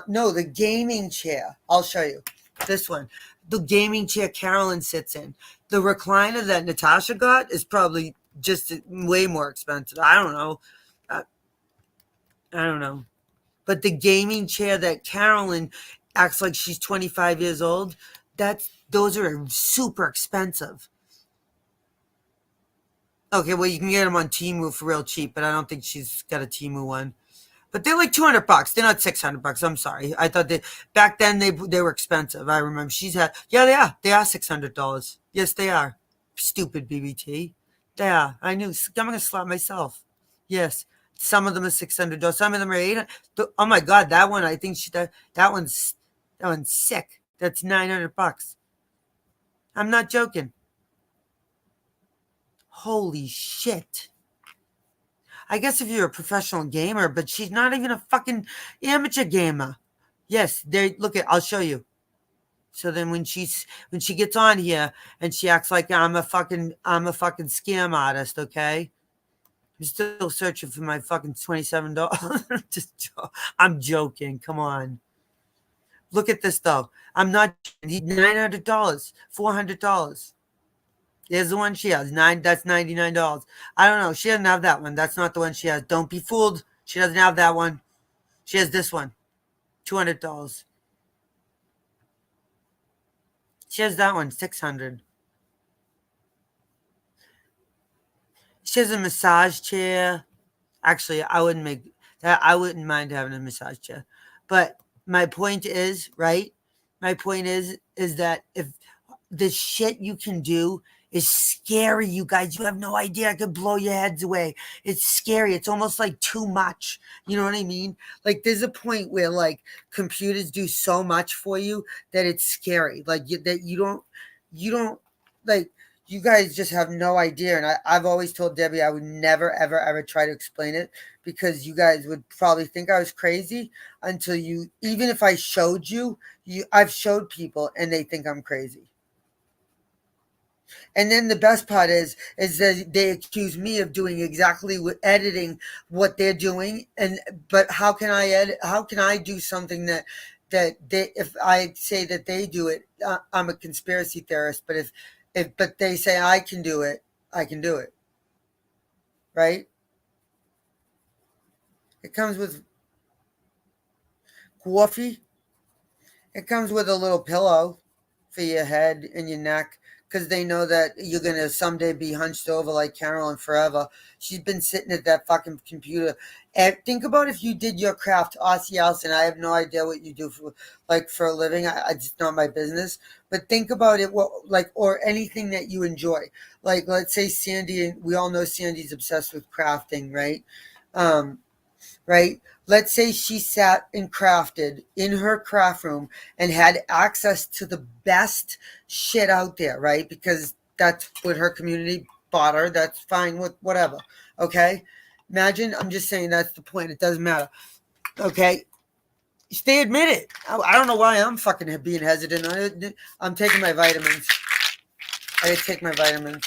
No, the gaming chair. I'll show you. This one. The gaming chair Carolyn sits in. The recliner that Natasha got is probably just way more expensive. I don't know. I don't know. But the gaming chair that Carolyn acts like she's 25 years old, those are super expensive. Okay, well, you can get them on Temu for real cheap, but I don't think she's got a Temu one. But they're like $200. They're not $600. I'm sorry. I thought back then they were expensive. I remember they are. They are $600. Yes, they are. Stupid BBT. They are. I knew. I'm gonna slap myself. Yes, some of them are $600. Some of them are $800. Oh my god, that one. I think that one's sick. That's $900. I'm not joking. Holy shit. I guess if you're a professional gamer, but she's not even a fucking amateur gamer. Yes, I'll show you. So then when she gets on here and she acts like I'm a fucking scam artist, okay? I'm still searching for my fucking $27. I'm joking. Come on. Look at this though. I'm not $900, $400. There's the one she has. That's $99. I don't know. She doesn't have that one. That's not the one she has. Don't be fooled. She doesn't have that one. She has this one. $200. She has that one. $600. She has a massage chair. Actually, I wouldn't mind having a massage chair. But my point is, right? My point is that if the shit you can do is scary, you guys. You have no idea. I could blow your heads away. It's scary. It's almost like too much. You know what I mean? Like there's a point where like computers do so much for you that it's scary. Like you don't like you guys just have no idea. And I've always told Debbie I would never, ever, ever try to explain it because you guys would probably think I was crazy until you, even if I showed you, I've showed people and they think I'm crazy. And then the best part is that they accuse me of doing exactly editing what they're doing. But how can I edit? How can I do something that they, if I say that they do it, I'm a conspiracy theorist. But but they say I can do it, I can do it. Right? It comes with coffee. It comes with a little pillow for your head and your neck because they know that you're going to someday be hunched over like Carolyn forever. She's been sitting at that fucking computer. And think about if you did your craft, Aussie Allison. I have no idea what you do for a living. It's not my business. But think about it, or anything that you enjoy. Like, let's say Sandy, and we all know Sandy's obsessed with crafting, right? Right? Let's say she sat and crafted in her craft room and had access to the best shit out there, right? Because that's what her community bought her. That's fine with whatever. Okay? Imagine, I'm just saying that's the point. It doesn't matter. Okay? They admit it. I don't know why I'm fucking being hesitant. I'm taking my vitamins. I gotta take my vitamins.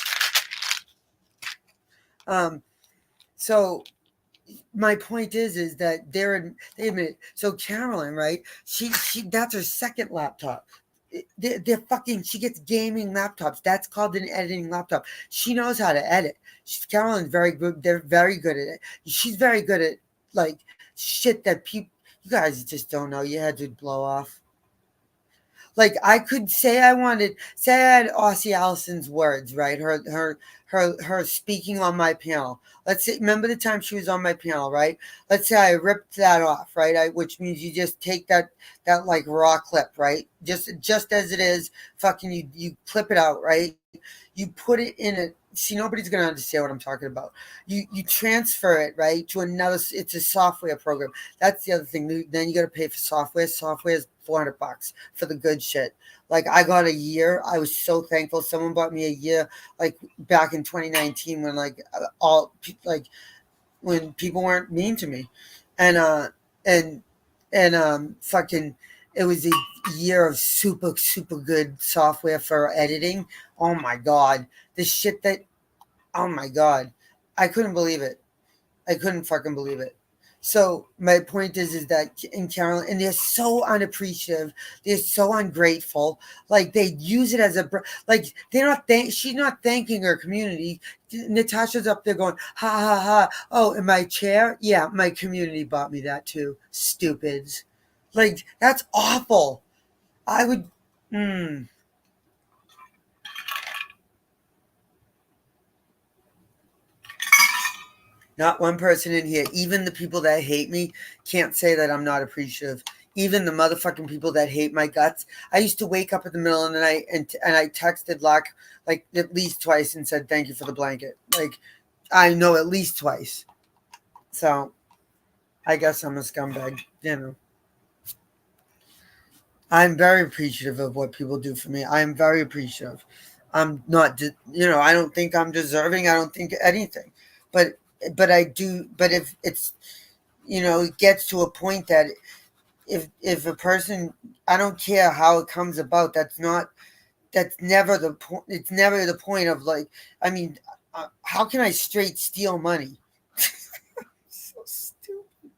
So my point is that they admit it. So Carolyn, right? She that's her second laptop. They're fucking. She gets gaming laptops. That's called an editing laptop. She knows how to edit. Carolyn's very good. They're very good at it. She's very good at like shit that you guys just don't know. Your heads would blow off. Like I could say I had Aussie Allison's words, right? Her speaking on my panel. Let's say, remember the time she was on my panel, right? Let's say I ripped that off, right? Which means you just take that like raw clip, right? Just as it is, fucking you clip it out, right? You put it in a, see, nobody's going to understand what I'm talking about. You transfer it, right, to another, it's a software program. That's the other thing. Then you got to pay for software. Software is $400 for the good shit. Like I got a year. I was so thankful. Someone bought me a year, like back in 2019 when when people weren't mean to me. And fucking, it was a year of super, super good software for editing. Oh my God. The shit that, oh my God. I couldn't believe it. I couldn't fucking believe it. So my point is that in Carolyn, and they're so unappreciative. They're so ungrateful. Like they use it as like she's not thanking her community. Natasha's up there going, ha ha ha. Oh, in my chair? Yeah, my community bought me that too. Stupids. Like that's awful. I would, Not one person in here, even the people that hate me, can't say that I'm not appreciative. Even the motherfucking people that hate my guts. I used to wake up in the middle of the night and I texted like at least twice and said thank you for the blanket. Like I know at least twice. So I guess I'm a scumbag, you know. I'm very appreciative of what people do for me. I am very appreciative. I'm not, I don't think I'm deserving. I don't think anything, but I do. But if it's, it gets to a point that if a person, I don't care how it comes about. That's never the point. It's never the point of like, I mean, how can I straight steal money? So stupid.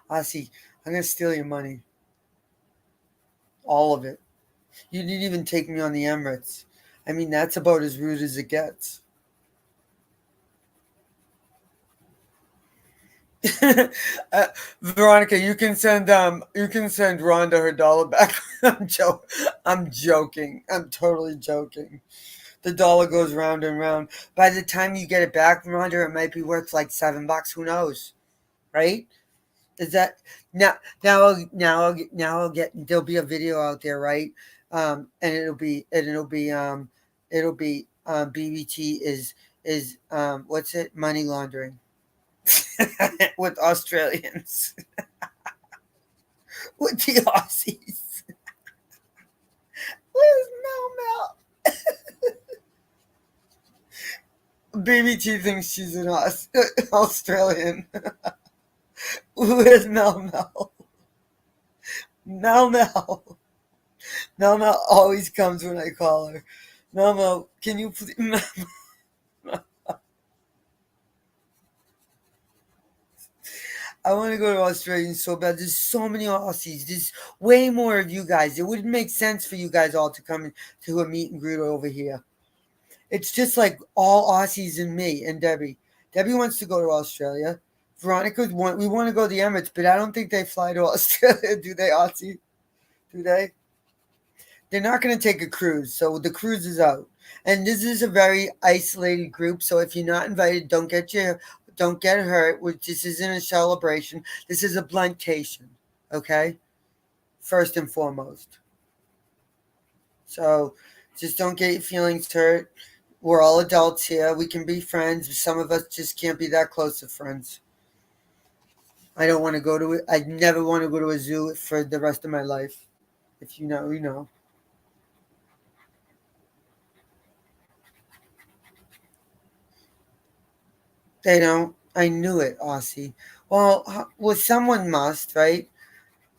Aussie, I'm going to steal your money. All of it. You didn't even take me on the Emirates. I mean, that's about as rude as it gets. Veronica, you can send Rhonda her dollar back. I'm joking. I'm totally joking. The dollar goes round and round. By the time you get it back, Rhonda, it might be worth like $7. Who knows? Right? Is that now I'll get, there'll be a video out there, right? And it'll be BBT is what's it? Money laundering with Australians. With the Aussies. Where's Mel? BBT thinks she's an Australian. Where's Mel Mel? Mel Mel. Mel Mel always comes when I call her. Mel Mel, can you please? I want to go to Australia so bad. There's so many Aussies. There's way more of you guys. It would make sense for you guys all to come to a meet and greet over here. It's just like all Aussies and me and Debbie. Debbie wants to go to Australia. Veronica, we want to go to the Emirates, but I don't think they fly to Australia. Do they, Aussie? Do they? They're not going to take a cruise, so the cruise is out. And this is a very isolated group, so if you're not invited, don't get hurt. This isn't a celebration. This is a bluntation, okay? First and foremost. So just don't get your feelings hurt. We're all adults here. We can be friends. Some of us just can't be that close of friends. I don't want to go to it. I never want to go to a zoo for the rest of my life. If you know, you know. They don't. I knew it, Aussie. Well, someone must, right?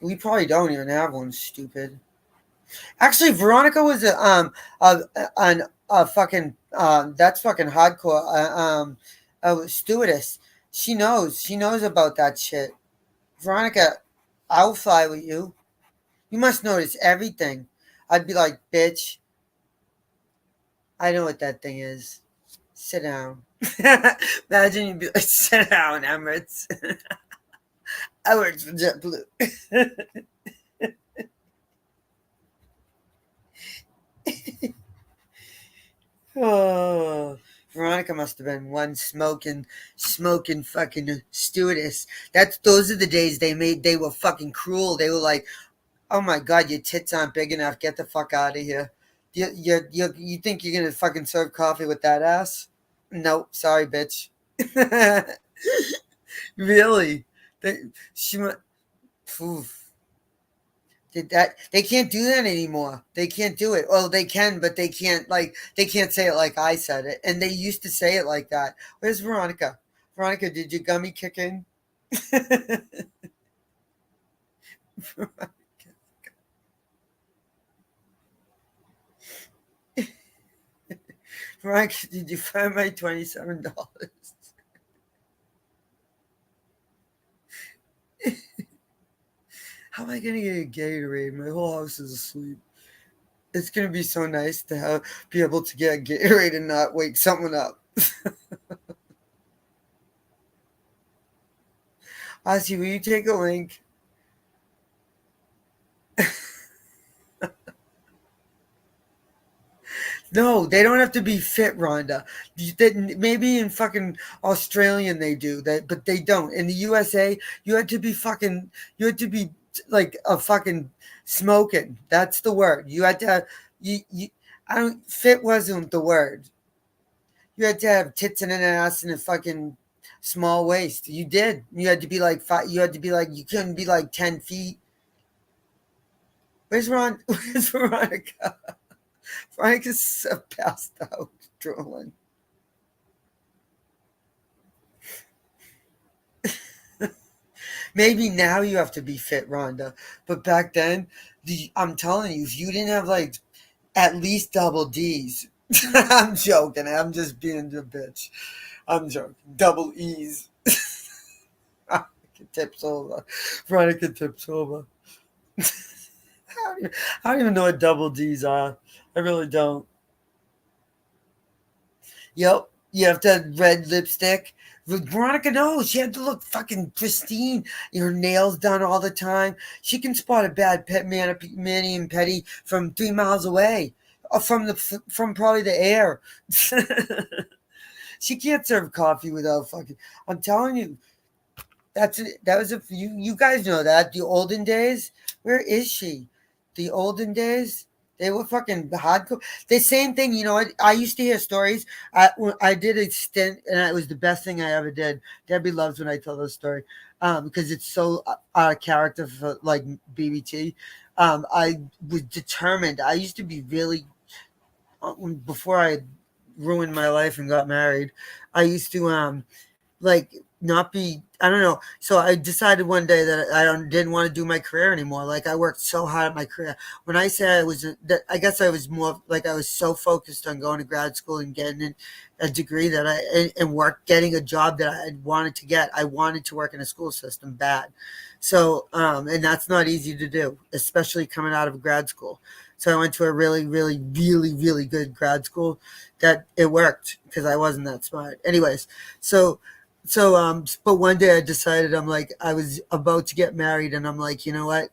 We probably don't even have one, stupid. Actually, Veronica was a fucking that's fucking hardcore. Stewardess. She knows about that shit. Veronica, I'll fly with you. You must notice everything. I'd be like, bitch, I know what that thing is. Sit down. Imagine you'd be like, sit down, Emirates. I work for JetBlue. Oh, Veronica must have been one smoking fucking stewardess. Those are the days they were fucking cruel. They were like, oh my god, your tits aren't big enough. Get the fuck out of here. You think you're gonna fucking serve coffee with that ass? Nope, sorry, bitch. Really? They can't do that anymore. They can't do it. Well, they can, but they can't say it like I said it. And they used to say it like that. Where's Veronica? Veronica, did your gummy kick in? Veronica, did you find my $27? How am I gonna get a Gatorade? My whole house is asleep. It's gonna be so nice to be able to get a Gatorade and not wake someone up. Ozzy, will you take a link? No, they don't have to be fit, Rhonda. Maybe in fucking Australian they do that, but they don't. In the USA, you had to be like a fucking smoking. That's the word. You had to have, fit wasn't the word. You had to have tits and an ass and a fucking small waist. You did. You had to be like you couldn't be like 10 feet. Where's Veronica? Veronica's passed out, drooling. Maybe now you have to be fit, Rhonda. But back then, I'm telling you, if you didn't have like at least double D's, I'm joking. I'm just being a bitch. I'm joking. Double E's. Veronica tips over. Veronica tips over. I don't even know what double D's are. I really don't. Yep. You have to have red lipstick. Veronica knows. She had to look fucking pristine. Her nails done all the time. She can spot a bad mani and petty from 3 miles away. Or from probably the air. She can't serve coffee without fucking. I'm telling you. You guys know that. The olden days. Where is she? The olden days. They were fucking hardcore. The same thing, you know. I used to hear stories. I did a stint, and it was the best thing I ever did. Debbie loves when I tell this story because it's so out of character for like BBT. I was determined. I used to be really before I ruined my life and got married, I used to like not be, I don't know. So I decided one day that didn't want to do my career anymore. Like I worked so hard at my career. When I say I guess I was more like I was so focused on going to grad school and getting a degree that getting a job that I wanted to get. I wanted to work in a school system bad. So, and that's not easy to do, especially coming out of grad school. So I went to a really, really, really, really good grad school that it worked because I wasn't that smart. Anyways, but one day I decided, I'm like, I was about to get married and I'm like, you know what?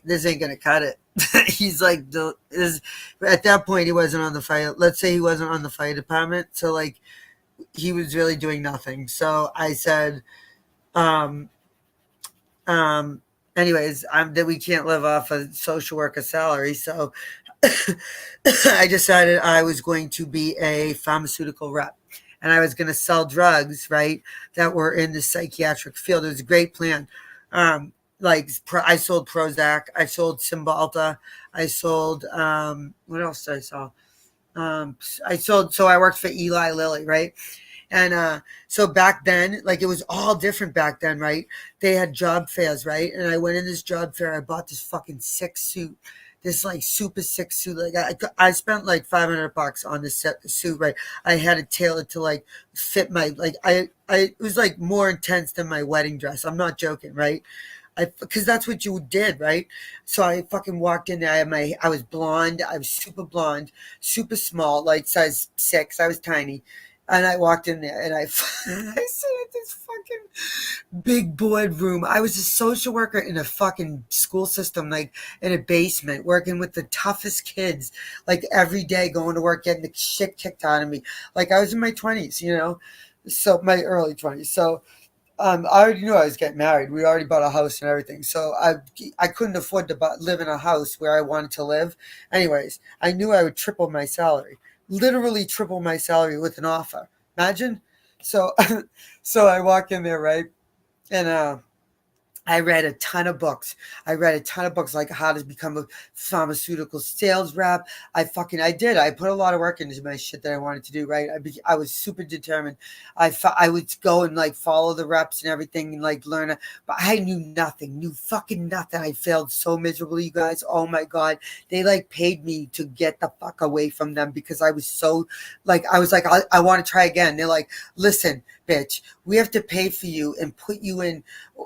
This ain't gonna cut it. He's like, at that point he wasn't on the fire. Let's say he wasn't on the fire department. So like he was really doing nothing. So I said, anyways, that we can't live off a social worker salary. So I decided I was going to be a pharmaceutical rep. And I was going to sell drugs, right, that were in the psychiatric field. It was a great plan. I sold Prozac, I sold Cymbalta, I sold, what else did I sell? So I worked for Eli Lilly, right? And so back then, like it was all different back then, right? They had job fairs, right? And I went in this job fair, I bought this fucking sick suit. This like super sick suit. Like I spent like $500 on this suit, right? I had it tailored to like fit my, like it was like more intense than my wedding dress. I'm not joking, right? Because that's what you did, right? So I fucking walked in there. I was blonde. I was super blonde, super small, like size 6. I was tiny. And I walked in there and I sat at this fucking big boardroom. I was a social worker in a fucking school system, like in a basement, working with the toughest kids, like every day going to work, getting the shit kicked out of me. Like I was in my 20s, you know, so my early 20s. So I already knew I was getting married. We already bought a house and everything. So I couldn't afford to live in a house where I wanted to live. Anyways, I knew I would triple my salary. Literally triple my salary with an offer. Imagine. So I walk in there, right? And I read a ton of books. Like how to become a pharmaceutical sales rep. I did. I put a lot of work into my shit that I wanted to do, right? I was super determined. I would go and like follow the reps and everything and like learn. But I knew fucking nothing. I failed so miserably, you guys. Oh my God. They like paid me to get the fuck away from them because I was so like, I want to try again. They're like, listen, bitch, we have to pay for you and put you in.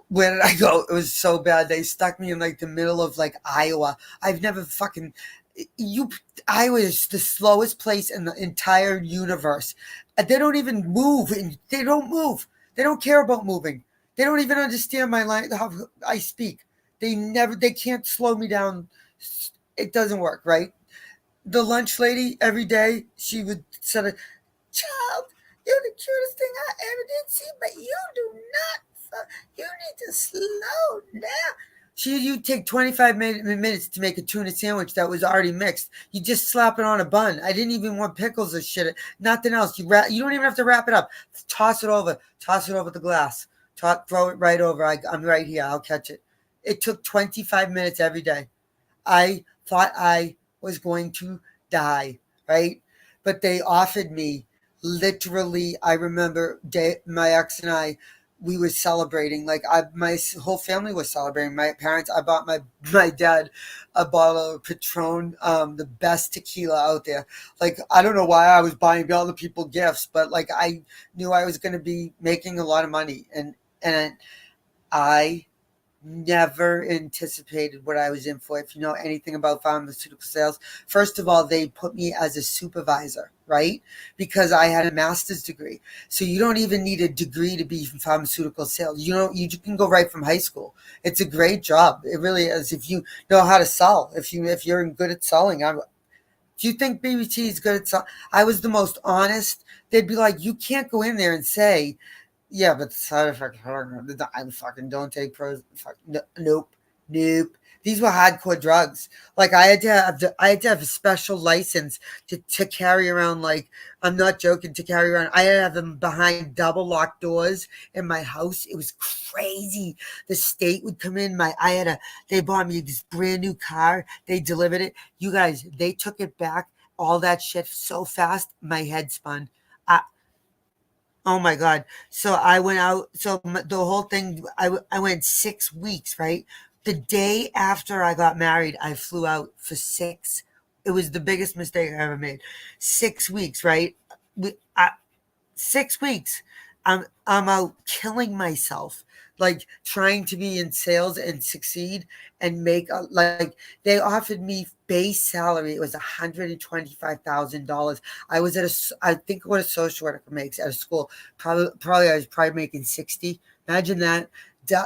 Where did I go? It was so bad. They stuck me in like the middle of like Iowa. I've never fucking Iowa is the slowest place in the entire universe. They don't even move. They don't move. They don't care about moving. They don't even understand my line, how I speak. They can't slow me down. It doesn't work, right? The lunch lady every day, she would say, child, you're the cutest thing I ever did see, but you do not. You need to slow down. You take 25 minutes to make a tuna sandwich that was already mixed. You just slap it on a bun. I didn't even want pickles or shit. Nothing else. You don't even have to wrap it up. Toss it over the glass. Throw it right over. I'm right here. I'll catch it. It took 25 minutes every day. I thought I was going to die, right? But they offered me literally, I remember my ex and I, we were celebrating. Like my whole family was celebrating. My parents, I bought my dad a bottle of Patron, the best tequila out there. Like, I don't know why I was buying all the people gifts, but like I knew I was going to be making a lot of money. And I never anticipated what I was in for. If you know anything about pharmaceutical sales, first of all, they put me as a supervisor, right? Because I had a master's degree. So you don't even need a degree to be in pharmaceutical sales. You can go right from high school. It's a great job. It really is. If you know how to sell, if you're good at selling. Do you think BBT is good at selling? I was the most honest. They'd be like, you can't go in there and say, yeah, but the side effect, I fucking don't take pros. Nope. These were hardcore drugs. Like I had to have a special license to carry around. Like, I'm not joking, to carry around. I had to have them behind double locked doors in my house. It was crazy. The state would come in. They bought me this brand new car. They delivered it. You guys, they took it back all that shit so fast, my head spun. I, oh my God. So I went out. So the whole thing, I went 6 weeks, right? The day after I got married, I flew out for six. It was the biggest mistake I ever made. 6 weeks, right? We, I, 6 weeks. I'm out killing myself, like trying to be in sales and succeed and make like they offered me base salary. It was $125,000. I was at I think what a social worker makes at a school. Probably I was probably making 60. Imagine that.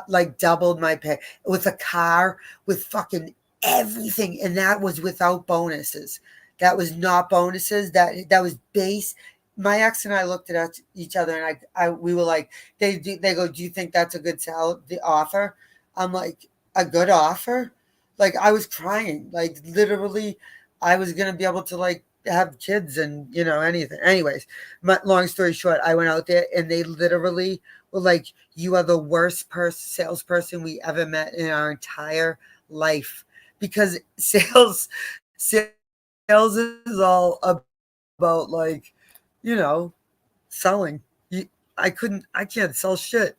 Like doubled my pay with a car with fucking everything, and that was without bonuses. That was not bonuses. That was base. My ex and I looked at each other, and we were like, they go, do you think that's a good the offer? I'm like, a good offer? Like I was crying, like literally, I was gonna be able to like have kids and anything. Anyways, long story short, I went out there and they literally were like, you are the worst salesperson we ever met in our entire life, because sales is all about like selling. I can't sell shit.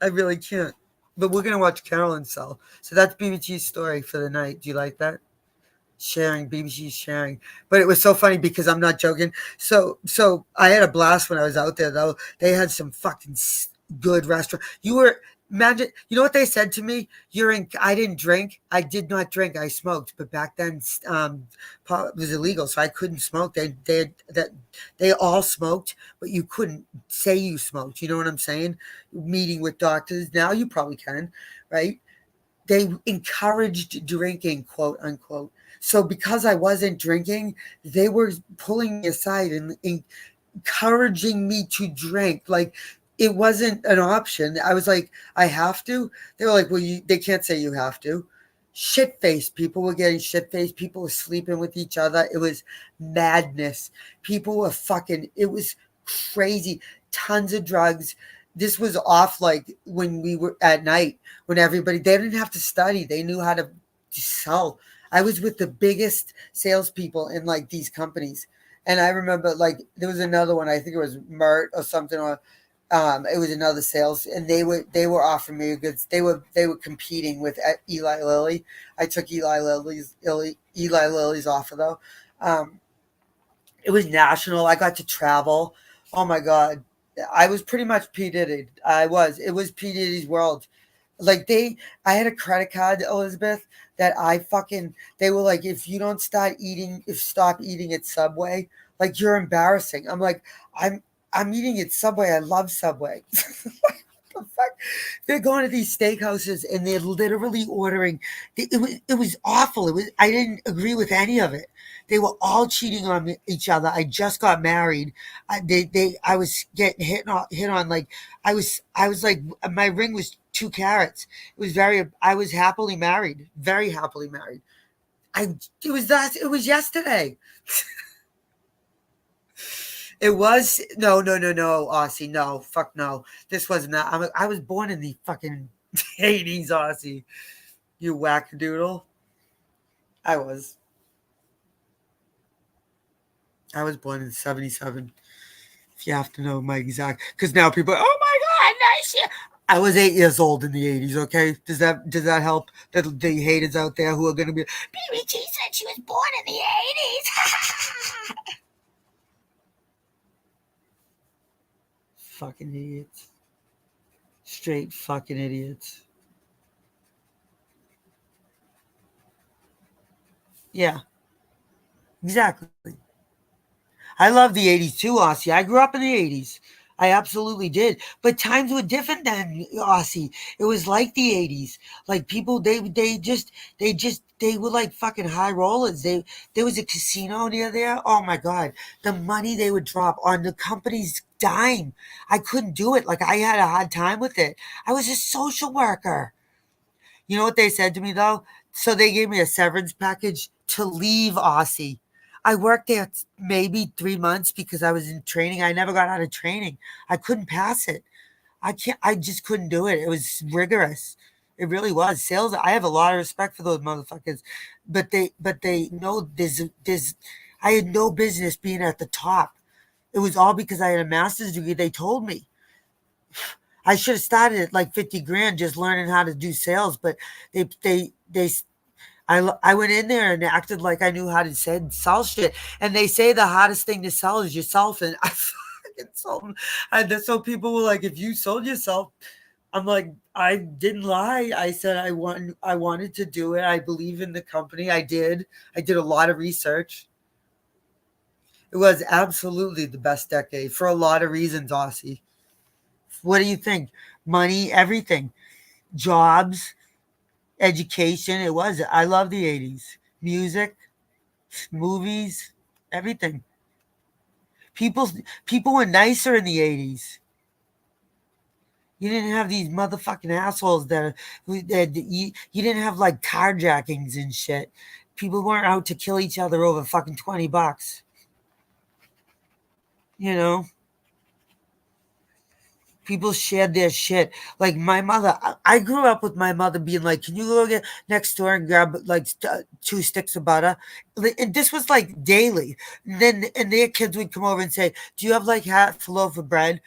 I really can't. But we're gonna watch Carolyn sell. So that's BBG's story for the night. Do you like that? Sharing, BBG's sharing. But it was so funny because I'm not joking. So I had a blast when I was out there though. They had some fucking good restaurant. Imagine, you know what they said to me? I didn't drink. I did not drink. I smoked, but back then pot was illegal, so I couldn't smoke. They all smoked, but you couldn't say you smoked. You know what I'm saying? Meeting with doctors. Now you probably can, right? They encouraged drinking, quote unquote. So because I wasn't drinking, they were pulling me aside and encouraging me to drink. Like, it wasn't an option. I was like, I have to. They were like, well, they can't say you have to. Shit-faced. People were getting shit-faced. People were sleeping with each other. It was madness. People were it was crazy. Tons of drugs. This was off like when we were at night, when they didn't have to study. They knew how to sell. I was with the biggest salespeople in like these companies. And I remember like there was another one, I think it was Mert or something, or it was another sales, and they were offering me goods. They were competing with Eli Lilly. I took Eli Lilly's offer though. It was national. I got to travel. Oh my God, I was pretty much P Diddy. It was P Diddy's world. Like I had a credit card, Elizabeth, that they were like, if you don't stop eating at Subway, like you're embarrassing. I'm like, I'm eating at Subway. I love Subway. What the fuck? They're going to these steakhouses and they're literally ordering. It was awful. I didn't agree with any of it. They were all cheating on each other. I just got married. I was getting hit on. Like I was like, my ring was 2 carats. I was happily married, very happily married. It was yesterday. It was no, Aussie, no, fuck no. This wasn't that. I was born in the fucking 80s, Aussie. You wackadoodle. I was born in 77. If you have to know my exact, because now people, oh my God, nice shit. I was 8 years old in the 80s. Okay, does that help? That the haters out there who are gonna be, BBG said she was born in the 80s. Fucking idiots. Straight fucking idiots. Yeah. Exactly. I love the 80s too, Aussie. I grew up in the 80s. I absolutely did. But times were different then, Aussie. It was like the 80s. Like people, they were like fucking high rollers. There was a casino near there. Oh my God. The money they would drop on the company's dime. I couldn't do it. Like I had a hard time with it. I was a social worker. You know what they said to me though? So they gave me a severance package to leave Aussie. I worked there maybe 3 months because I was in training. I never got out of training. I couldn't pass it. I just couldn't do it. It was rigorous. It really was. Sales, I have a lot of respect for those motherfuckers. But they know there's I had no business being at the top. It was all because I had a master's degree. They told me I should have started at like 50 grand just learning how to do sales, but I went in there and acted like I knew how to sell shit. And they say the hardest thing to sell is yourself. And I fucking sold them. And so people were like, if you sold yourself, I'm like, I didn't lie. I said I wanted to do it. I believe in the company. I did. I did a lot of research. It was absolutely the best decade for a lot of reasons, Aussie. What do you think? Money, everything. Jobs, education. It was. I love the 80s. Music, movies, everything. People were nicer in the 80s. You didn't have these motherfucking assholes that you didn't have like carjackings and shit. People weren't out to kill each other over fucking $20. You know? People shared their shit. Like my mother, I grew up with my mother being like, "Can you go get next door and grab like 2 sticks of butter?" And this was like daily. And their kids would come over and say, "Do you have like half a loaf of bread?"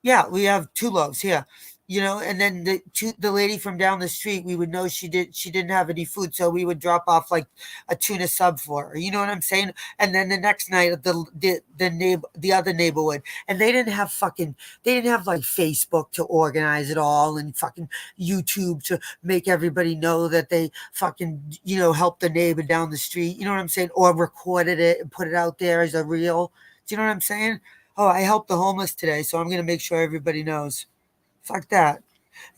Yeah, we have 2 loaves here. You know, and then the lady from down the street, we would know she didn't have any food, so we would drop off like a tuna sub for her. You know what I'm saying? And then the next night, the other neighbor would, and they didn't have like Facebook to organize it all and fucking YouTube to make everybody know that they fucking helped the neighbor down the street. You know what I'm saying? Or recorded it and put it out there as a reel. Do you know what I'm saying? Oh, I helped the homeless today, so I'm gonna make sure everybody knows. Fuck that.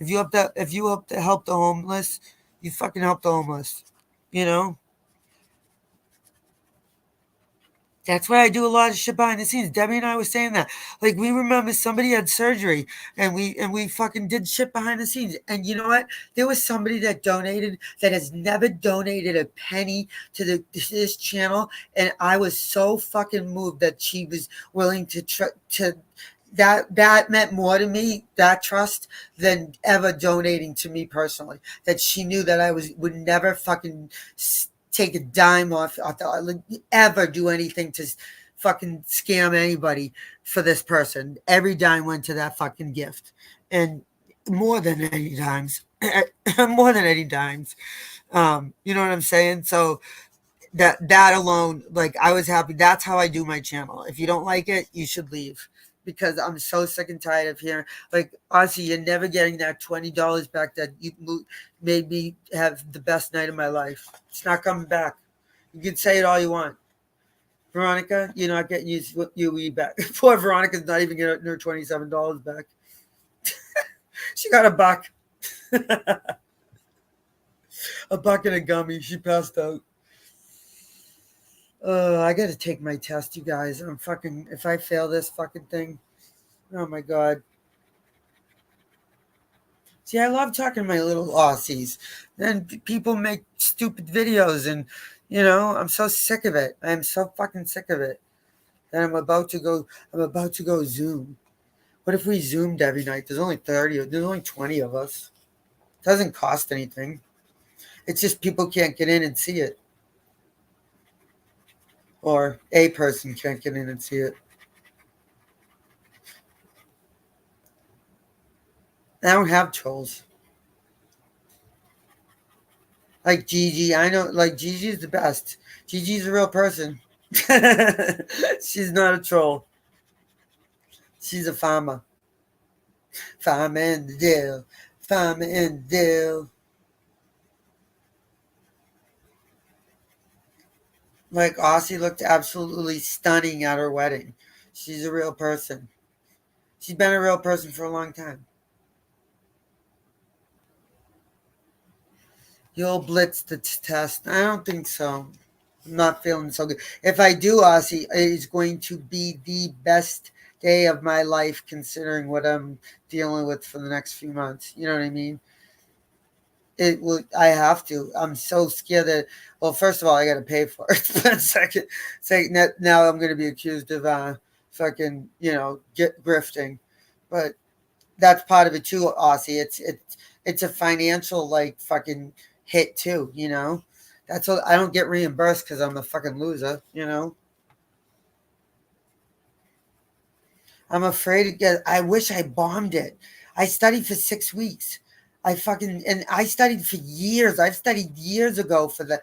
If you help to help the homeless, you fucking help the homeless. You know? That's why I do a lot of shit behind the scenes. Debbie and I were saying that. Like we remember somebody had surgery and we fucking did shit behind the scenes. And you know what? There was somebody that donated that has never donated a penny to this channel. And I was so fucking moved that she was willing to that meant more to me, that trust, than ever donating to me personally. That she knew that I would never fucking take a dime off ever do anything to fucking scam anybody for this person. Every dime went to that fucking gift, and more than any dimes. More than any dimes. You know what I'm saying? So that alone, like I was happy. That's how I do my channel. If you don't like it, you should leave. Because I'm so sick and tired of hearing, like, honestly, you're never getting that $20 back that you made me have the best night of my life. It's not coming back. You can say it all you want. Veronica, you're not getting you back. Poor Veronica's not even getting her $27 back. She got a buck. A buck and a gummy. She passed out. I gotta take my test, you guys. If I fail this fucking thing, oh my God. See, I love talking to my little Aussies. Then people make stupid videos and, I'm so sick of it. I'm so fucking sick of it. And I'm about to go Zoom. What if we Zoomed every night? There's only 20 of us. It doesn't cost anything. It's just people can't get in and see it. Or a person can't get in and see it. I don't have trolls. Like Gigi, I know, like Gigi's the best. Gigi's a real person. She's not a troll. She's a farmer. Farmer in the deal. Farmer in the deal. Like Aussie looked absolutely stunning at her wedding. She's a real person. She's been a real person for a long time. You'll blitz the test. I don't think so. I'm not feeling so good. If I do, Aussie, it's going to be the best day of my life considering what I'm dealing with for the next few months. You know what I mean? It will. I have to. I'm so scared that. Well, first of all, I got to pay for it. But second, now I'm going to be accused of fucking grifting. But that's part of it too, Aussie. It's a financial like fucking hit too. That's what I don't get reimbursed because I'm a fucking loser. I'm afraid to get. I wish I bombed it. I studied for 6 weeks. I studied for years. I've studied years ago for the.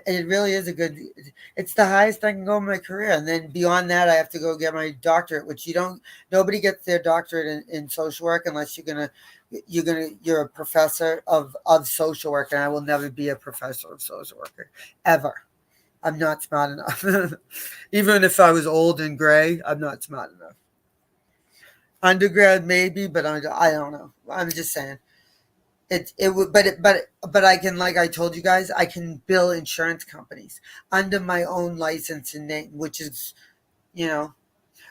It really is a good. It's the highest I can go in my career, and then beyond that, I have to go get my doctorate, which you don't. Nobody gets their doctorate in social work unless you're a professor of social work, and I will never be a professor of social worker ever. I'm not smart enough. Even if I was old and gray, I'm not smart enough. Undergrad maybe, but I don't know. I'm just saying. It would, but I can, like I told you guys, I can bill insurance companies under my own license and name, which is, you know,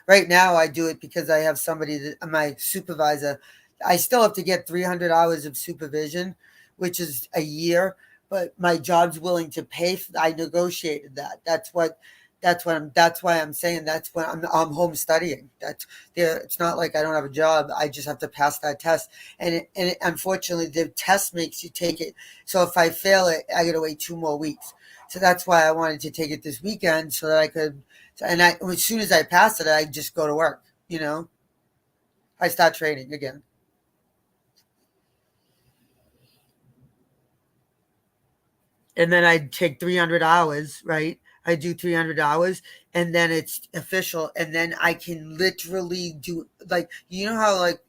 right now I do it because I have somebody that my supervisor. I still have to get 300 hours of supervision, which is a year, but my job's willing to pay for. I negotiated that. That's why I'm saying that's when I'm home studying. That's there. It's not like I don't have a job. I just have to pass that test, unfortunately the test makes you take it. So if I fail it, I got to wait 2 more weeks. So that's why I wanted to take it this weekend so that I could. And as soon as I pass it, I just go to work. You know, I start training again. And then I take 300 hours, right? I do 300 hours and then it's official. And then I can literally do, like, you know how, like,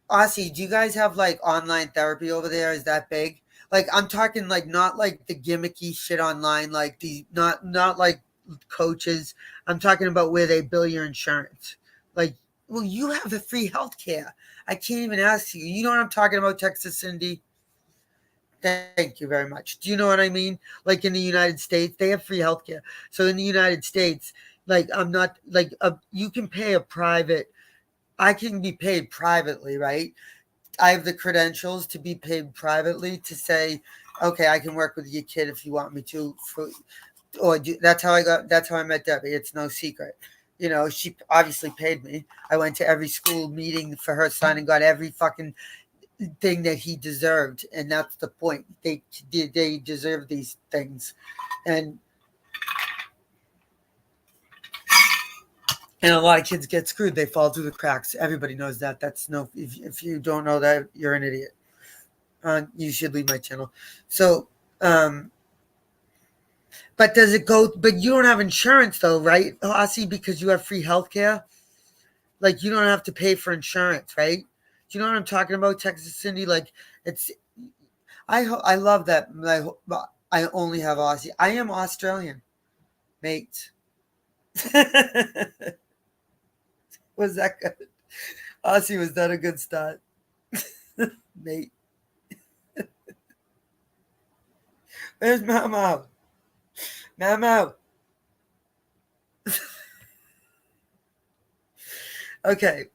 Aussie, do you guys have like online therapy over there? Is that big? Like, I'm talking like not like the gimmicky shit online, like not like coaches. I'm talking about where they bill your insurance. Like, well, you have the free healthcare. I can't even ask you. You know what I'm talking about, Texas Cindy? Thank you very much. Do you know what I mean? Like in the United States, they have free healthcare. So in the United States, like I'm not like you can pay a private. I can be paid privately, right? I have the credentials to be paid privately to say, okay, I can work with your kid if you want me to. That's how I met Debbie. It's no secret. You know, she obviously paid me. I went to every school meeting for her son and got every fucking thing that he deserved, and that's the point. They deserve these things, and a lot of kids get screwed. They fall through the cracks. Everybody knows that. That's no. If you don't know that, you're an idiot. You should leave my channel. So, but does it go? But you don't have insurance though, right, Aussie? Because you have free healthcare. Like you don't have to pay for insurance, right? Do you know what I'm talking about, Texas Cindy? Like it's. I love that. I only have Aussie. I am Australian, mate. Was that good? Aussie, was that a good start? Mate. Where's Mamo? Mamo. Okay.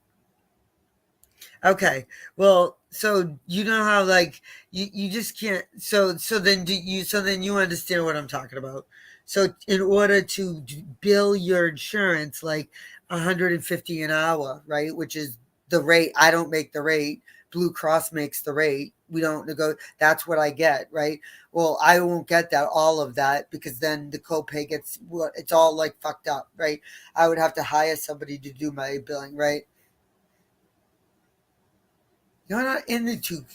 Okay. Well, so you know how like you just can't so then you understand what I'm talking about. So in order to bill your insurance like 150 an hour, right, which is the rate. I don't make the rate. Blue Cross makes the rate. We don't negotiate. That's what I get, right? Well, I won't get all of that, because then the copay it's all like fucked up, right? I would have to hire somebody to do my billing, right? You're not in the two.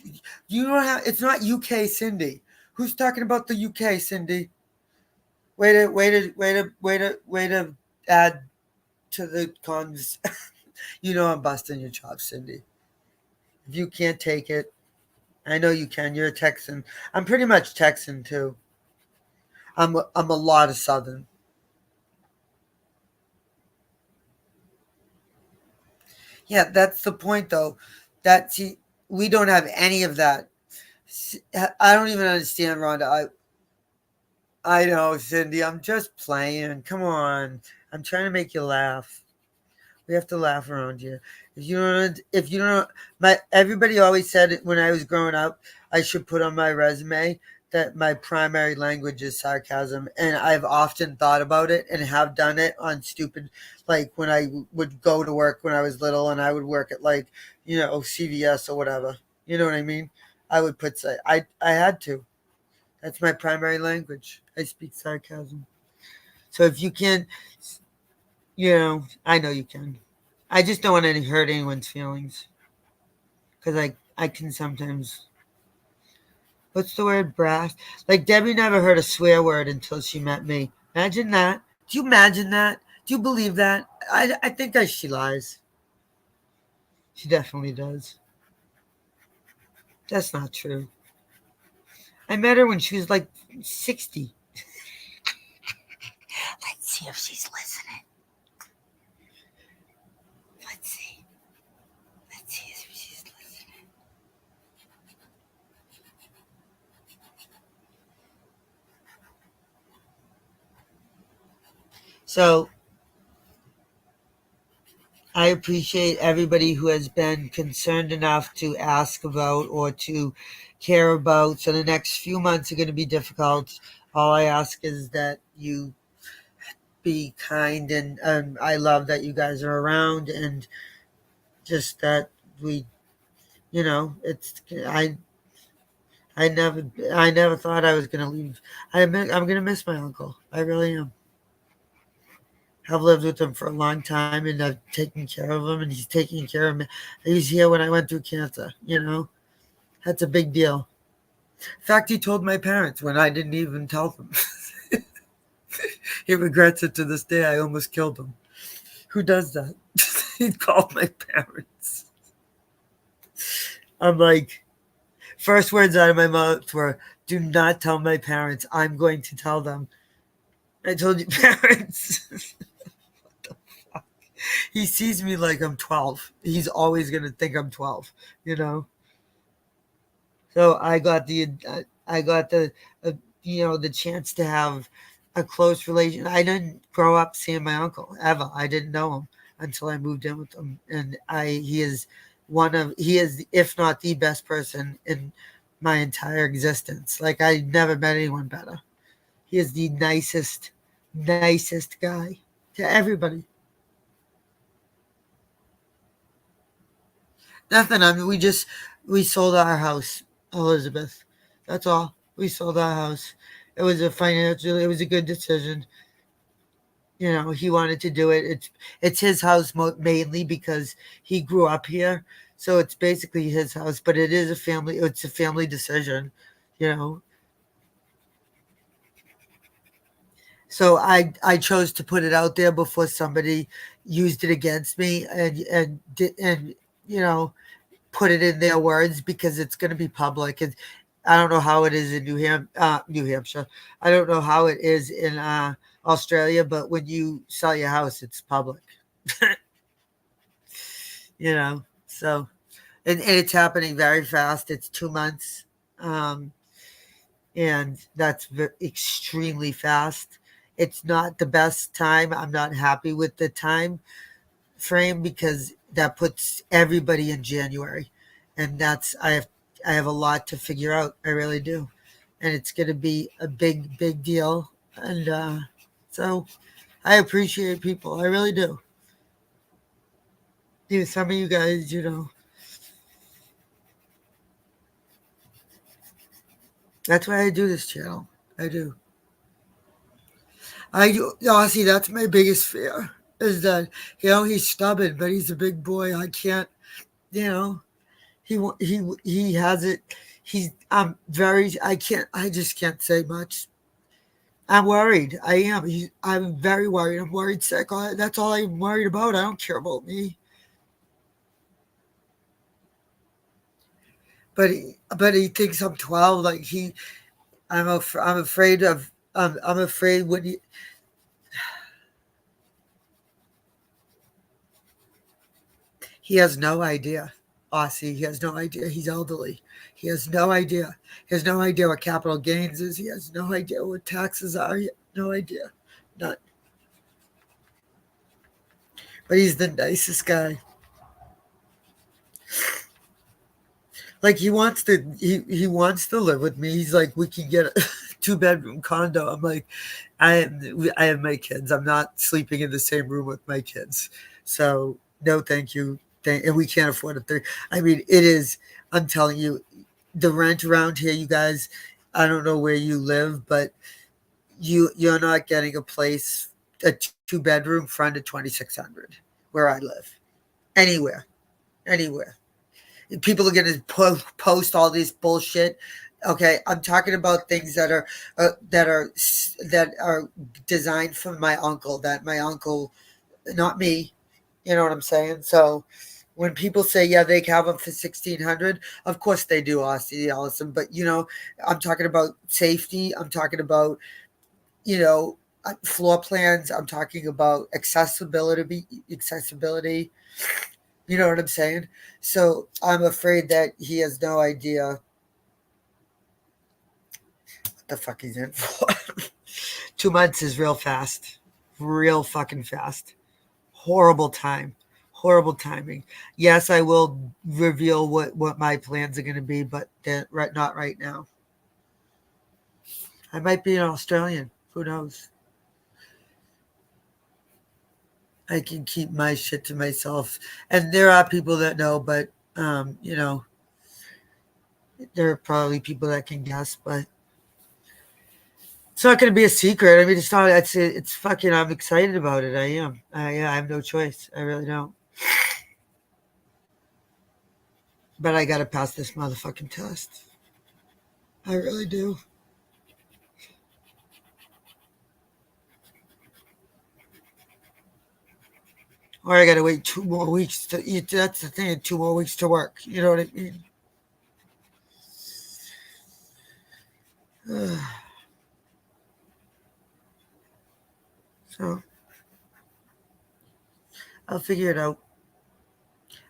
You don't have. It's not UK, Cindy. Who's talking about the UK, Cindy? Way to add to the cons. You know I'm busting your chops, Cindy. If you can't take it, I know you can. You're a Texan. I'm pretty much Texan too. I'm a lot of Southern. Yeah, that's the point though. We don't have any of that. I don't even understand, Rhonda. I know, Cindy. I'm just playing. Come on. I'm trying to make you laugh. We have to laugh around here. If you don't, everybody always said when I was growing up, I should put on my resume that my primary language is sarcasm, and I've often thought about it and have done it on stupid, like when I would go to work when I was little, and I would work at like, CVS or whatever. You know what I mean? I would I had to. That's my primary language. I speak sarcasm. So if you can, I know you can. I just don't want to hurt anyone's feelings because I can sometimes. What's the word? Brass. Like Debbie never heard a swear word until she met me. Imagine that. Do you imagine that? Do you believe that? I think that she lies. She definitely does. That's not true. I met her when she was like 60. Let's see if she's listening. Let's see. Let's see if she's listening. So I appreciate everybody who has been concerned enough to ask about or to care about. So the next few months are going to be difficult. All I ask is that you be kind, and I love that you guys are around, and just that we, it's I never thought I was going to leave. I'm going to miss my uncle. I really am. I've lived with him for a long time, and I've taken care of him, and he's taking care of me. He's here when I went through cancer, That's a big deal. In fact, he told my parents when I didn't even tell them. He regrets it to this day. I almost killed him. Who does that? He called my parents. I'm like, first words out of my mouth were, do not tell my parents. I'm going to tell them. I told you, parents. What the fuck? He sees me like I'm 12. He's always going to think I'm 12, So I got the the chance to have a close relation. I didn't grow up seeing my uncle ever. I didn't know him until I moved in with him, and he is if not the best person in my entire existence. Like I never met anyone better. He is the nicest guy to everybody. Nothing. I mean, we sold our house, Elizabeth. That's all. We sold our house. It was it was a good decision. He wanted to do it. It's his house mainly because he grew up here. So it's basically his house, but it's a family decision, So I chose to put it out there before somebody used it against me and put it in their words, because it's going to be public. And I don't know how it is in New Hampshire. I don't know how it is in Australia, but when you sell your house, it's public. So and it's happening very fast. It's 2 months, and that's extremely fast. It's not the best time. I'm not happy with the time frame because that puts everybody in January, and I have a lot to figure out. I really do, and it's going to be a big deal. And so I appreciate people. I really do. Some of you guys, that's why I do this channel. I do. See, that's my biggest fear, is that, he's stubborn, but he's a big boy. I can't, he has it. I just can't say much. I'm worried. I am. I'm very worried. I'm worried sick. That's all I'm worried about. I don't care about me. But he thinks I'm 12. Like I'm afraid of. I'm afraid when he has no idea. Aussie, he has no idea. He's elderly. He has no idea. He has no idea what capital gains is. He has no idea what taxes are. He has no idea. None. But he's the nicest guy. Like he wants to live with me. He's like, we can get a 2-bedroom condo. I'm like, I have my kids. I'm not sleeping in the same room with my kids. So no, thank you. And we can't afford a third. I mean, it is. I'm telling you, the rent around here, you guys. I don't know where you live, but you're not getting a 2-bedroom for under $2,600 where I live. anywhere. People are going to post all this bullshit. Okay, I'm talking about things that are designed for my uncle. That my uncle, not me. You know what I'm saying? So when people say, yeah, they have them for 1,600, of course they do, Aussie Allison. But I'm talking about safety. I'm talking about floor plans. I'm talking about accessibility. You know what I'm saying? So I'm afraid that he has no idea what the fuck he's in for. 2 months is real fast. Real fucking fast. Horrible timing. Yes, I will reveal what my plans are going to be, but not right now. I might be an Australian. Who knows? I can keep my shit to myself. And there are people that know, but, there are probably people that can guess, but it's not going to be a secret. I mean, it's not, it's fucking, I'm excited about it. I am. I have no choice. I really don't. But I got to pass this motherfucking test. I really do. Or I got to wait 2 more weeks to eat. That's the thing, 2 more weeks to work. You know what I mean? So I'll figure it out.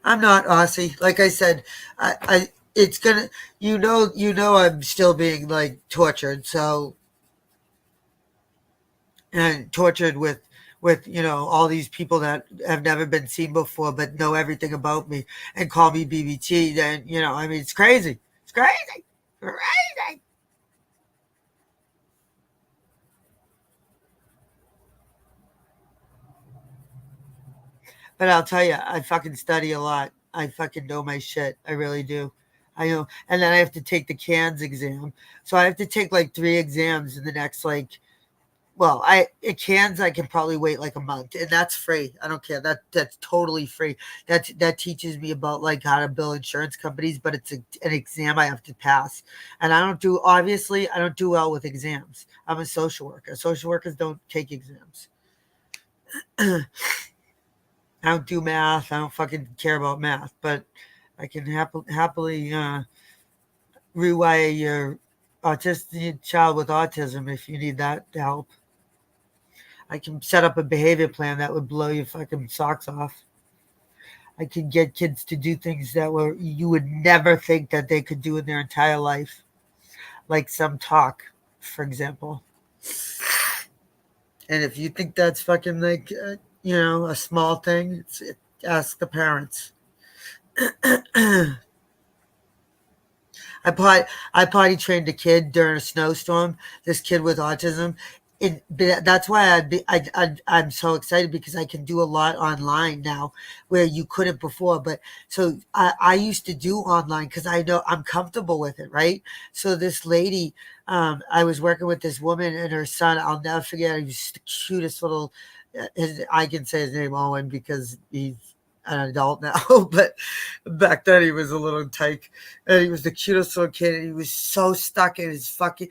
I'm not Aussie. Like I said, it's gonna, I'm still being like tortured. So, and tortured with all these people that have never been seen before, but know everything about me and call me BBT. Then, I mean, it's crazy. It's crazy. Crazy. But I'll tell you, I fucking study a lot. I fucking know my shit. I really do. I know. And then I have to take the CANS exam. So I have to take like 3 exams in the next CANS I can probably wait like a month, and that's free. I don't care. That's totally free. That teaches me about like how to bill insurance companies, but it's an exam I have to pass. And I don't do well with exams. I'm a social worker. Social workers don't take exams. I don't do math. I don't fucking care about math, but I can happily rewire your autistic child with autism if you need that help. I can set up a behavior plan that would blow your fucking socks off. I can get kids to do things that you would never think that they could do in their entire life, like some talk, for example. And if you think that's fucking like a small thing, ask the parents. I potty trained a kid during a snowstorm. This kid with autism. That's why I'm so excited, because I can do a lot online now where you couldn't before. But so I used to do online because I know I'm comfortable with it, right? So this lady, I was working with this woman and her son. I'll never forget. He was the cutest little. I can say his name Owen because he's an adult now, but back then he was a little tyke, and he was the cutest little kid, and he was so stuck in his fucking.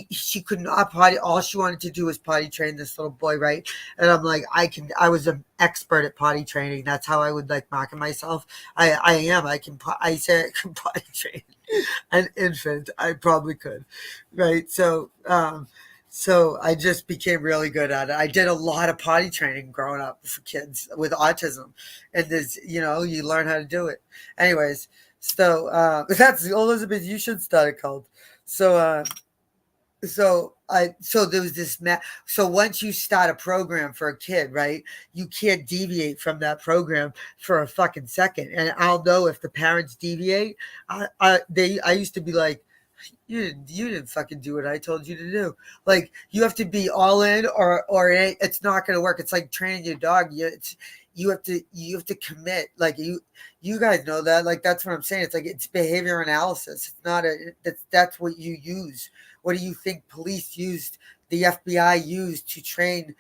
She could not potty. All she wanted to do was potty train this little boy, right? And I'm like, I was an expert at potty training. That's how I would like market myself. I am. I say I can potty train an infant. I probably could, right? So I just became really good at it. I did a lot of potty training growing up for kids with autism, and you learn how to do it. Anyways, so that's Elizabeth. You should start a cult. So there was this so once you start a program for a kid, right, you can't deviate from that program for a fucking second. And I'll know if the parents deviate. I used to be like, you didn't fucking do what I told you to do. Like, you have to be all in, or it's not going to work. It's like training your dog. You have to commit. Like, you guys know that. Like, that's what I'm saying. It's like, it's behavior analysis. It's not that's what you use. What do you think police used, the FBI used to train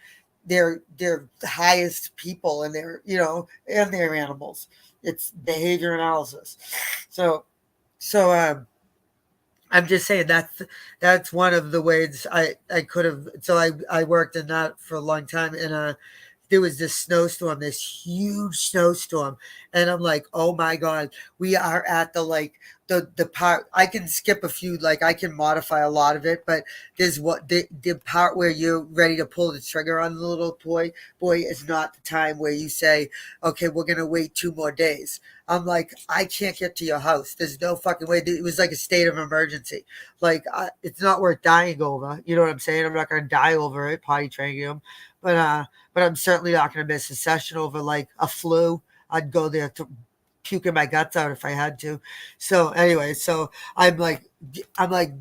they're the highest people, and they're and they're animals. It's behavior analysis. So I'm just saying that's one of the ways I could have. So I worked in that for a long time, and there was this snowstorm, this huge snowstorm, and I'm like, oh my god, we are at the part. I can skip a few, like I can modify a lot of it, but there's the part where you're ready to pull the trigger on the little boy is not the time where you say, okay, we're gonna wait 2 more days. I'm like, I can't get to your house. There's no fucking way. It was like a state of emergency. Like, it's not worth dying over. You know what I'm saying? I'm not going to die over it, potty training him. But I'm certainly not going to miss a session over like a flu. I'd go there to puking my guts out if I had to. So anyway, so I'm like,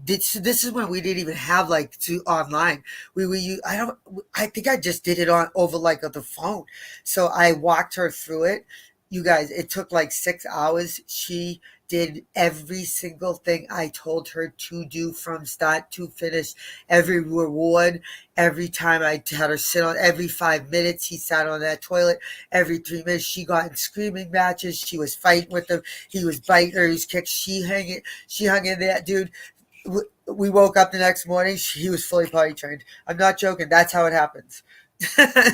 this is when we didn't even have like to online. I think I just did it over like the phone. So I walked her through it. You guys, it took like 6 hours. She did every single thing I told her to do from start to finish. Every reward, every time I had her sit on, every 5 minutes he sat on that toilet. Every 3 minutes she got in screaming matches. She was fighting with him. He was biting her. He was kicked. She hung in there, dude. We woke up the next morning. He was fully potty trained. I'm not joking. That's how it happens.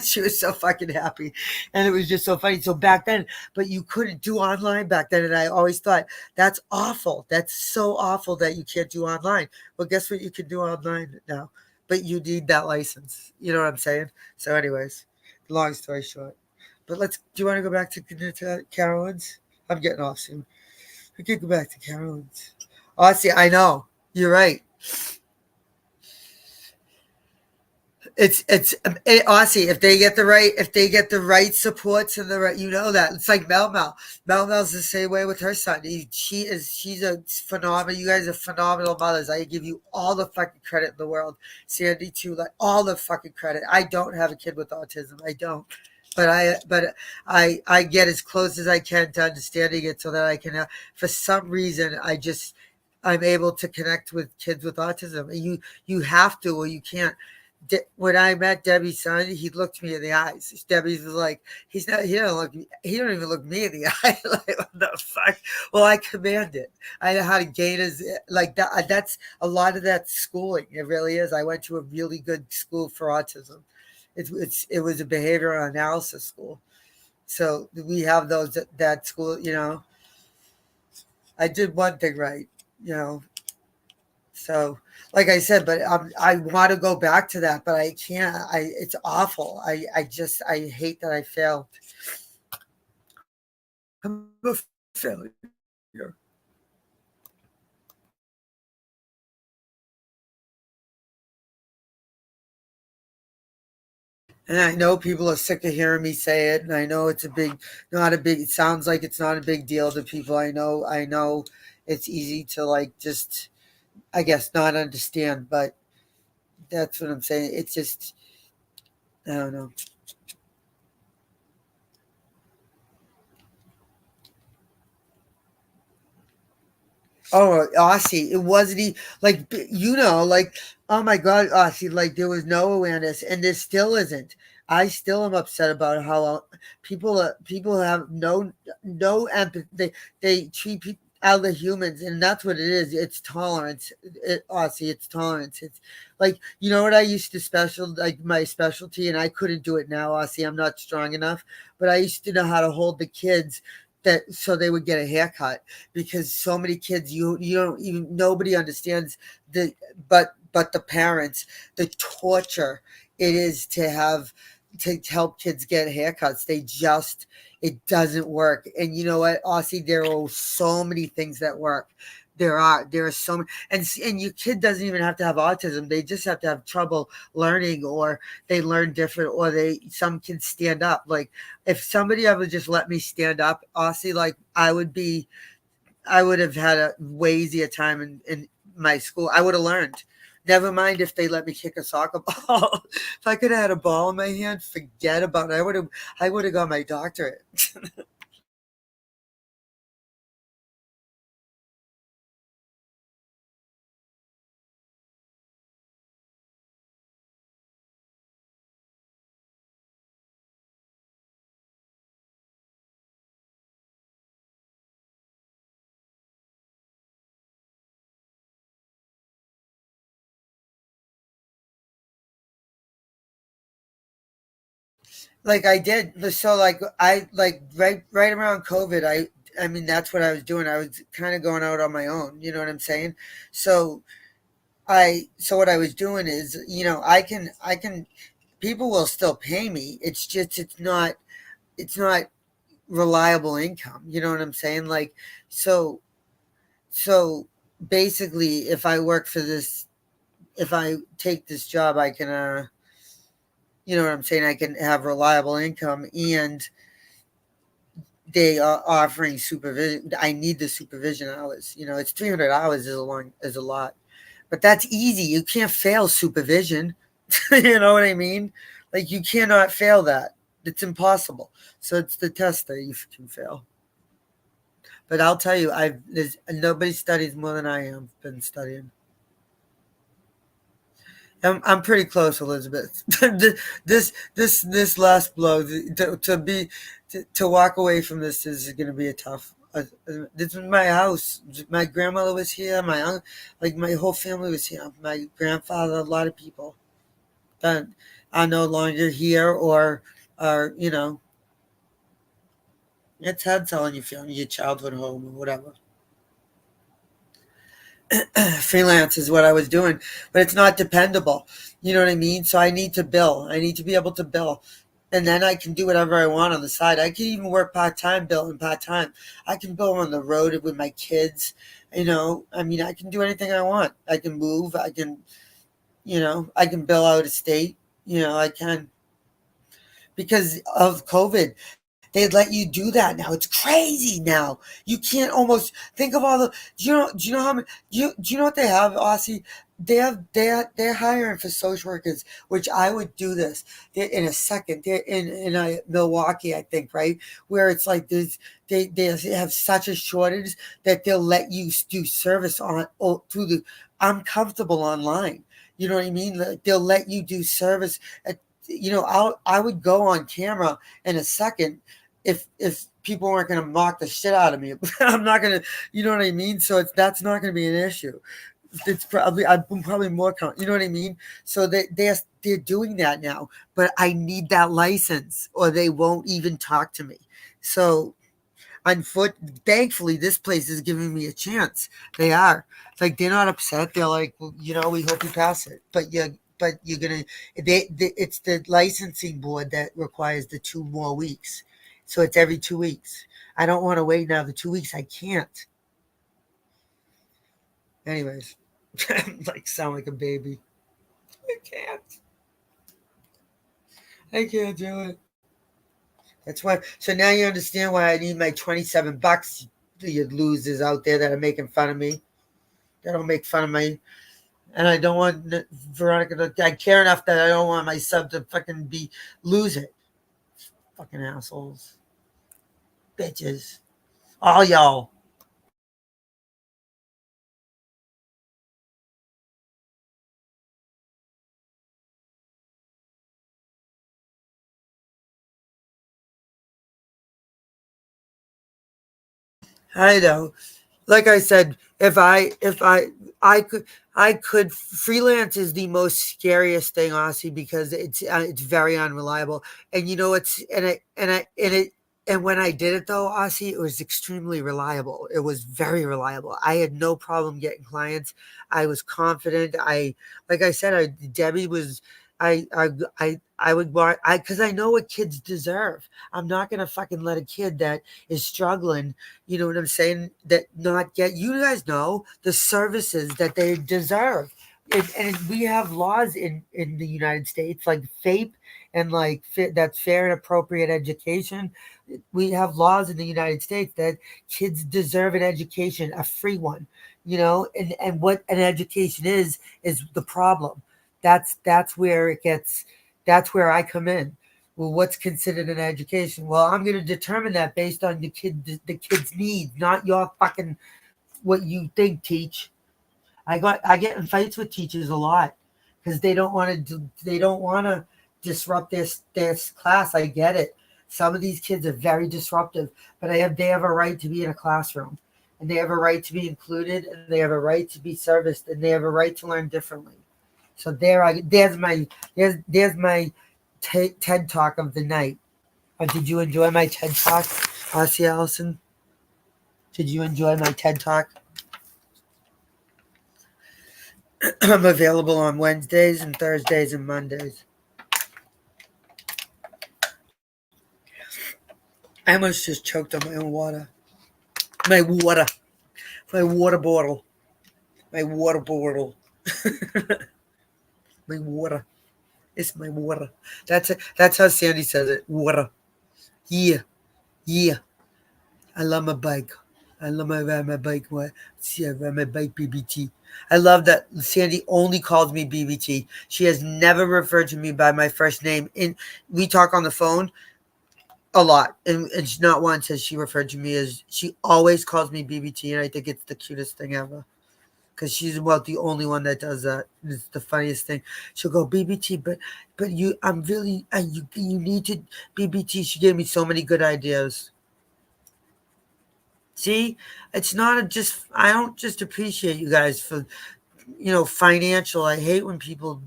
She was so fucking happy, and it was just so funny. So back then, but you couldn't do online back then, and I always thought that's awful. That's so awful that you can't do online. Well, guess what? You can do online now, but you need that license. You know what I'm saying? So, anyways, long story short, but do you want to go back to Carolyn's? I'm getting off soon. We can go back to Carolyn's. Oh, see, I know you're right. It's Aussie. If they get the right supports and the right, that it's like Mel. Mel's the same way with her son. She's a phenomenal. You guys are phenomenal mothers. I give you all the fucking credit in the world. Sandy too, like all the fucking credit. I don't have a kid with autism. I don't. But I get as close as I can to understanding it so that I can. For some reason, I'm able to connect with kids with autism. You have to, or you can't. When I met Debbie's son, he looked me in the eyes. Debbie's was like, he don't even look me in the eye. Like, what the fuck? Well, I command it. I know how to gain his, like that. That's a lot of that schooling. It really is. I went to a really good school for autism. It was a behavioral analysis school. So we have those at that school, I did one thing right, So, like I said, but I want to go back to that, but I can't. It's awful. I hate that I failed. I'm a failure. And I know people are sick of hearing me say it, and I know it sounds like it's not a big deal to people. I know it's easy to like just, I guess, not understand, but that's what I'm saying. It's just, I don't know. Oh, Aussie, it wasn't like, like, oh my God, Aussie, like there was no awareness, and there still isn't. I still am upset about how people have no empathy. They treat other humans, and that's what it is. It's tolerance. Aussie, it's tolerance. It's like, what I used to like my specialty, and I couldn't do it now, Aussie. I'm not strong enough, but I used to know how to hold the kids so they would get a haircut, because so many kids you don't even, nobody understands but the parents, the torture it is to help kids get haircuts. It doesn't work. And you know what, Aussie, there are so many things that work. There are so many, and your kid doesn't even have to have autism. They just have to have trouble learning, or they learn different, or some kids stand up. Like if somebody ever just let me stand up, Aussie, like I would have had a way easier time in my school. I would have learned. Never mind if they let me kick a soccer ball. If I could have had a ball in my hand, forget about it. I would have got my doctorate. Like I did. So like I like right around COVID, I mean that's what I was doing. I was kind of going out on my own, you know what I'm saying? So so what I was doing is, I can people will still pay me. It's just it's not reliable income, you know what I'm saying? Like so so basically if I work for this if I take this job, I can you know what I'm saying, I can have reliable income, and they are offering supervision. I need the supervision hours. It's 300 hours is a lot, but that's easy. You can't fail supervision. You know what I mean? Like you cannot fail that. It's impossible. So it's the test that you can fail. But I'll tell you, there's nobody studies more than I am been studying. I'm pretty close, Elizabeth. This last blow to walk away from this is going to be a tough. This is my house. My grandmother was here. My uncle, like my whole family was here. My grandfather, a lot of people that are no longer here, or are it's hard telling your childhood home or whatever. Freelance is what I was doing, but it's not dependable. You know what I mean? So I need to bill. I need to be able to bill. And then I can do whatever I want on the side. I can even work part-time, bill and part-time. I can bill on the road with my kids. I mean, I can do anything I want. I can move. I can bill out of state. I can. Because of COVID, they'd let you do that now. It's crazy now. You can't almost think of all the. Do you know how many? Do you know what they have, Aussie? They're hiring for social workers, which I would do this in a second. They're in Milwaukee, I think, right, where it's like this. They have such a shortage that they'll let you do service through the. I'm comfortable online. You know what I mean? Like, they'll let you do service at. I would go on camera in a second if people weren't going to mock the shit out of me. I'm not going to, you know what I mean? So that's not going to be an issue. I'm probably more, you know what I mean? So they're doing that now, but I need that license or they won't even talk to me. So thankfully this place is giving me a chance. They are. It's like, they're not upset. They're like, well, we hope you pass it, but you're gonna. It's the licensing board that requires the 2 more weeks, so it's every 2 weeks. I don't want to wait another 2 weeks. I can't. Anyways, sound like a baby. I can't do it. That's why. So now you understand why I need my $27. You losers out there that are making fun of me. That don't make fun of me. And I don't want Veronica I care enough that I don't want my sub to fucking lose it. Fucking assholes. Bitches. All y'all. I know. Like I said, if I could freelance is the most scariest thing, honestly, because it's very unreliable. And and when I did it though, Aussie, it was extremely reliable. It was very reliable. I had no problem getting clients. I was confident. Like I said, Debbie was. I would want because I know what kids deserve. I'm not gonna fucking let a kid that is struggling, you know what I'm saying, that not get. You guys know the services that they deserve, and we have laws in the United States like FAPE and like that's fair and appropriate education. We have laws in the United States that kids deserve an education, a free one, and what an education is the problem. That's where it gets. That's where I come in. Well, what's considered an education? Well, I'm going to determine that based on the kid's needs, not your fucking what you think. Teach. I get in fights with teachers a lot because they don't want to disrupt their class. I get it. Some of these kids are very disruptive, but they have a right to be in a classroom, and they have a right to be included, and they have a right to be serviced, and they have a right to learn differently. So there's my TED Talk of the night. Did you enjoy my TED Talk, Aussie Allison? Did you enjoy my TED Talk? I'm available on Wednesdays and Thursdays and Mondays. I almost just choked on my own water. My water bottle. My water bottle. My water. It's my water. That's it. That's how Sandy says it. Water. Yeah. Yeah. I love my bike. I love my ride my bike. See, I ride my bike BBT. I love that Sandy only calls me BBT. She has never referred to me by my first name. And we talk on the phone a lot. And not once has she referred to me as, she always calls me BBT. And I think it's the cutest thing ever. Because she's about the only one that does that. It's the funniest thing. She'll go, BBT, but you, I'm really, you need to, BBT. She gave me so many good ideas. See, it's not just, I don't just appreciate you guys for, financial. I hate when people,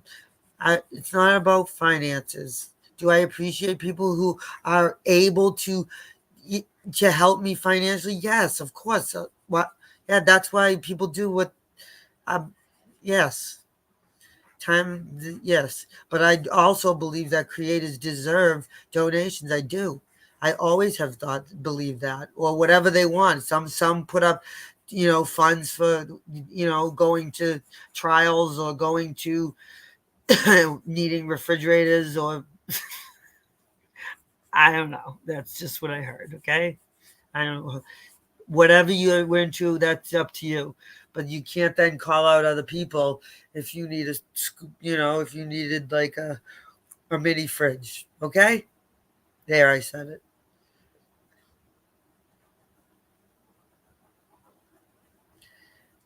it's not about finances. Do I appreciate people who are able to help me financially? Yes, of course. Yeah, that's why people do what, yes. Yes. But I also believe that creators deserve donations. I do. I always have believe that, or whatever they want. Some put up, funds for, going to trials or going to needing refrigerators or I don't know. That's just what I heard. Okay. I don't know. Whatever you're into, that's up to you. But you can't then call out other people if you need if you needed like a mini fridge. Okay? There, I said it.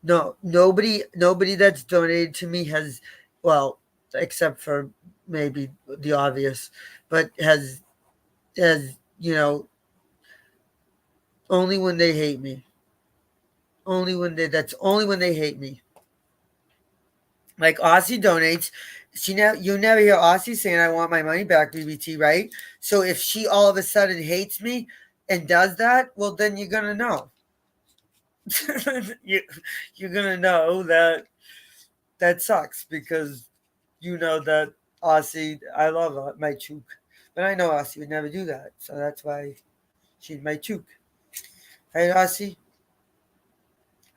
No, nobody that's donated to me has, well, except for maybe the obvious, but has, only when they hate me. That's only when they hate me. Like Aussie donates. You never hear Aussie saying, I want my money back, BBT, right? So if she all of a sudden hates me and does that, well, then you're going to know. You're going to know that sucks because you know that Aussie, I love my chook. But I know Aussie would never do that. So that's why she's my chook. Right, Aussie?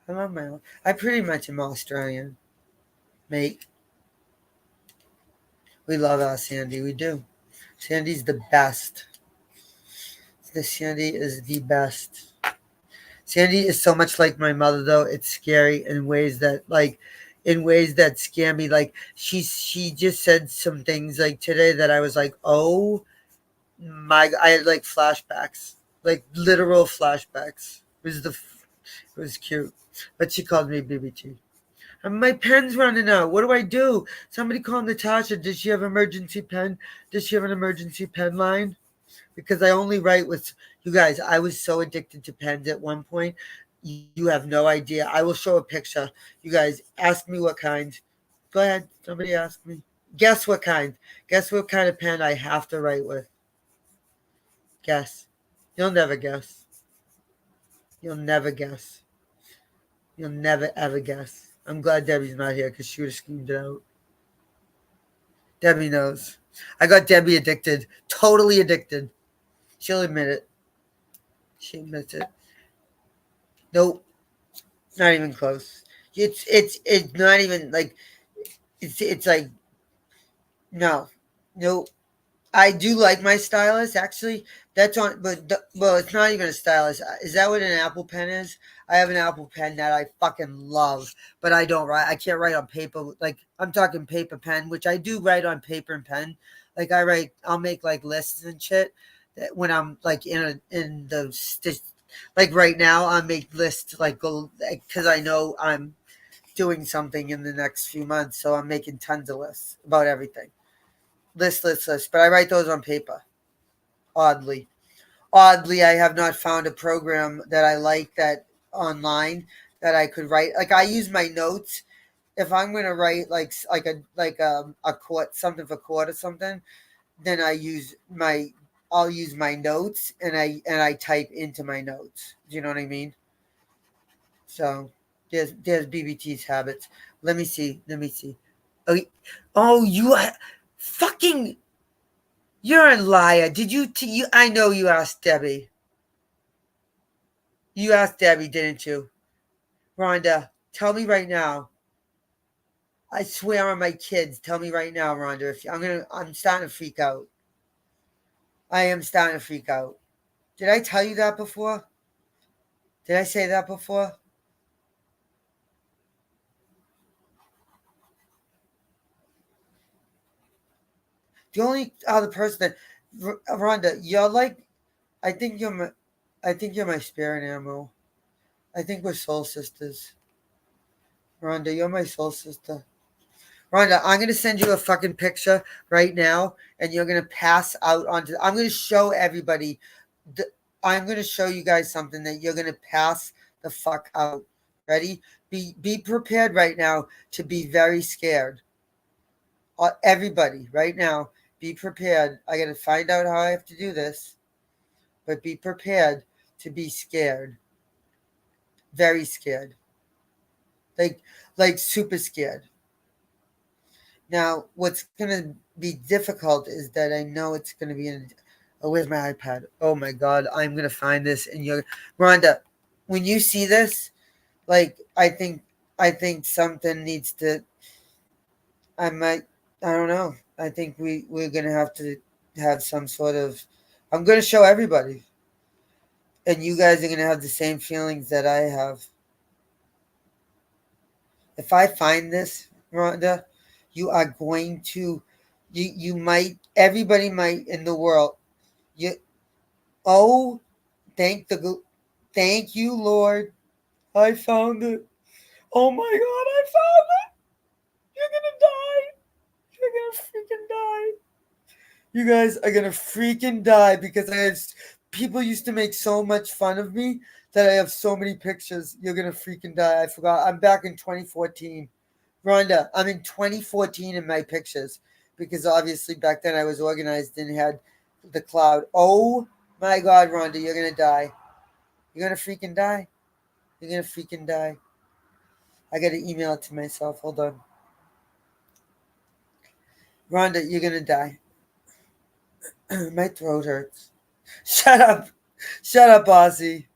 I love I pretty much am Australian, mate. We love our Sandy. We do. Sandy's the best. Sandy is the best. Sandy is so much like my mother, though. It's scary in ways that scare me. Like she just said some things like today that I was like, oh my! I had like flashbacks, like literal flashbacks. It was cute, but she called me BBT. My pen's running out. What do I do? Somebody call Natasha. Does she have emergency pen? Does she have an emergency pen line? Because I only write with you guys. I was so addicted to pens at one point. You have no idea. I will show a picture. You guys ask me what kind. Go ahead. Somebody ask me. Guess what kind. Guess what kind of pen I have to write with. Guess. You'll never guess. You'll never guess. You'll never ever guess. I'm glad Debbie's not here because she would have screamed it out. Debbie knows. I got Debbie addicted. Totally addicted. She'll admit it. She admits it. Nope. Not even close. It's not even like it's like no. Nope. I do like my stylus, actually. That's on, well, it's not even a stylus. Is that what an Apple Pen is? I have an Apple Pen that I fucking love, but I don't write. I can't write on paper. Like, I'm talking paper pen, which I do write on paper and pen. Like, I'll make like lists and shit that when I'm like like right now, I make lists because I know I'm doing something in the next few months. So I'm making tons of lists about everything. List. But I write those on paper. Oddly, I have not found a program that I like that online that I could write. Like I use my notes. If I'm going to write like a quote, something for court or something, I'll use my notes and I type into my notes. Do you know what I mean? So there's BBT's habits. Let me see. Oh, you fucking, you're a liar. Did you? I know you asked Debbie. You asked Debbie, didn't you? Rhonda, tell me right now. I swear on my kids. Tell me right now, Rhonda. I'm starting to freak out. I am starting to freak out. Did I tell you that before? Did I say that before? The only other person that Rhonda, you're like, I think you're my spirit animal. I think we're soul sisters. Rhonda, you're my soul sister. Rhonda, I'm gonna send you a fucking picture right now, and you're gonna pass out onto. I'm gonna show everybody. I'm gonna show you guys something that you're gonna pass the fuck out. Ready? Be prepared right now to be very scared. Everybody, right now, be prepared. I gotta find out how I have to do this, but be prepared to be scared. Very scared. Like super scared. Now, what's gonna be difficult is that I know it's gonna be in. Oh, where's my iPad? Oh my God, I'm gonna find this. And Rhonda, when you see this, like I think something needs to. I don't know. I think we're gonna have to have some sort of. I'm gonna show everybody, and you guys are gonna have the same feelings that I have. If I find this, Rhonda, you are going to, you might, everybody might in the world, oh, thank you, Lord. I found it. Oh my God, I found it. You're gonna freaking die. You guys are gonna freaking die because people used to make so much fun of me that I have so many pictures. You're gonna freaking die. I forgot. I'm back in 2014. Rhonda, I'm in 2014 in my pictures because obviously back then I was organized and had the cloud. Oh my God, Rhonda, you're going to die. You're going to freaking die. You're going to freaking die. I got to email it to myself. Hold on. Rhonda, you're going to die. My throat hurts. Shut up. Shut up, Ozzy.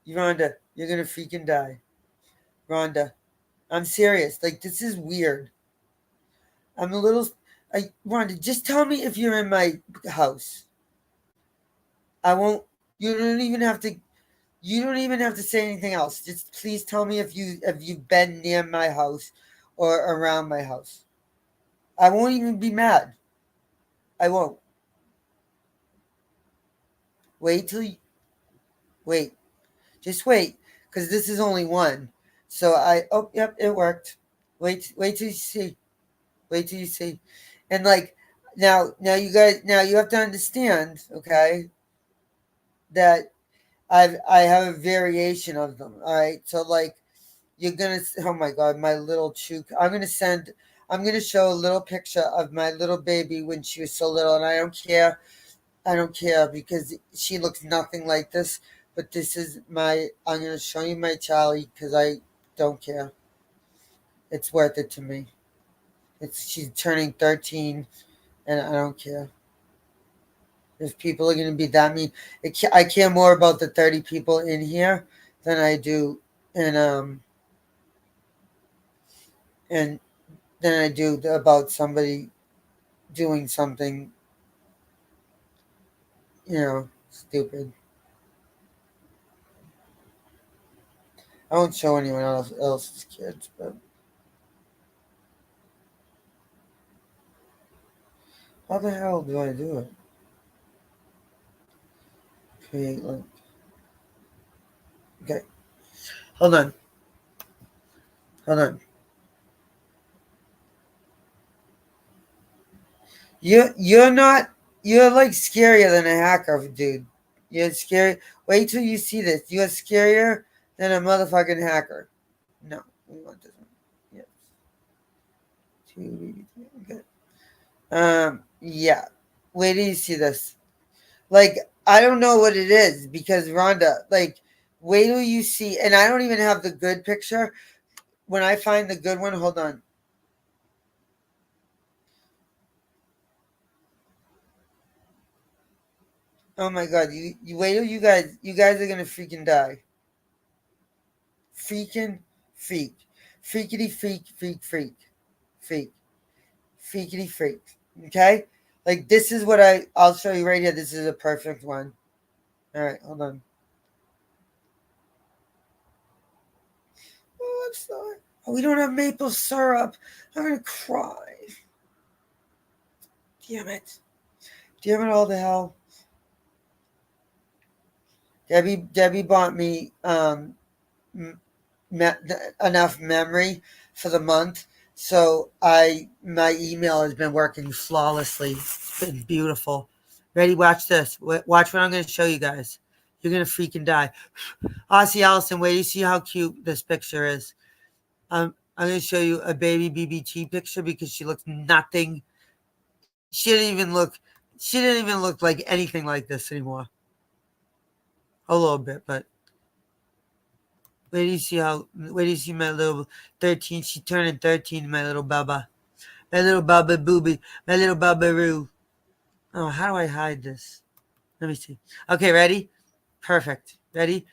Rhonda, you're going to freaking die. Rhonda, I'm serious. Like, this is weird. I'm a little. Rhonda, just tell me if you're in my house. I won't. You don't even have to. You don't even have to say anything else. Just please tell me if you've been near my house or around my house. I won't even be mad. I won't. Wait. Just wait, because this is only one. So oh yep, it worked. Wait till you see. Wait till you see. And like now you guys, now you have to understand, okay, that I have a variation of them. All right. So like you're gonna, oh my God, my little chook. I'm gonna show a little picture of my little baby when she was so little, and I don't care because she looks nothing like this. But this is I'm gonna show you my Charlie because I don't care. It's worth it to me. She's turning 13, and I don't care. If people are going to be that mean, I care more about the 30 people in here than I do, and than I do about somebody doing something, stupid. I won't show anyone else's kids, but how the hell do I do it? Create link. Okay. Hold on. You're like scarier than a hacker, dude. You're scary. Wait till you see this. You're scarier than a motherfucking hacker. No, we want this one. Yes. Okay. Yeah. Wait till you see this. Like, I don't know what it is because Rhonda, like, wait till you see, and I don't even have the good picture. When I find the good one, hold on. Oh my god, you wait till you guys are gonna freaking die. Freaking freak. Freakity freak, freak, freak. Freak. Freakity freak. Okay? Like this is what I'll show you right here. This is a perfect one. Alright, hold on. Oh, I'm sorry. Oh, we don't have maple syrup. I'm gonna cry. Damn it. Damn it all to hell. Debbie bought me enough memory for the month, so my email has been working flawlessly. It's been beautiful. Ready? Watch this. Watch what I'm going to show you guys. You're going to freaking die. Aussie Allison, wait, you see how cute this picture is. I'm going to show you a baby BBT picture because she looks nothing. She didn't even look like anything like this anymore. A little bit, but wait do you see my little 13? She turning 13, my little baba. My little baba booby. My little baba roo. Oh, how do I hide this? Let me see. Okay, ready? Perfect. Ready?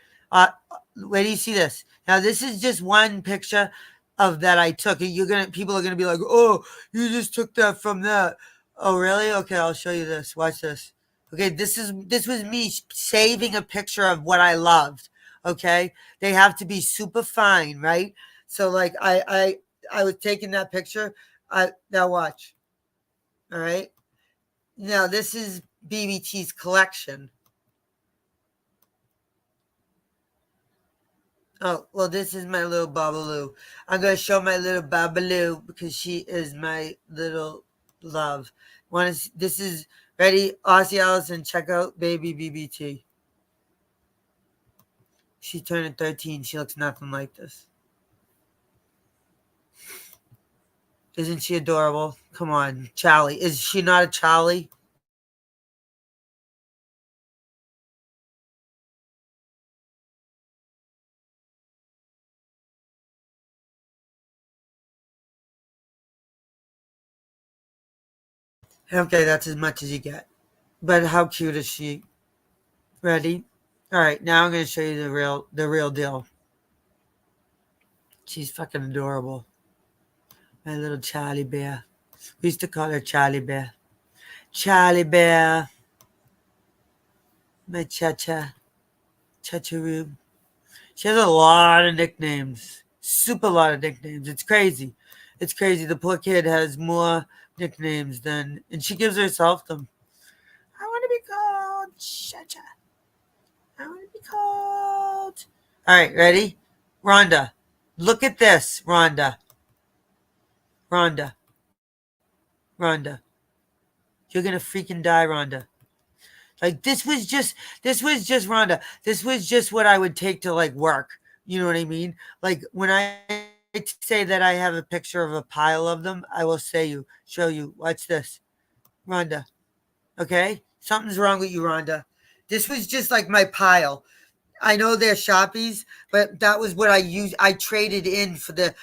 Wait do you see this? Now this is just one picture of that I took. People are gonna be like, oh, you just took that from that. Oh, really? Okay, I'll show you this. Watch this. Okay, this was me saving a picture of what I loved. Okay, they have to be super fine, right? So like I was taking that picture. Now watch. All right. Now this is BBT's collection. Oh, well, this is my little Babaloo. I'm going to show my little Babaloo because she is my little love. This is, ready? Aussie Allison, check out baby BBT. She's turning 13. She looks nothing like this. Isn't she adorable? Come on, Charlie. Is she not a Charlie? Okay, that's as much as you get. But how cute is she? Ready? All right, now I'm going to show you the real deal. She's fucking adorable. My little Charlie Bear. We used to call her Charlie Bear. Charlie Bear. My Cha-Cha. Cha-Cha-Roo. She has a lot of nicknames. Super lot of nicknames. It's crazy. It's crazy. The poor kid has more nicknames than... And she gives herself them. I want to be called Cha-Cha. I want to be called... All right, ready? Rhonda. Look at this, Rhonda. Rhonda. Rhonda. You're going to freaking die, Rhonda. Like this was just Rhonda. This was just what I would take to like work. You know what I mean? Like when I say that I have a picture of a pile of them, I will show you. Watch this. Rhonda. Okay? Something's wrong with you, Rhonda. This was just like my pile. I know they're Shoppies, but that was what I used. I traded in for the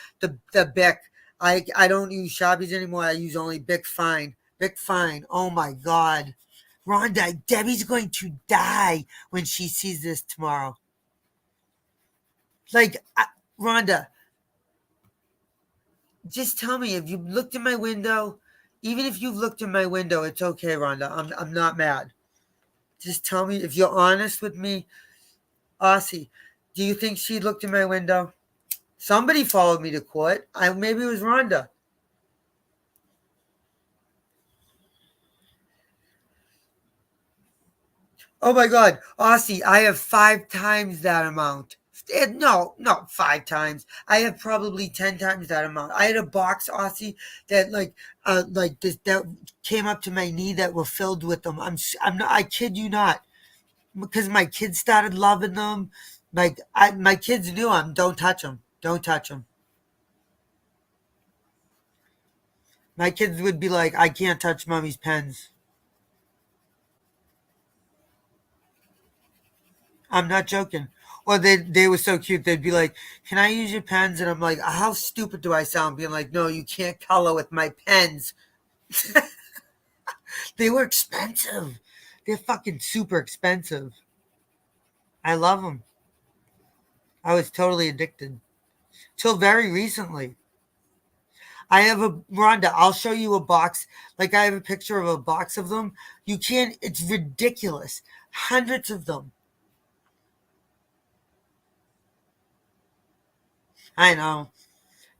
Bic. I don't use Shoppies anymore. I use only Bic Fine. Bic Fine. Oh my God. Rhonda, Debbie's going to die when she sees this tomorrow. Like, Rhonda, just tell me if you looked in my window. Even if you've looked in my window, it's okay, Rhonda. I'm not mad. Just tell me if you're honest with me. Aussie, do you think she looked in my window? Somebody followed me to court. Maybe it was Rhonda. Oh my God, Aussie, I have 5 times that amount. No, 5 times. I have probably 10 times that amount. I had a box, Aussie, that like this that came up to my knee that were filled with them. I'm not. I kid you not, because my kids started loving them. Like my kids knew them. Don't touch them. Don't touch them. My kids would be like, I can't touch mommy's pens. I'm not joking. Or they were so cute. They'd be like, can I use your pens? And I'm like, how stupid do I sound? Being like, no, you can't color with my pens. They were expensive. They're fucking super expensive. I love them. I was totally addicted. Till very recently. I have Rhonda, I'll show you a box. Like I have a picture of a box of them. You can't, it's ridiculous. Hundreds of them. I know.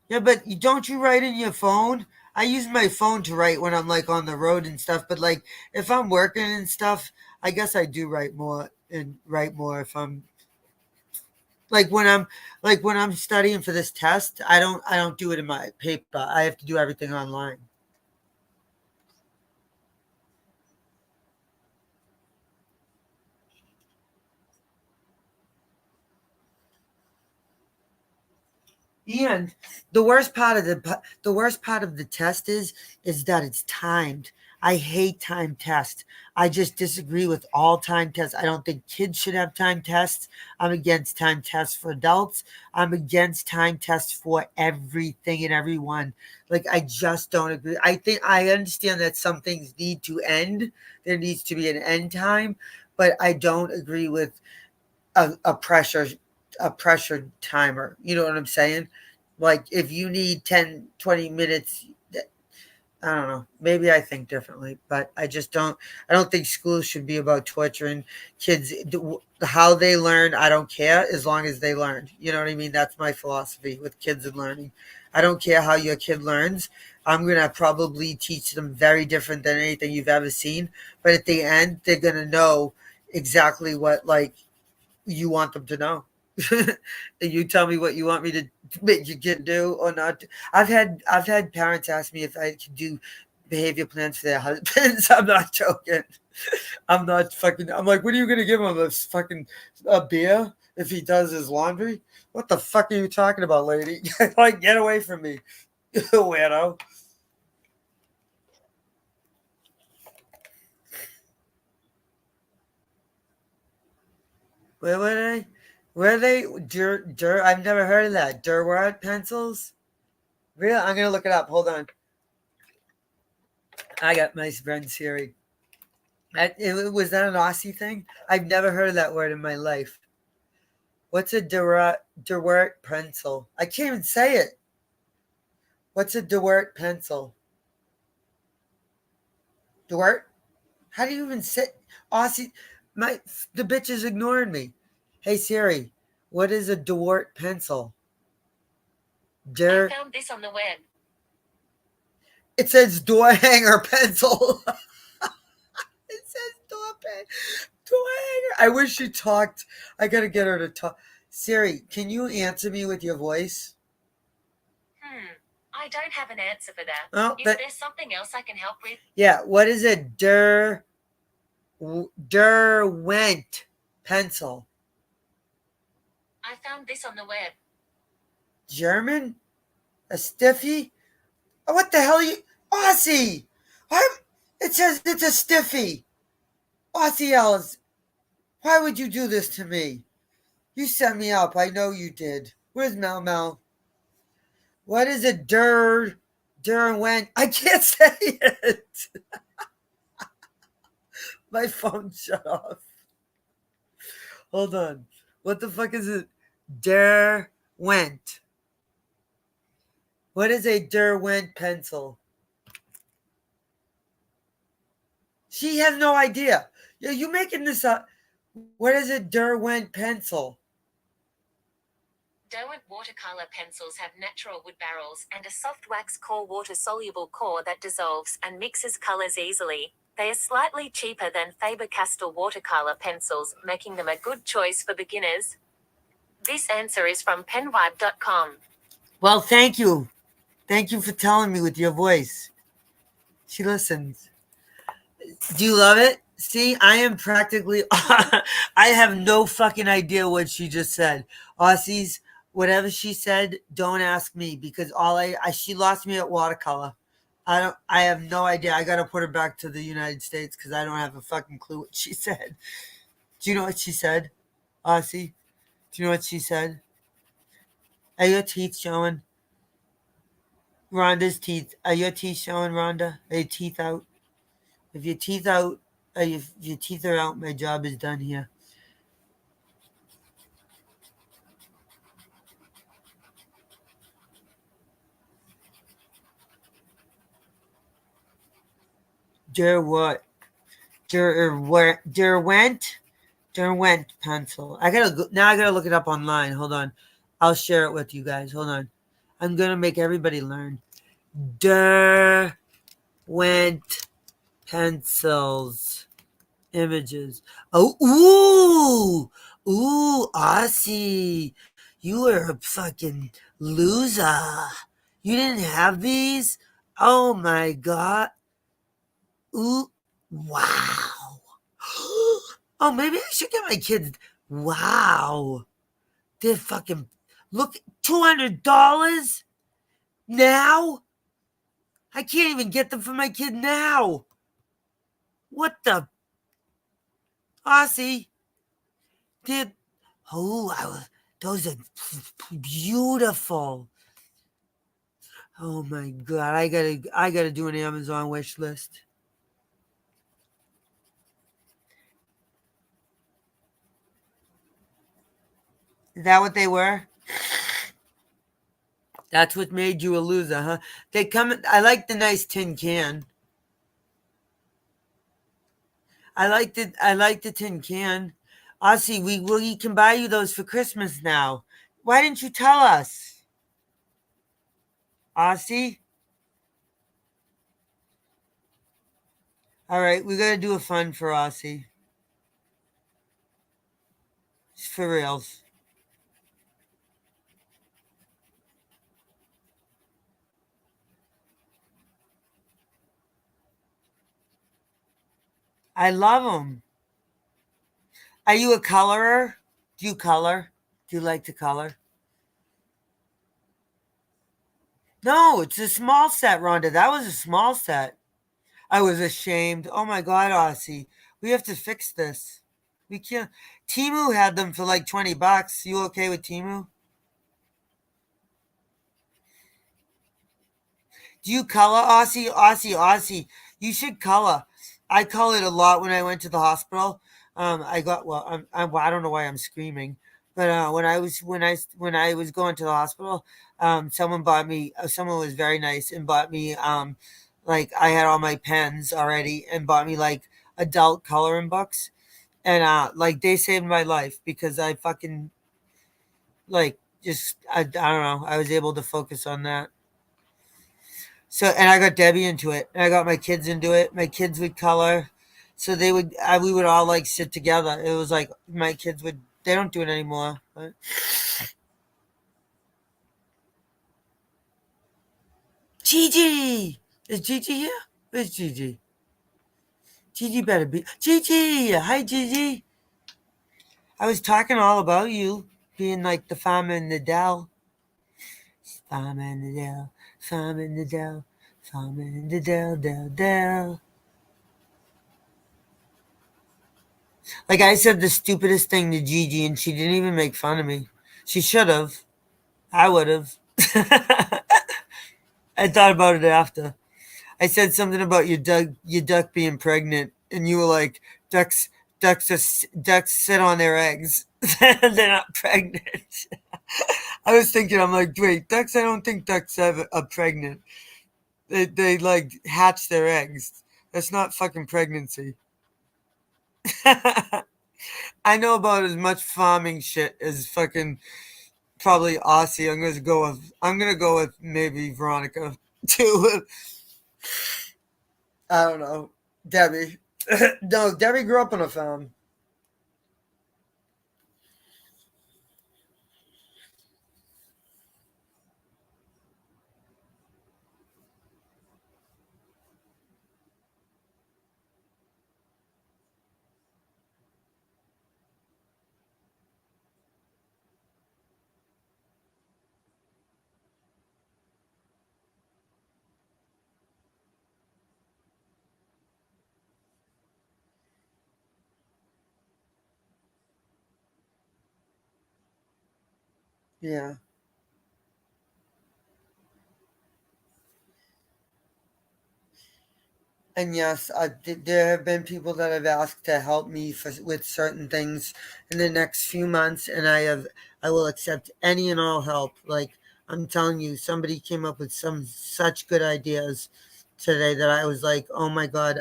Yeah, but don't you write in your phone? I use my phone to write when I'm like on the road and stuff. But like if I'm working and stuff, I guess I do write more if I'm when I'm studying for this test. I don't do it in my paper. I have to do everything online. And the worst part of the test is that it's timed. I hate time tests. I just disagree with all time tests. I don't think kids should have time tests. I'm against time tests for adults. I'm against time tests for everything and everyone. Like I just don't agree. I understand that some things need to end. There needs to be an end time, but I don't agree with a pressure timer. You know what I'm saying? Like if you need 10, 20 minutes, I don't know. Maybe I think differently, but I don't think schools should be about torturing kids. How they learn, I don't care as long as they learn. You know what I mean? That's my philosophy with kids and learning. I don't care how your kid learns. I'm going to probably teach them very different than anything you've ever seen. But at the end, they're going to know exactly what you want them to know. You tell me what you want me to make your kid do or not. I've had parents ask me if I could do behavior plans for their husbands. I'm not joking. I'm not fucking. I'm like, what are you gonna give him? A beer if he does his laundry? What the fuck are you talking about, lady? Like, get away from me, you weirdo. Where were they? Where are they? I've never heard of that. Durward pencils? Really? I'm going to look it up. Hold on. I got my friend Siri. Was that an Aussie thing? I've never heard of that word in my life. What's a Durward pencil? I can't even say it. What's a Durward pencil? Durward? How do you even say Aussie? The bitch is ignoring me. Hey Siri, what is a Durward pencil? I found this on the web. It says door hanger pencil. It says door hanger. I wish she talked. I gotta get her to talk. Siri, can you answer me with your voice? I don't have an answer for that. Oh, Is there something else I can help with? Yeah, what is a Derwent pencil? I found this on the web. German? A stiffy? Oh, what the hell are you? Aussie! It says it's a stiffy. Aussie Ellis, why would you do this to me? You set me up. I know you did. Where's Mel? What is a Derwent? I can't say it. My phone shut off. Hold on. What the fuck is it? Derwent. What is a Derwent pencil? She has no idea. You making this up? What is a Derwent pencil? Derwent watercolor pencils have natural wood barrels and a soft wax core, water-soluble core that dissolves and mixes colors easily. They are slightly cheaper than Faber-Castell watercolor pencils, making them a good choice for beginners. This answer is from penvibe.com. Well, thank you. Thank you for telling me with your voice. She listens. Do you love it? See, I am practically, I have no fucking idea what she just said. Aussies, whatever she said, don't ask me because she lost me at watercolor. I have no idea. I gotta put her back to the United States because I don't have a fucking clue what she said. Do you know what she said, Aussie? Do you know what she said? Are your teeth showing? Rhonda's teeth. Are your teeth showing, Rhonda? Are your teeth out? If your teeth out, if your teeth are out, my job is done here. What? Derwent pencil. I gotta look it up online. Hold on. I'll share it with you guys. Hold on. I'm gonna make everybody learn. Derwent pencils. Images. Oh, Aussie. You were a fucking loser. You didn't have these? Oh my god. Ooh, wow. Oh, maybe I should get my kids. Wow. They're fucking. Look, $200 now? I can't even get them for my kid now. What the? Aussie. Did. Those are beautiful. Oh my god, I gotta do an Amazon wish list. Is that what they were? That's what made you a loser, huh? They come. I like the nice tin can. I like the tin can. Aussie, we can buy you those for Christmas now. Why didn't you tell us? Aussie? All right, we gotta do a fun for Aussie. It's for reals. I love them. Are you a colorer? Do you color? Do you like to color? No, it's a small set, Rhonda. That was a small set. I was ashamed. Oh my God, Aussie. We have to fix this. We can't. Timu had them for like $20. You okay with Timu? Do you color, Aussie? Aussie. You should color. I colored a lot when I went to the hospital. I got I don't know why I'm screaming, but when I was going to the hospital, someone bought me. Someone was very nice and bought me like I had all my pens already and bought me like adult coloring books, and like they saved my life because I fucking like just I don't know. I was able to focus on that. So, and I got Debbie into it, and I got my kids into it. My kids would color, so we would all like sit together. It was like my kids would. They don't do it anymore. But. Gigi, is Gigi here? Where's Gigi? Gigi better be. Gigi, hi Gigi. I was talking all about you being like the farmer in the dell. Farmer in the dell, farmer in the dell, farmer in the dell. Like I said the stupidest thing to Gigi and she didn't even make fun of me. She should have. I would have. I thought about it after. I said something about your duck being pregnant, and you were like, ducks sit on their eggs. They're not pregnant. I was thinking, I'm like, wait, ducks, I don't think ducks are pregnant. They like hatch their eggs. That's not fucking pregnancy. I know about as much farming shit as fucking probably Aussie. I'm gonna go with maybe Veronica too. I don't know. Debbie. No, Debbie grew up on a farm. Yeah. And yes, there have been people that have asked to help me with certain things in the next few months, and I will accept any and all help. Like I'm telling you, somebody came up with some such good ideas today that I was like, oh my god,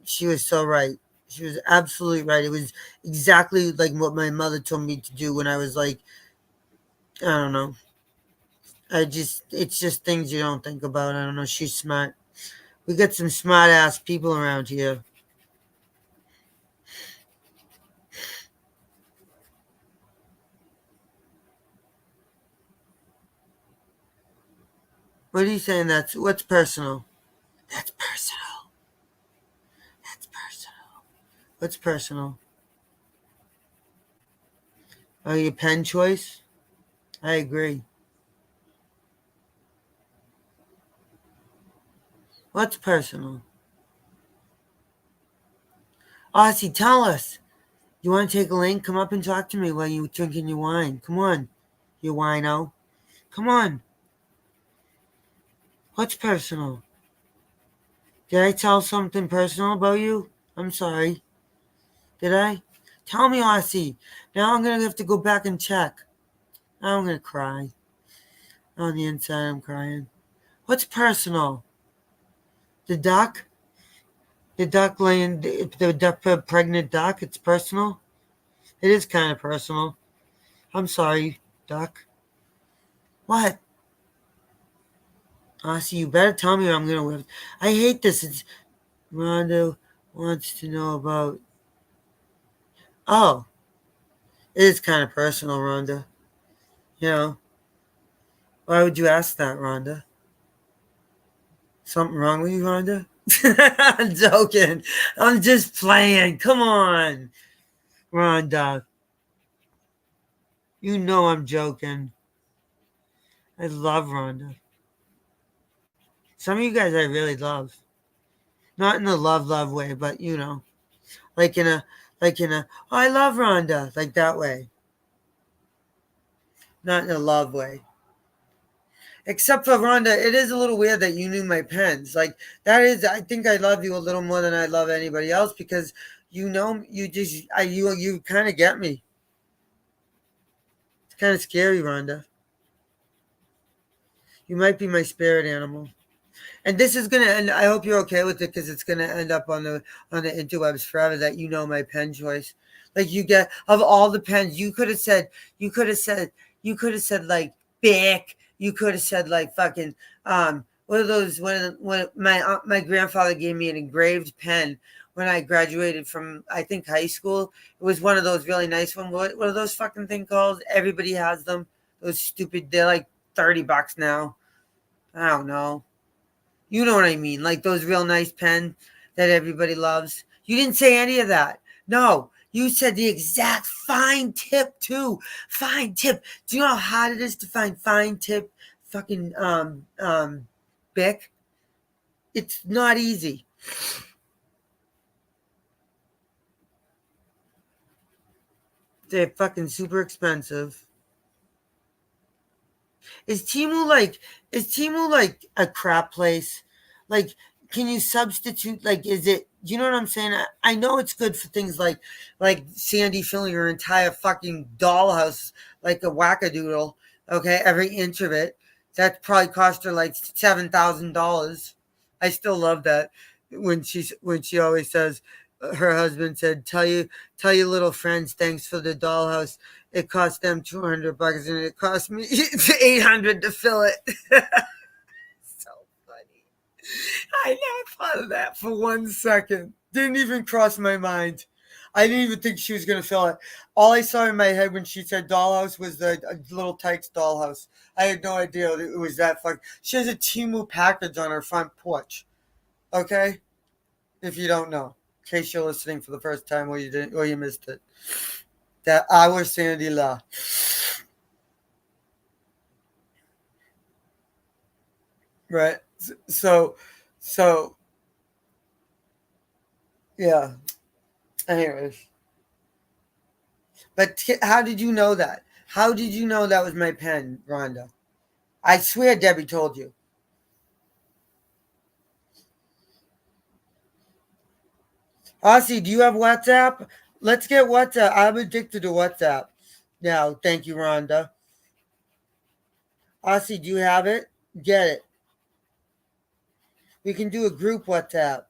she was so right. She was absolutely right. It was exactly like what my mother told me to do when I was like, I don't know. It's just things you don't think about. I don't know. She's smart. We got some smart ass people around here. What are you saying? What's personal? That's personal. That's personal. What's personal? Oh, your pen choice? I agree. What's personal? Aussie, tell us. You want to take a link? Come up and talk to me while you're drinking your wine. Come on, you wino. Come on. What's personal? Did I tell something personal about you? I'm sorry. Did I? Tell me, Aussie. Now I'm going to have to go back and check. Now I'm going to cry. On the inside, I'm crying. What's personal? The duck? The duck laying, the duck, pregnant duck? It's personal? It is kind of personal. I'm sorry, duck. What? Aussie, you better tell me or I'm going to whip. I hate this. It's Rhonda wants to know about. Oh, it is kind of personal, Rhonda. You know, why would you ask that, Rhonda? Something wrong with you, Rhonda? I'm joking. I'm just playing. Come on, Rhonda. You know I'm joking. I love Rhonda. Some of you guys I really love. Not in a love way, but you know. Like in a oh, I love Rhonda. Like that way. Not in a love way. Except for Rhonda, it is a little weird that you knew my pens. Like that is, I think I love you a little more than I love anybody else because you know, you kind of get me. It's kind of scary, Rhonda. You might be my spirit animal. And this is gonna end. I hope you're okay with it because it's gonna end up on the interwebs forever. That you know my pen choice. Like you get of all the pens, you could have said like Bic. You could have said like fucking what are those? When my grandfather gave me an engraved pen when I graduated from I think high school. It was one of those really nice ones. What are those fucking thing called? Everybody has them. Those stupid. They're like $30 now. I don't know. You know what I mean? Like those real nice pens that everybody loves. You didn't say any of that. No, you said the exact fine tip too. Fine tip. Do you know how hard it is to find fine tip fucking Bic? It's not easy. They're fucking super expensive. Is Timu like a crap place? Like, can you substitute? Like, is it? You know what I'm saying? I know it's good for things like Sandy filling her entire fucking dollhouse like a wackadoodle. Okay, every inch of it. That probably cost her like $7,000. I still love that when she always says her husband said, tell your little friends thanks for the dollhouse. It cost them $200 and it cost me $800 to fill it. So funny. I never thought of that for 1 second. Didn't even cross my mind. I didn't even think she was gonna fill it. All I saw in my head when she said dollhouse was the little Tykes dollhouse. I had no idea it was that fucking. She has a Timu package on her front porch. Okay, if you don't know, in case you're listening for the first time or you didn't or you missed it. That our Sandy La. Right. So, yeah. Anyways. But how did you know that? How did you know that was my pen, Rhonda? I swear Debbie told you. Aussie, do you have WhatsApp? Let's get WhatsApp. I'm addicted to WhatsApp. Now, thank you, Rhonda. Aussie, do you have it? Get it. We can do a group WhatsApp.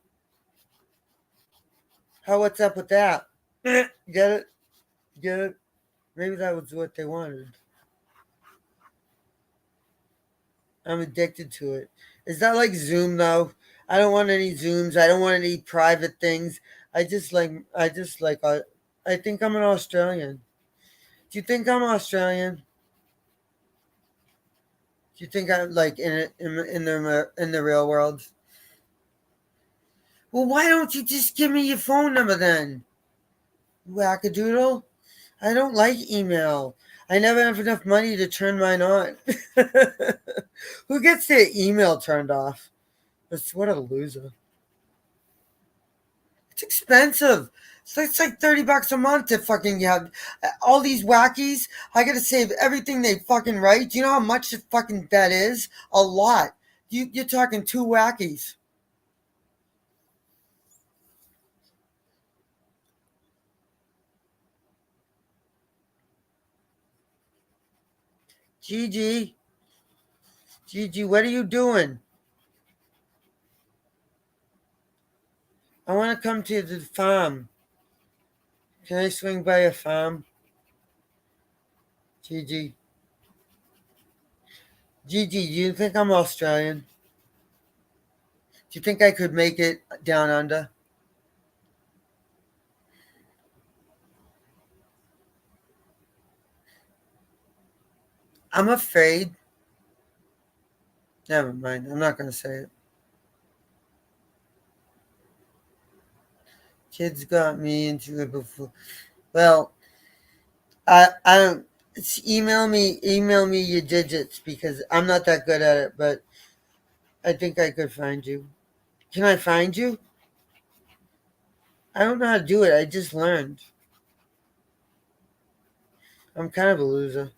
What's up with that? Get it? Get it? Maybe that was what they wanted. I'm addicted to it. Is that like Zoom though? I don't want any Zooms. I don't want any private things. I think I'm an Australian. Do you think I'm Australian? Do you think I'm like in the real world? Well, why don't you just give me your phone number then? Wackadoodle. I don't like email. I never have enough money to turn mine on. Who gets their email turned off? What a loser. It's expensive. So it's like $30 a month to fucking have all these wackies. I gotta save everything they fucking write. Do you know how much fucking that is? A lot. You're talking 2 wackies. Gigi, what are you doing? I want to come to the farm. Can I swing by a farm? Gigi, do you think I'm Australian? Do you think I could make it down under? I'm afraid. Never mind. I'm not going to say it. Kids got me into it before. Well, I don't. Email me your digits because I'm not that good at it, but I think I could find you. Can I find you? I don't know how to do it. I just learned. I'm kind of a loser.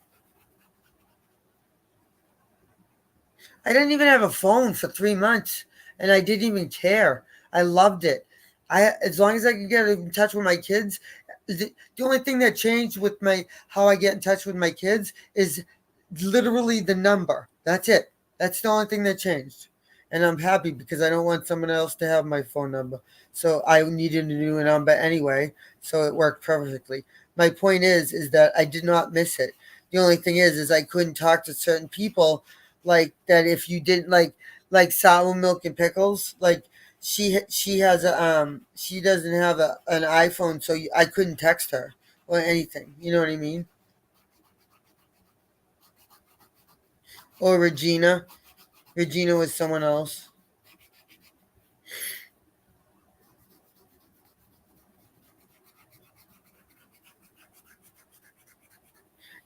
I didn't even have a phone for 3 months, and I didn't even care. I loved it. As long as I could get in touch with my kids, the only thing that changed with how I get in touch with my kids is literally the number. That's it. That's the only thing that changed. And I'm happy because I don't want someone else to have my phone number. So I needed a new number anyway, so it worked perfectly. My point is that I did not miss it. The only thing is I couldn't talk to certain people like that if you didn't like sour milk and pickles. Like she has she doesn't have an iPhone, so I couldn't text her or anything. You know what I mean? Or Regina. Regina was someone else.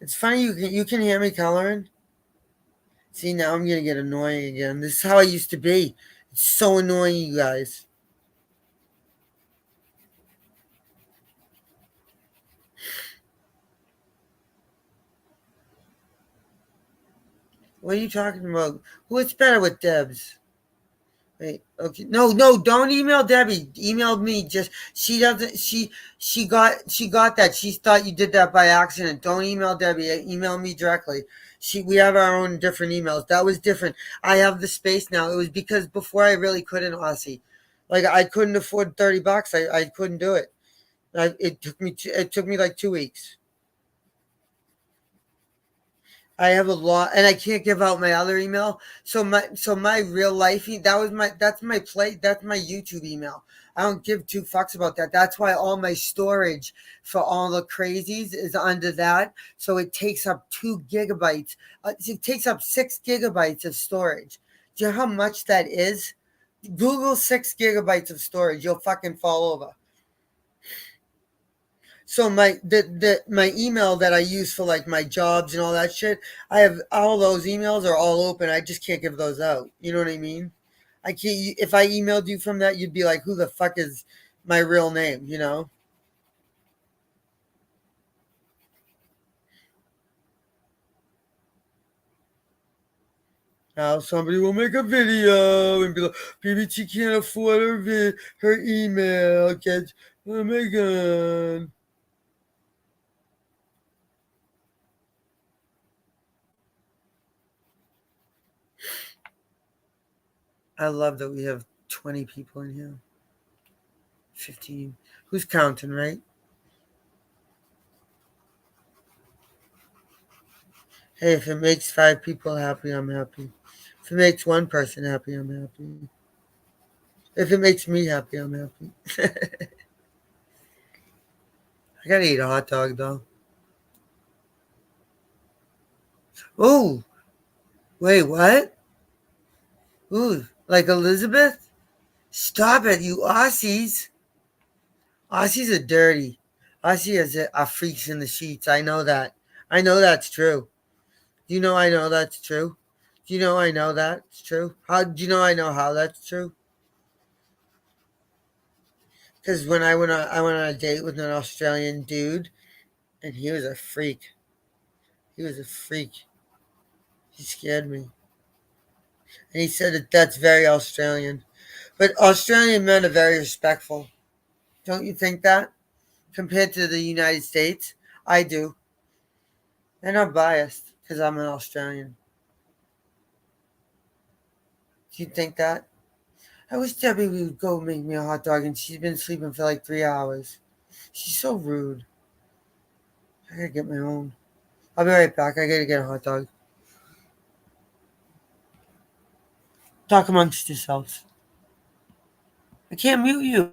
It's funny you can hear me coloring. See, now I'm gonna get annoying again. This is how I used to be. It's so annoying, you guys. What are you talking about? What's better with Debs? Wait, okay. No, don't email Debbie. Email me. Just she doesn't she got that. She thought you did that by accident. Don't email Debbie. Email me directly. We have our own different emails. That was different. I have the space now. It was because before I really couldn't, Aussie. Like I couldn't afford $30. I couldn't do it. It took me like 2 weeks. I have a lot, and I can't give out my other email. So my real life that's my YouTube email. I don't give 2 fucks about that. That's why all my storage for all the crazies is under that. So it takes up 2 gigabytes. It takes up 6 gigabytes of storage. Do you know how much that is? Google 6 gigabytes of storage. You'll fucking fall over. So my email that I use for like my jobs and all that shit, I have all those emails are all open. I just can't give those out. You know what I mean? I can't. If I emailed you from that, you'd be like, "Who the fuck is my real name?" You know? Now somebody will make a video and be like, BBT can't afford her email. Get, oh my God. I love that we have 20 people in here. 15. Who's counting, right? Hey, if it makes 5 people happy, I'm happy. If it makes 1 person happy, I'm happy. If it makes me happy, I'm happy. I gotta eat a hot dog, though. Oh, wait, what? Ooh, like Elizabeth? Stop it, you Aussies. Aussies are dirty. Aussies are freaks in the sheets. I know that. I know that's true. Do you know I know that's true? Do you know I know that's true? How do you know I know how that's true? Because when I went on a date with an Australian dude, and he was a freak. He was a freak. He scared me. And he said that that's very Australian. But Australian men are very respectful. Don't you think that? Compared to the United States? I do. And I'm biased because I'm an Australian. Do you think that? I wish Debbie would go make me a hot dog and she's been sleeping for like 3 hours. She's so rude. I gotta get my own. I'll be right back. I gotta get a hot dog. Talk amongst yourselves. I can't mute you.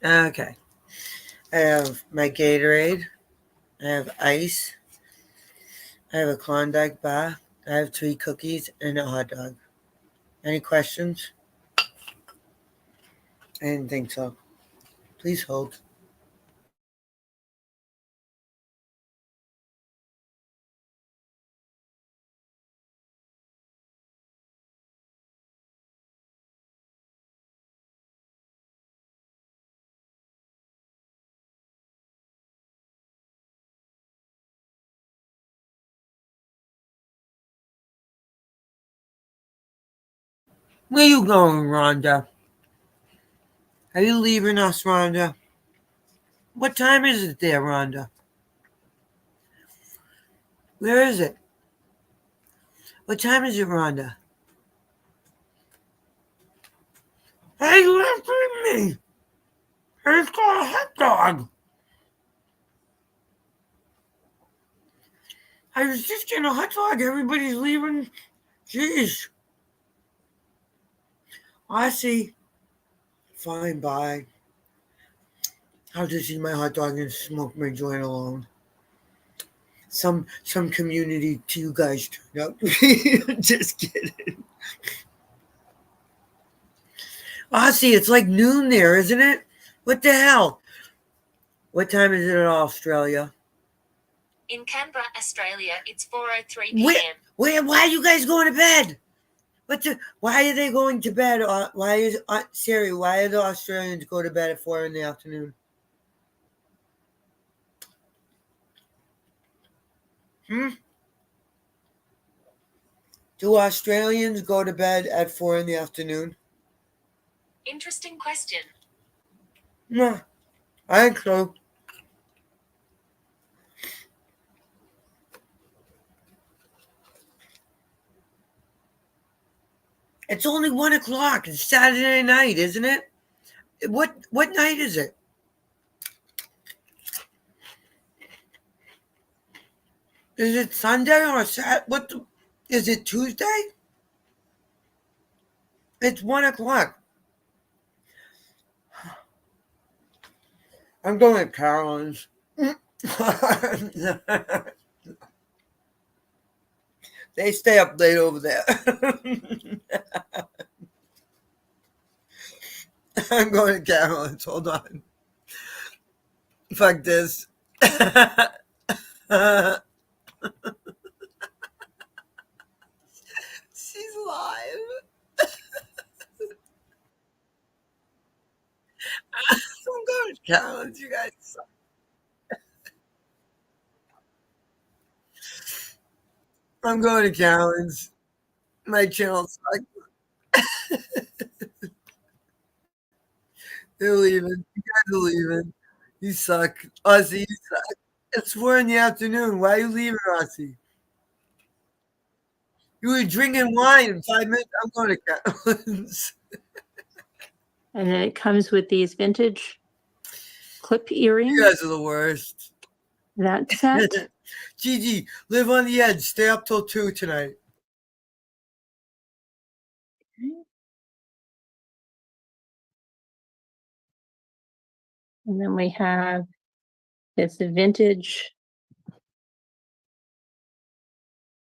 Okay. I have my Gatorade. I have ice. I have a Klondike bar. I have 3 cookies and a hot dog. Any questions? I didn't think so. Please hold. Where you going, Rhonda? Are you leaving us, Rhonda? What time is it there, Rhonda? Where is it? What time is it, Rhonda? Hey, you left me! It's got a hot dog! I was just getting a hot dog. Everybody's leaving. Jeez. I see. Fine, bye. I'll just eat my hot dog and smoke my joint alone. Some community to you guys turned out to be. Just kidding. Aussie, it's like noon there, isn't it? What the hell? What time is it in Australia? In Canberra, Australia, it's 4:03 p.m. Why are you guys going to bed? Why are they going to bed? Siri, why are the Australians go to bed at 4 in the afternoon? Do Australians go to bed at 4 in the afternoon? Interesting question. No, I think so. It's only 1 o'clock. It's Saturday night, isn't it? What night is it? Is it Sunday or Saturday? Is it Tuesday? It's 1 o'clock. I'm going to Carolyn's. They stay up late over there. I'm going to Carolyn's. Hold on. Fuck this. She's live. I'm going to Carolyn's. You guys suck. I'm going to Carolyn's. My channel sucks. They're leaving. You guys are leaving. You suck. Ozzy, you suck. It's 4 in the afternoon. Why are you leaving, Ozzy? You were drinking wine in 5 minutes. I'm going to Carolyn's. And then it comes with these vintage clip earrings. You guys are the worst. That set. Gigi, live on the edge. Stay up till 2 tonight. And then we have this vintage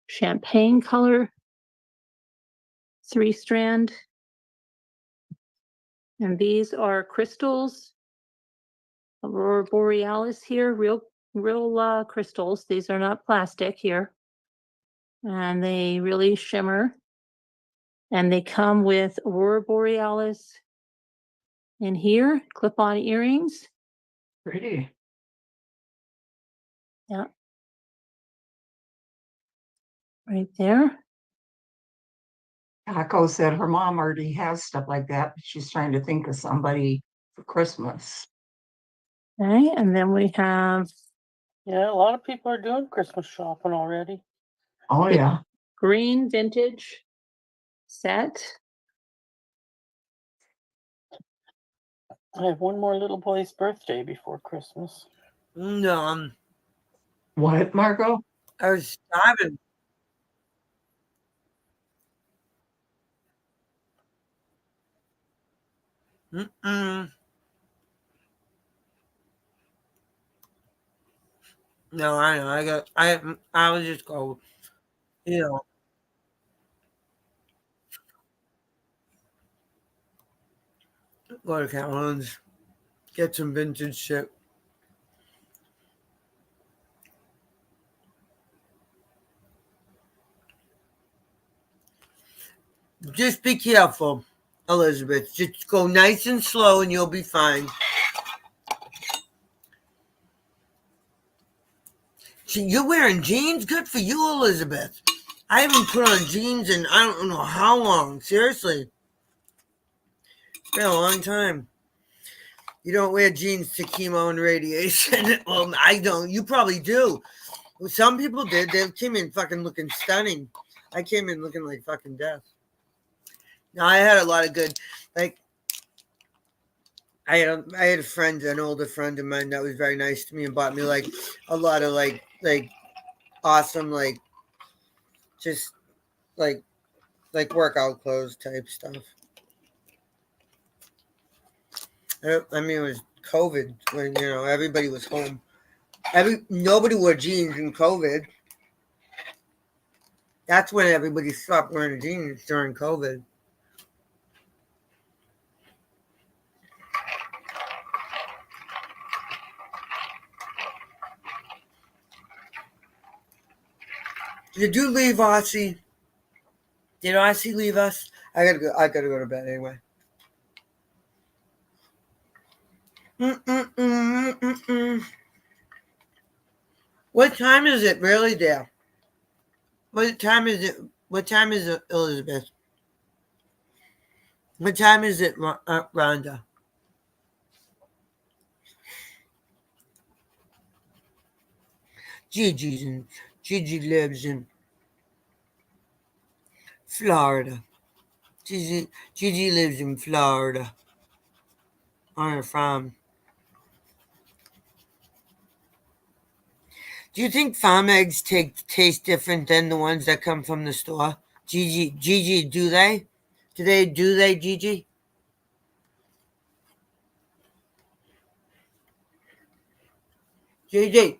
champagne color 3-strand. And these are crystals, Aurora Borealis here, real crystals. These are not plastic here. And they really shimmer. And they come with Aurora Borealis in here, clip-on earrings. Pretty. Yeah. Right there. Taco said her mom already has stuff like that, but she's trying to think of somebody for Christmas. Okay, and then we have Yeah, a lot of people are doing Christmas shopping already. Oh, yeah. green vintage set. I have one more little boy's birthday before Christmas. No, What, Margot? I was starving. No, I know. I would just go, you know, go to Calhoun's, get some vintage shit. Just be careful, Elizabeth. Just go nice and slow and you'll be fine. You're wearing jeans? Good for you, Elizabeth. I haven't put on jeans in I don't know how long. Seriously. It's been a long time. You don't wear jeans to chemo and radiation. Well, I don't. You probably do. Well, some people did. They came in fucking looking stunning. I came in looking like fucking death. Now, I had a lot of good, like, I had a friend, an older friend of mine that was very nice to me and bought me like a lot of like awesome just like workout clothes type stuff. I mean, it was COVID when everybody was home. Nobody wore jeans in COVID. That's when everybody stopped wearing jeans during COVID. Did you leave Aussie? Did Aussie leave us? I gotta go to bed anyway. What time is it really there? What time is it? What time is it, Elizabeth? What time is it, Rhonda? Gigi lives in Florida. Gigi lives in Florida on a farm. Do you think farm eggs taste different than the ones that come from the store? Gigi, do they? Do they, Gigi? Gigi.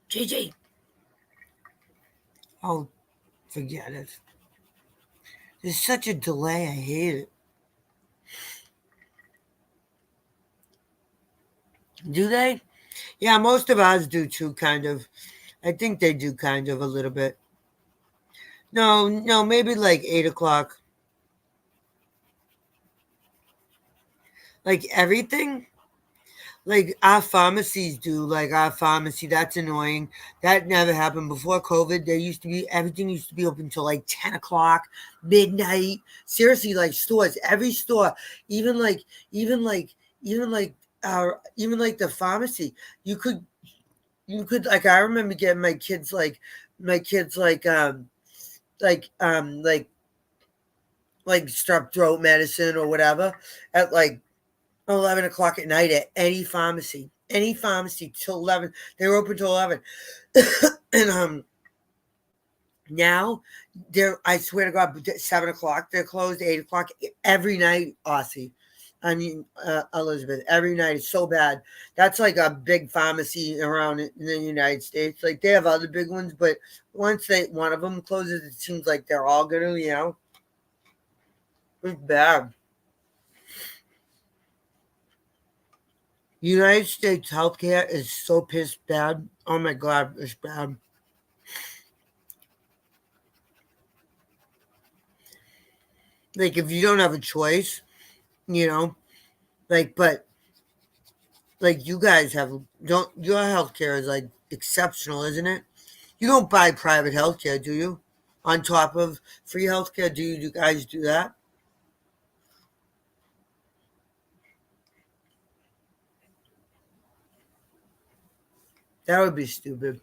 Gigi. Oh, forget it. There's such a delay. I hate it. Do they? Yeah, most of ours do too, kind of. I think they do kind of a little bit. No, maybe like 8 o'clock. Like everything? Like our pharmacies do, like our pharmacy, that's annoying. That never happened before COVID. Everything used to be open till like 10 o'clock, midnight. Seriously, like stores, every store, even like the pharmacy, you could like, I remember getting my kids like strep throat medicine or whatever at like 11 o'clock at night at any pharmacy till 11. They were open till 11. And now I swear to God, 7 o'clock they're closed, 8 o'clock every night. Aussie, I mean, Elizabeth, every night. It's so bad. That's like a big pharmacy around in the United States. Like they have other big ones, but once one of them closes, it seems like they're all gonna, it's bad. United States healthcare is so pissed bad. Oh my God, it's bad. Like if you don't have a choice, but like you guys your healthcare is like exceptional, isn't it? You don't buy private healthcare, do you? On top of free healthcare, do you guys do that? That would be stupid.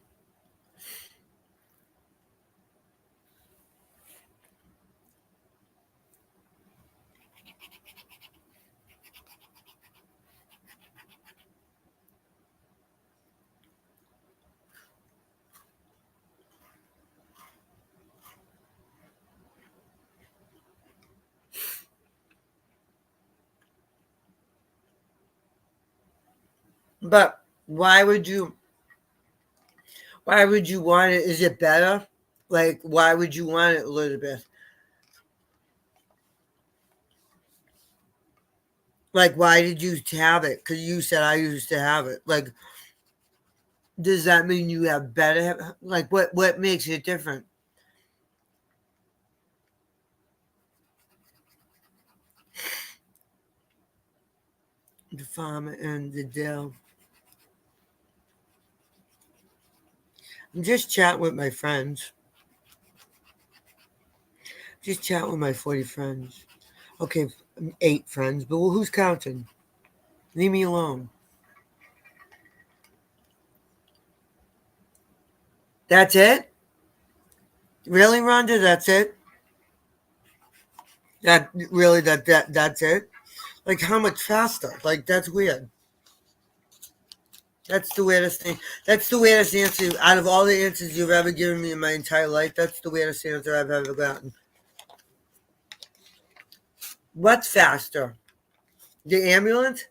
But why would you want it? Is it better? Like, why would you want it, Elizabeth? Like, why did you have it? Because you said I used to have it. Like, does that mean you have better? Like, what makes it different? The farm and the dill. I'm just chatting with my friends. Just chatting with my 40 friends. Okay, 8 friends, but who's counting? Leave me alone. That's it? Really, Rhonda? That's it? That's it? Like, how much faster? Like, that's weird. That's the weirdest thing. That's the weirdest answer out of all the answers you've ever given me in my entire life. That's the weirdest answer I've ever gotten. What's faster? The ambulance?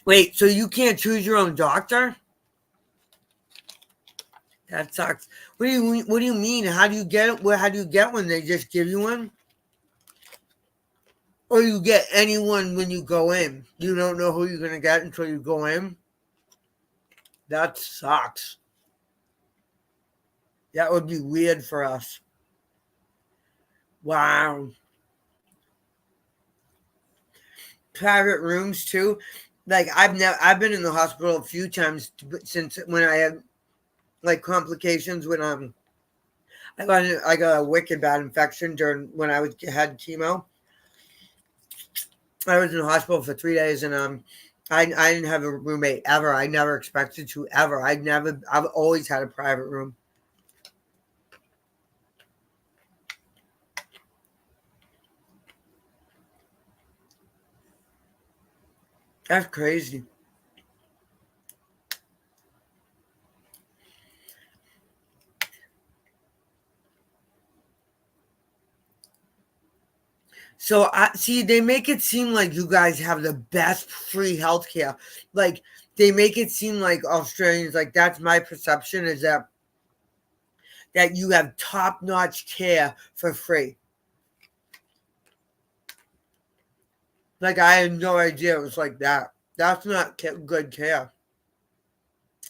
Wait, so you can't choose your own doctor? That sucks. What do you mean? How do you get it? How do you get one? They just give you one? Or you get anyone when you go in? You don't know who you're gonna get until you go in? That sucks. That would be weird for us. Wow. Private rooms too. Like I've been in the hospital a few times since when I had like complications when I got a wicked bad infection during when I had chemo. I was in the hospital for 3 days and I didn't have a roommate ever. I never expected to ever. I've always had a private room. That's crazy. So I see they make it seem like you guys have the best free healthcare. Like they make it seem like Australians, like that's my perception, is that you have top-notch care for free. Like I had no idea it was like that. That's not good care,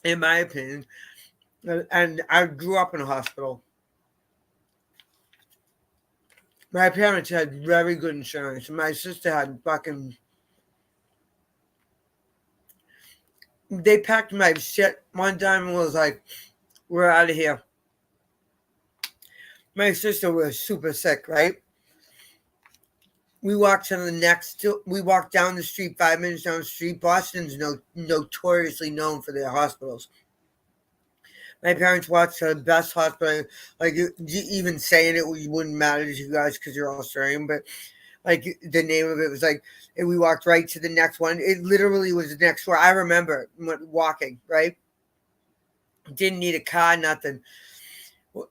in my opinion. And I grew up in a hospital. My parents had very good insurance. My sister had fucking. They packed my shit one time and was like, "We're out of here." My sister was super sick, right? We walked down the street, 5 minutes down the street. Boston's notoriously known for their hospitals. My parents watched the best hospital. Like even saying it wouldn't matter to you guys because you're Australian, but like the name of it was like, and we walked right to the next one. It literally was the next door. I remember walking, right? Didn't need a car, nothing,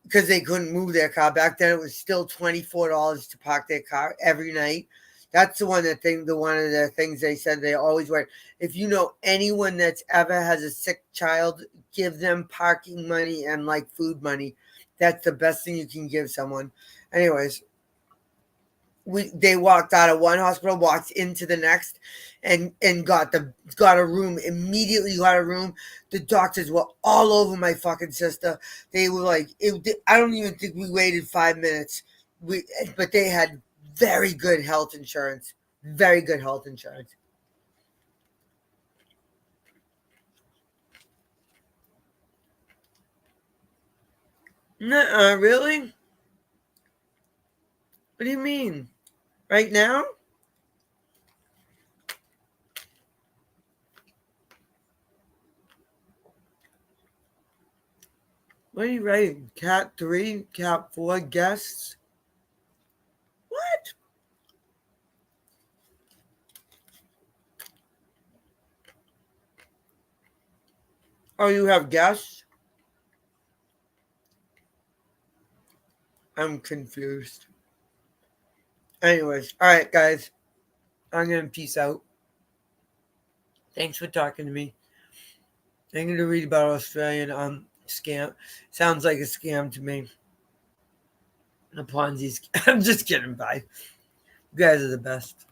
because they couldn't move their car. Back then, it was still $24 to park their car every night. That's one of the things they said they always went. If you know anyone that's ever has a sick child, give them parking money and like food money. That's the best thing you can give someone. Anyways, they walked out of one hospital, walked into the next, and got a room immediately. Got a room. The doctors were all over my fucking sister. They were like, I don't even think we waited 5 minutes. But they had very good health insurance. Very good health insurance. Nuh-uh, really? What do you mean? Right now? What are you writing? Cat 3, Cat 4 guests? What? Oh, you have guests? I'm confused. Anyways, all right, guys. I'm going to peace out. Thanks for talking to me. I'm going to read about Australian scam. Sounds like a scam to me. A Ponzi scam. I'm just kidding. Bye. You guys are the best.